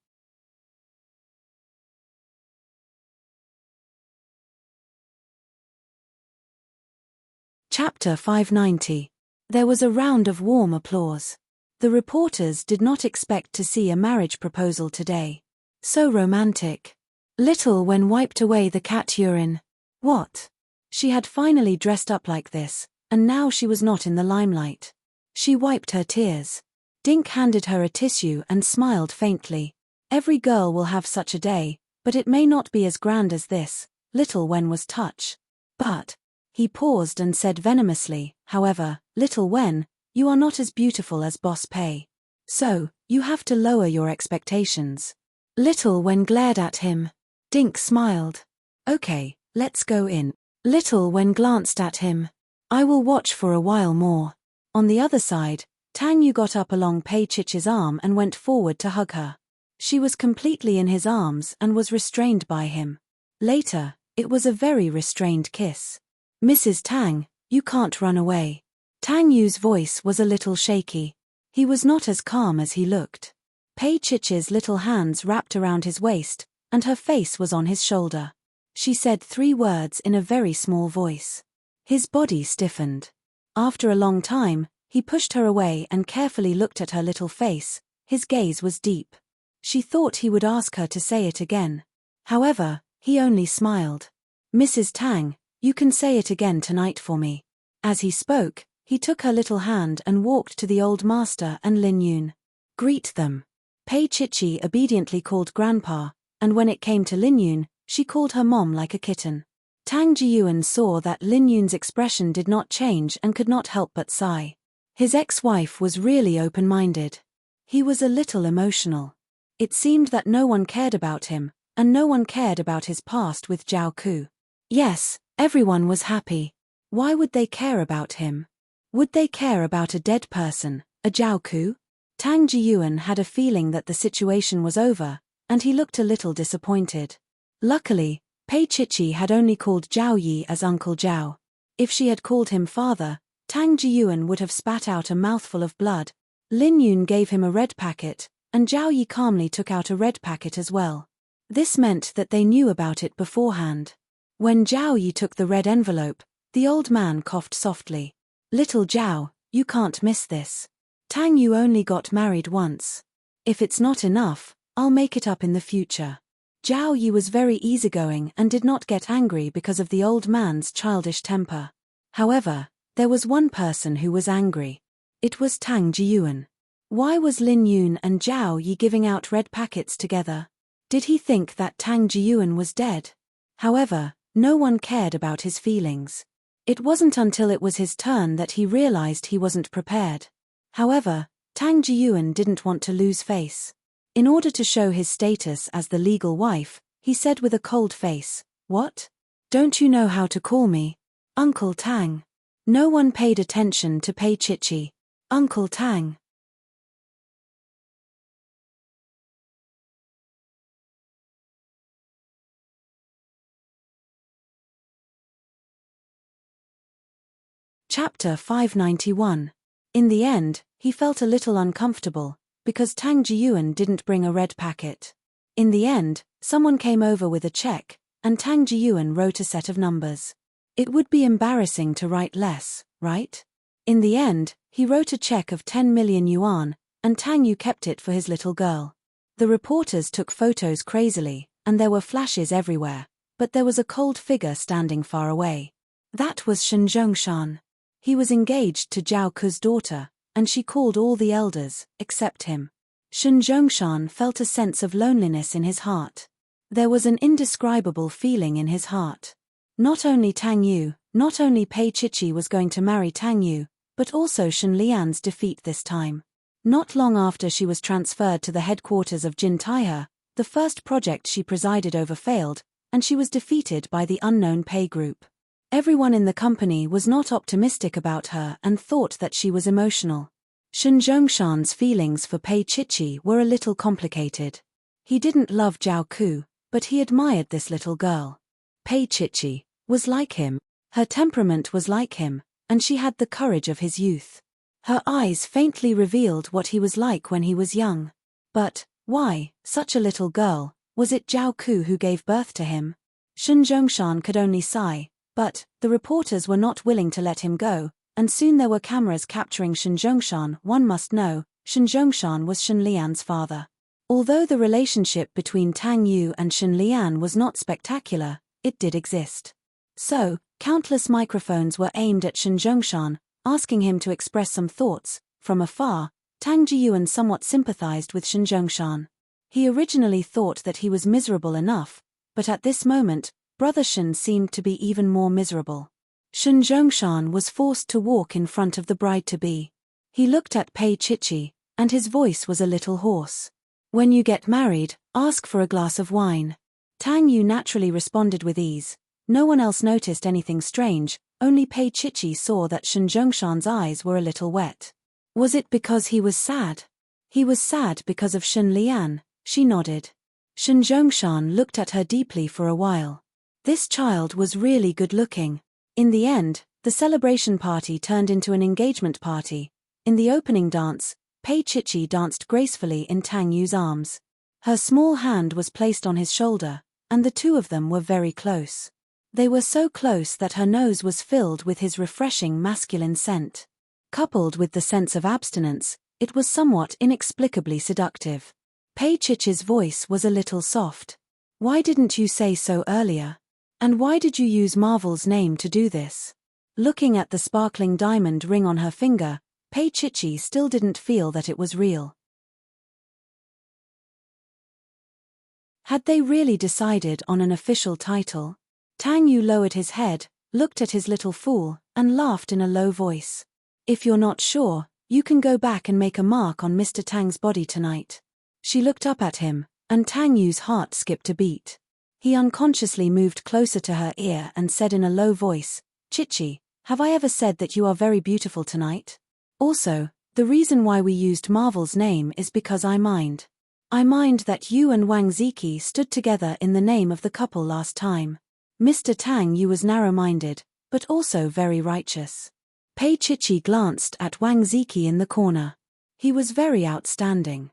Chapter 590. There was a round of warm applause. The reporters did not expect to see a marriage proposal today. So romantic. Little Wen wiped away the cat urine. What? She had finally dressed up like this, and now she was not in the limelight. She wiped her tears. Dink handed her a tissue and smiled faintly. Every girl will have such a day, but it may not be as grand as this. Little Wen was touched. But, he paused and said venomously, however, Little Wen, you are not as beautiful as Boss Pei. So, you have to lower your expectations. Little Wen glared at him. Dink smiled. Okay, let's go in. Little Wen glanced at him. I will watch for a while more. On the other side, Tang Yu got up along Pei Chichi's arm and went forward to hug her. She was completely in his arms and was restrained by him. Later, it was a very restrained kiss. Mrs. Tang, you can't run away. Tang Yu's voice was a little shaky. He was not as calm as he looked. Pei Chichi's little hands wrapped around his waist, and her face was on his shoulder. She said 3 words in a very small voice. His body stiffened. After a long time, he pushed her away and carefully looked at her little face. His gaze was deep. She thought he would ask her to say it again. However, he only smiled. Mrs. Tang, you can say it again tonight for me. As he spoke, he took her little hand and walked to the old master and Lin Yun. Greet them. Pei Chichi obediently called Grandpa, and when it came to Lin Yun, she called her mom like a kitten. Tang Jiyuan saw that Lin Yun's expression did not change and could not help but sigh. His ex-wife was really open-minded. He was a little emotional. It seemed that no one cared about him, and no one cared about his past with Zhao Ku. Yes, everyone was happy. Why would they care about him? Would they care about a dead person, a Zhao Ku? Tang Jiyuan had a feeling that the situation was over, and he looked a little disappointed. Luckily, Pei Chichi had only called Zhao Yi as Uncle Zhao. If she had called him father, Tang Jiyuan would have spat out a mouthful of blood. Lin Yun gave him a red packet, and Zhao Yi calmly took out a red packet as well. This meant that they knew about it beforehand. When Zhao Yi took the red envelope, the old man coughed softly. Little Zhao, you can't miss this. Tang Yu only got married once. If it's not enough, I'll make it up in the future. Zhao Yi was very easygoing and did not get angry because of the old man's childish temper. However, there was one person who was angry. It was Tang Jiyuan. Why was Lin Yun and Zhao Yi giving out red packets together? Did he think that Tang Jiyuan was dead? However, no one cared about his feelings. It wasn't until it was his turn that he realized he wasn't prepared. However, Tang Jiyuan didn't want to lose face. In order to show his status as the legal wife, he said with a cold face, What? Don't you know how to call me? Uncle Tang. No one paid attention to Pei Chichi. Uncle Tang. Chapter 591. In the end, he felt a little uncomfortable, because Tang Jiyuan didn't bring a red packet. In the end, someone came over with a check, and Tang Jiyuan wrote a set of numbers. It would be embarrassing to write less, right? In the end, he wrote a check of 10 million yuan, and Tang Yu kept it for his little girl. The reporters took photos crazily, and there were flashes everywhere, but there was a cold figure standing far away. That was Shen Zhongshan. He was engaged to Zhao Ku's daughter, and she called all the elders, except him. Shen Zhongshan felt a sense of loneliness in his heart. There was an indescribable feeling in his heart. Not only Tang Yu, not only Pei Chichi was going to marry Tang Yu, but also Shen Lian's defeat this time. Not long after she was transferred to the headquarters of Jin Taihe, The first project she presided over failed, and she was defeated by the unknown Pei group. Everyone in the company was not optimistic about her and thought that she was emotional. Shen Zhongshan's feelings for Pei Chichi were a little complicated. He didn't love Zhao Ku, but he admired this little girl. Pei Chichi was like him. Her temperament was like him, and she had the courage of his youth. Her eyes faintly revealed what he was like when he was young. But why, such a little girl, was it Zhao Ku who gave birth to him? Shen Zhongshan could only sigh, but the reporters were not willing to let him go, and soon there were cameras capturing Shen Zhongshan. One must know, Shen Zhongshan was Shen Lian's father. Although the relationship between Tang Yu and Shen Lian was not spectacular, it did exist. So, countless microphones were aimed at Shen Zhongshan, asking him to express some thoughts. From afar, Tang Jiyuan somewhat sympathized with Shen Zhongshan. He originally thought that he was miserable enough, but at this moment, Brother Shen seemed to be even more miserable. Shen Zhongshan was forced to walk in front of the bride-to-be. He looked at Pei Chichi, and his voice was a little hoarse. "When you get married, ask for a glass of wine." Tang Yu naturally responded with ease. No one else noticed anything strange, only Pei Chichi saw that Shen Zhongshan's eyes were a little wet. Was it because he was sad? He was sad because of Shen Lian, she nodded. Shen Zhongshan looked at her deeply for a while. This child was really good-looking. In the end, the celebration party turned into an engagement party. In the opening dance, Pei Chichi danced gracefully in Tang Yu's arms. Her small hand was placed on his shoulder, and the two of them were very close. They were so close that her nose was filled with his refreshing masculine scent. Coupled with the sense of abstinence, it was somewhat inexplicably seductive. Pei Chichi's voice was a little soft. "Why didn't you say so earlier? And why did you use Marvel's name to do this?" Looking at the sparkling diamond ring on her finger, Pei Chichi still didn't feel that it was real. Had they really decided on an official title? Tang Yu lowered his head, looked at his little fool, and laughed in a low voice. "If you're not sure, you can go back and make a mark on Mr. Tang's body tonight." She looked up at him, and Tang Yu's heart skipped a beat. He unconsciously moved closer to her ear and said in a low voice, "Chichi, have I ever said that you are very beautiful tonight? Also, the reason why we used Marvel's name is because I mind. I mind that you and Wang Ziki stood together in the name of the couple last time. Mr. Tang Yu was narrow-minded, but also very righteous." Pei Chichi glanced at Wang Ziki in the corner. He was very outstanding.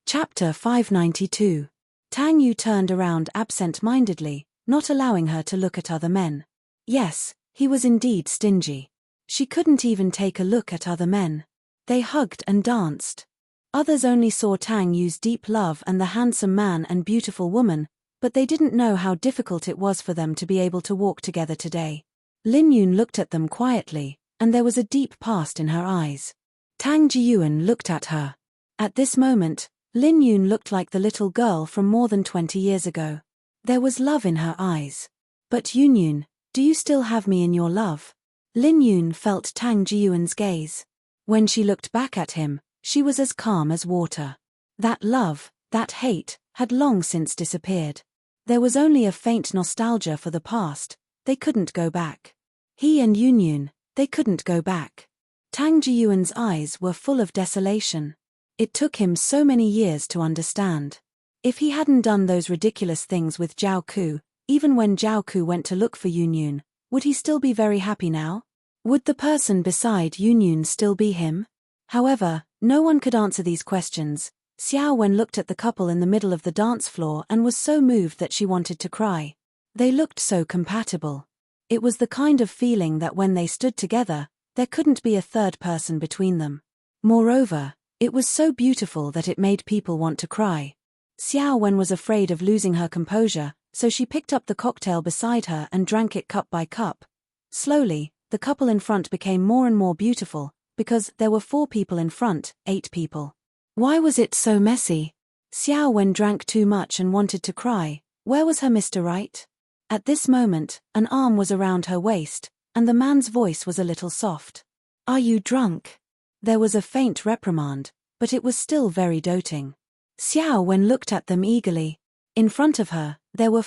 Chapter 592. Tang Yu turned around absent-mindedly, not allowing her to look at other men. Yes, he was indeed stingy. She couldn't even take a look at other men. They hugged and danced. Others only saw Tang Yu's deep love and the handsome man and beautiful woman, but they didn't know how difficult it was for them to be able to walk together today. Lin Yun looked at them quietly, and there was a deep past in her eyes. Tang Jiyuan looked at her. At this moment, Lin Yun looked like the little girl from more than 20 years ago. There was love in her eyes. "But Yun, do you still have me in your love?" Lin Yun felt Tang Jiyuan's gaze. When she looked back at him, she was as calm as water. That love, that hate, had long since disappeared. There was only a faint nostalgia for the past. They couldn't go back. He and Yun, they couldn't go back. Tang Jiyuan's eyes were full of desolation. It took him so many years to understand. If he hadn't done those ridiculous things with Zhao Ku, even when Zhao Ku went to look for Yun, would he still be very happy now? Would the person beside Yun still be him? However, no one could answer these questions. Xiao Wen looked at the couple in the middle of the dance floor and was so moved that she wanted to cry. They looked so compatible. It was the kind of feeling that when they stood together, there couldn't be a third person between them. Moreover, it was so beautiful that it made people want to cry. Xiao Wen was afraid of losing her composure, so she picked up the cocktail beside her and drank it cup by cup. Slowly, the couple in front became more and more beautiful, because there were 4 people in front, 8 people. Why was it so messy? Xiao Wen drank too much and wanted to cry. Where was her Mr. Right? At this moment, an arm was around her waist, and the man's voice was a little soft. "Are you drunk?" There was a faint reprimand, but it was still very doting. Xiao Wen looked at them eagerly. In front of her, there were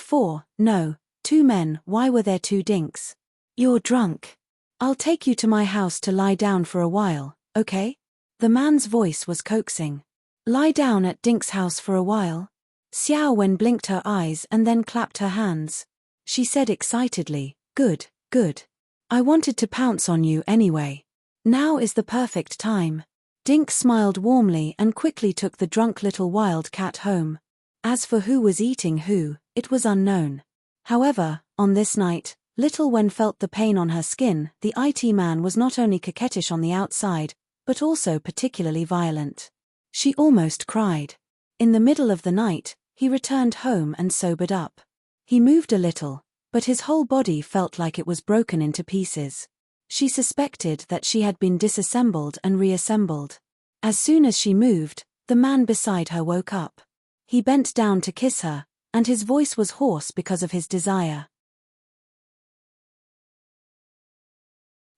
two men. Why were there two dinks? "You're drunk. I'll take you to my house to lie down for a while, okay?" The man's voice was coaxing. "Lie down at Dink's house for a while?" Xiao Wen blinked her eyes and then clapped her hands. She said excitedly, "Good, good. I wanted to pounce on you anyway. Now is the perfect time." Dink smiled warmly and quickly took the drunk little wild cat home. As for who was eating who, it was unknown. However, on this night, Little Wen felt the pain on her skin. The IT man was not only coquettish on the outside, but also particularly violent. She almost cried. In the middle of the night, he returned home and sobered up. He moved a little, but his whole body felt like it was broken into pieces. She suspected that she had been disassembled and reassembled. As soon as she moved, the man beside her woke up. He bent down to kiss her, and his voice was hoarse because of his desire.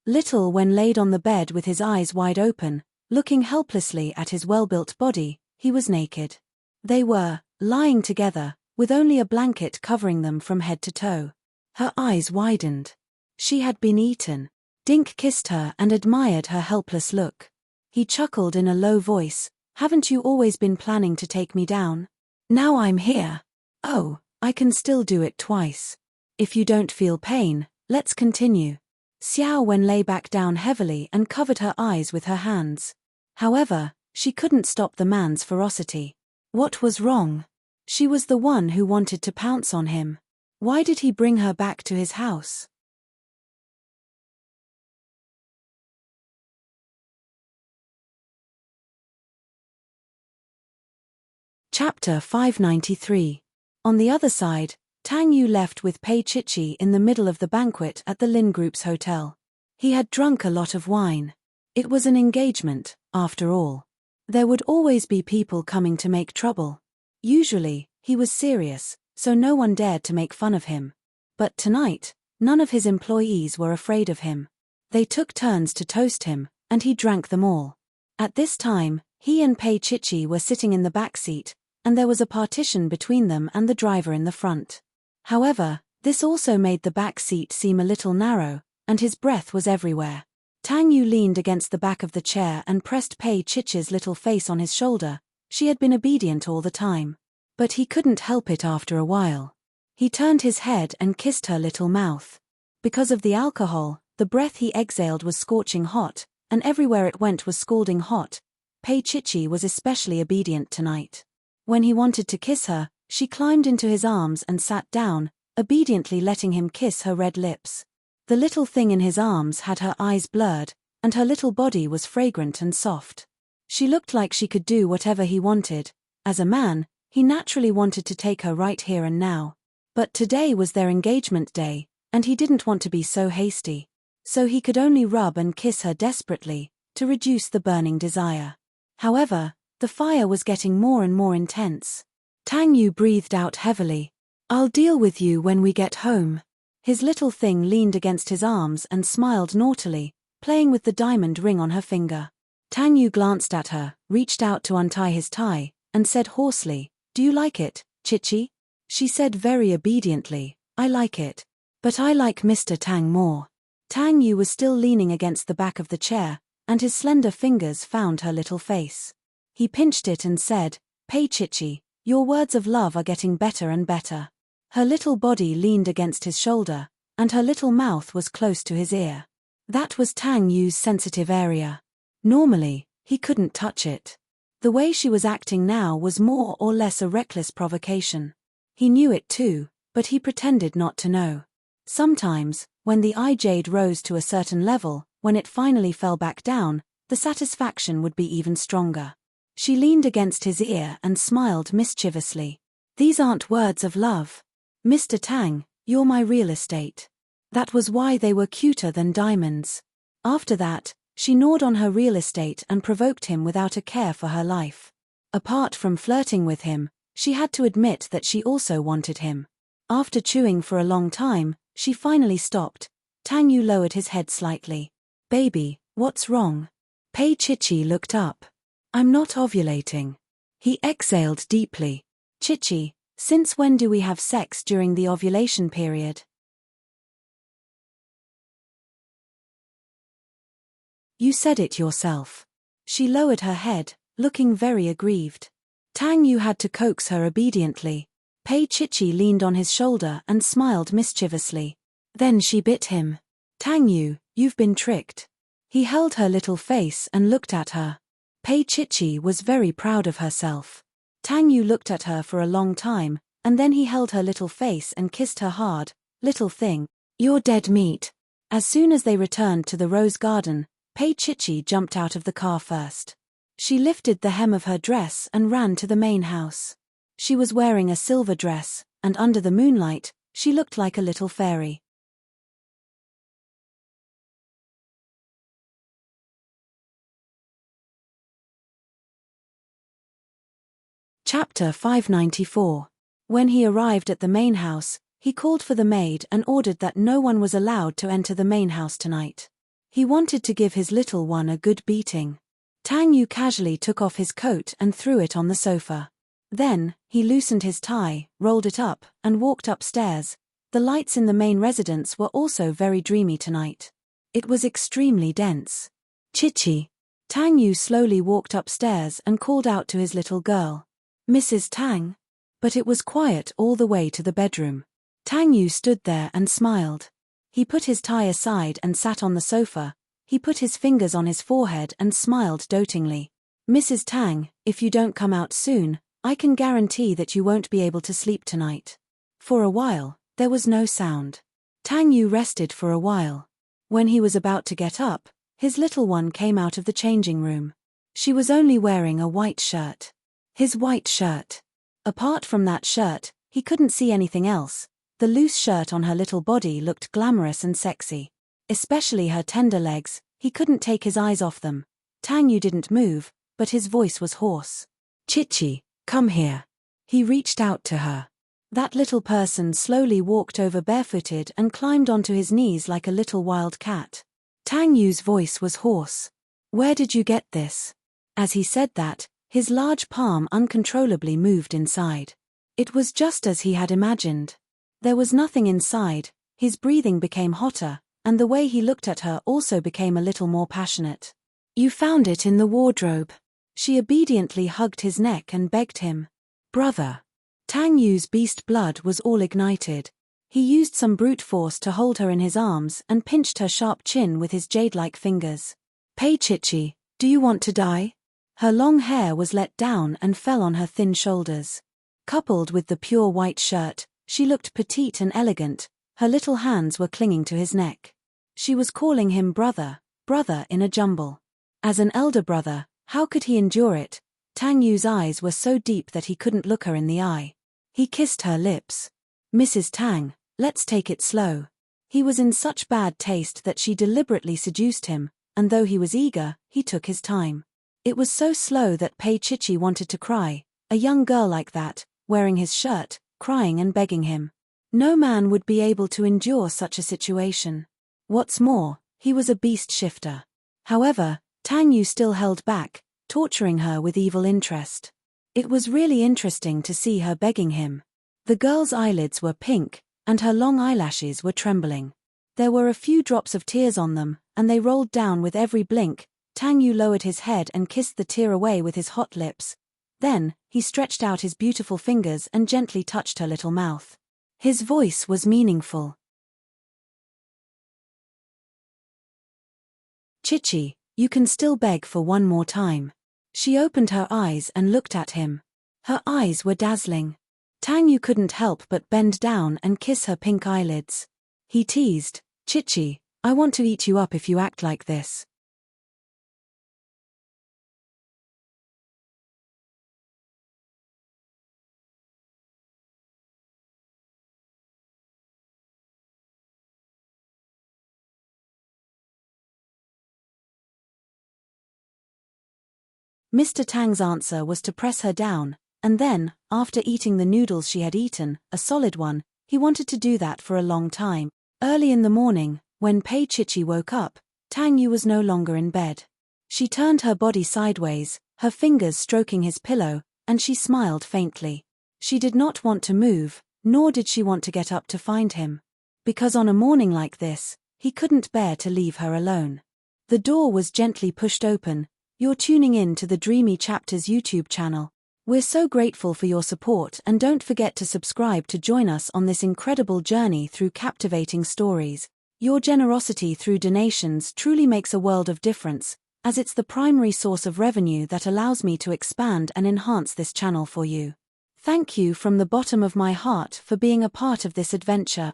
Little Wen laid on the bed with his eyes wide open, looking helplessly at his well-built body. He was naked. They were lying together, with only a blanket covering them from head to toe. Her eyes widened. She had been eaten. Dink kissed her and admired her helpless look. He chuckled in a low voice, "Haven't you always been planning to take me down? Now I'm here. Oh, I can still do it twice. If you don't feel pain, let's continue." Xiao Wen lay back down heavily and covered her eyes with her hands. However, she couldn't stop the man's ferocity. What was wrong? She was the one who wanted to pounce on him. Why did he bring her back to his house? Chapter 593. On the other side, Tang Yu left with Pei Chichi in the middle of the banquet at the Lin Group's hotel. He had drunk a lot of wine. It was an engagement, after all. There would always be people coming to make trouble. Usually, he was serious, so no one dared to make fun of him. But tonight, none of his employees were afraid of him. They took turns to toast him, and he drank them all. At this time, he and Pei Chichi were sitting in the back seat, and there was a partition between them and the driver in the front. However, this also made the back seat seem a little narrow, and his breath was everywhere. Tang Yu leaned against the back of the chair and pressed Pei Chichi's little face on his shoulder. She had been obedient all the time. But he couldn't help it after a while. He turned his head and kissed her little mouth. Because of the alcohol, the breath he exhaled was scorching hot, and everywhere it went was scalding hot. Pei Chichi was especially obedient tonight. When he wanted to kiss her, she climbed into his arms and sat down, obediently letting him kiss her red lips. The little thing in his arms had her eyes blurred, and her little body was fragrant and soft. She looked like she could do whatever he wanted. As a man, he naturally wanted to take her right here and now. But today was their engagement day, and he didn't want to be so hasty. So he could only rub and kiss her desperately, to reduce the burning desire. However, the fire was getting more and more intense. Tang Yu breathed out heavily. "I'll deal with you when we get home." His little thing leaned against his arms and smiled naughtily, playing with the diamond ring on her finger. Tang Yu glanced at her, reached out to untie his tie, and said hoarsely, "Do you like it, Chichi?" She said very obediently, "I like it. But I like Mr. Tang more." Tang Yu was still leaning against the back of the chair, and his slender fingers found her little face. He pinched it and said, "Pei Chichi, your words of love are getting better and better." Her little body leaned against his shoulder, and her little mouth was close to his ear. That was Tang Yu's sensitive area. Normally, he couldn't touch it. The way she was acting now was more or less a reckless provocation. He knew it too, but he pretended not to know. Sometimes, when the eye jade rose to a certain level, when it finally fell back down, the satisfaction would be even stronger. She leaned against his ear and smiled mischievously. "These aren't words of love. Mr. Tang, you're my real estate." That was why they were cuter than diamonds. After that, she gnawed on her real estate and provoked him without a care for her life. Apart from flirting with him, she had to admit that she also wanted him. After chewing for a long time, she finally stopped. Tang Yu lowered his head slightly. Baby, what's wrong? Pei Chichi looked up. I'm not ovulating. He exhaled deeply. Chichi, since when do we have sex during the ovulation period? You said it yourself. She lowered her head, looking very aggrieved. Tang Yu had to coax her obediently. Pei Chichi leaned on his shoulder and smiled mischievously. Then she bit him. Tang Yu, you've been tricked. He held her little face and looked at her. Pei Chichi was very proud of herself. Tang Yu looked at her for a long time, and then he held her little face and kissed her hard. Little thing, you're dead meat. As soon as they returned to the rose garden, Pei Chichi jumped out of the car first. She lifted the hem of her dress and ran to the main house. She was wearing a silver dress, and under the moonlight, she looked like a little fairy. Chapter 594. When he arrived at the main house, he called for the maid and ordered that no one was allowed to enter the main house tonight. He wanted to give his little one a good beating. Tang Yu casually took off his coat and threw it on the sofa. Then, he loosened his tie, rolled it up, and walked upstairs. The lights in the main residence were also very dreamy tonight. It was extremely dense. Chichi. Tang Yu slowly walked upstairs and called out to his little girl. Mrs. Tang. But it was quiet all the way to the bedroom. Tang Yu stood there and smiled. He put his tie aside and sat on the sofa. He put his fingers on his forehead and smiled dotingly. Mrs. Tang, if you don't come out soon, I can guarantee that you won't be able to sleep tonight. For a while, there was no sound. Tang Yu rested for a while. When he was about to get up, his little one came out of the changing room. She was only wearing a white shirt. His white shirt. Apart from that shirt, he couldn't see anything else. The loose shirt on her little body looked glamorous and sexy. Especially her tender legs, he couldn't take his eyes off them. Tang Yu didn't move, but his voice was hoarse. Chichi, come here. He reached out to her. That little person slowly walked over barefooted and climbed onto his knees like a little wild cat. Tang Yu's voice was hoarse. Where did you get this? As he said that, his large palm uncontrollably moved inside. It was just as he had imagined. There was nothing inside, his breathing became hotter, and the way he looked at her also became a little more passionate. You found it in the wardrobe. She obediently hugged his neck and begged him. Brother. Tang Yu's beast blood was all ignited. He used some brute force to hold her in his arms and pinched her sharp chin with his jade-like fingers. Pei Chichi, do you want to die? Her long hair was let down and fell on her thin shoulders. Coupled with the pure white shirt, she looked petite and elegant. Her little hands were clinging to his neck. She was calling him brother, brother in a jumble. As an elder brother, how could he endure it? Tang Yu's eyes were so deep that he couldn't look her in the eye. He kissed her lips. Mrs. Tang, let's take it slow. He was in such bad taste that she deliberately seduced him, and though he was eager, he took his time. It was so slow that Pei Chichi wanted to cry. A young girl like that, wearing his shirt, crying and begging him. No man would be able to endure such a situation. What's more, he was a beast shifter. However, Tang Yu still held back, torturing her with evil interest. It was really interesting to see her begging him. The girl's eyelids were pink, and her long eyelashes were trembling. There were a few drops of tears on them, and they rolled down with every blink. Tang Yu lowered his head and kissed the tear away with his hot lips. Then, he stretched out his beautiful fingers and gently touched her little mouth. His voice was meaningful. Chichi, you can still beg for one more time. She opened her eyes and looked at him. Her eyes were dazzling. Tang Yu couldn't help but bend down and kiss her pink eyelids. He teased, Chichi, I want to eat you up if you act like this. Mr. Tang's answer was to press her down, and then, after eating the noodles she had eaten, a solid one, he wanted to do that for a long time. Early in the morning, When Pei Chichi woke up, Tang Yu was no longer in bed. She turned her body sideways, her fingers stroking his pillow, and she smiled faintly. She did not want to move, nor did she want to get up to find him. Because on a morning like this, he couldn't bear to leave her alone. The door was gently pushed open. You're tuning in to the Dreamy Chapters YouTube channel. We're so grateful for your support, and don't forget to subscribe to join us on this incredible journey through captivating stories. Your generosity through donations truly makes a world of difference, as it's the primary source of revenue that allows me to expand and enhance this channel for you. Thank you from the bottom of my heart for being a part of this adventure.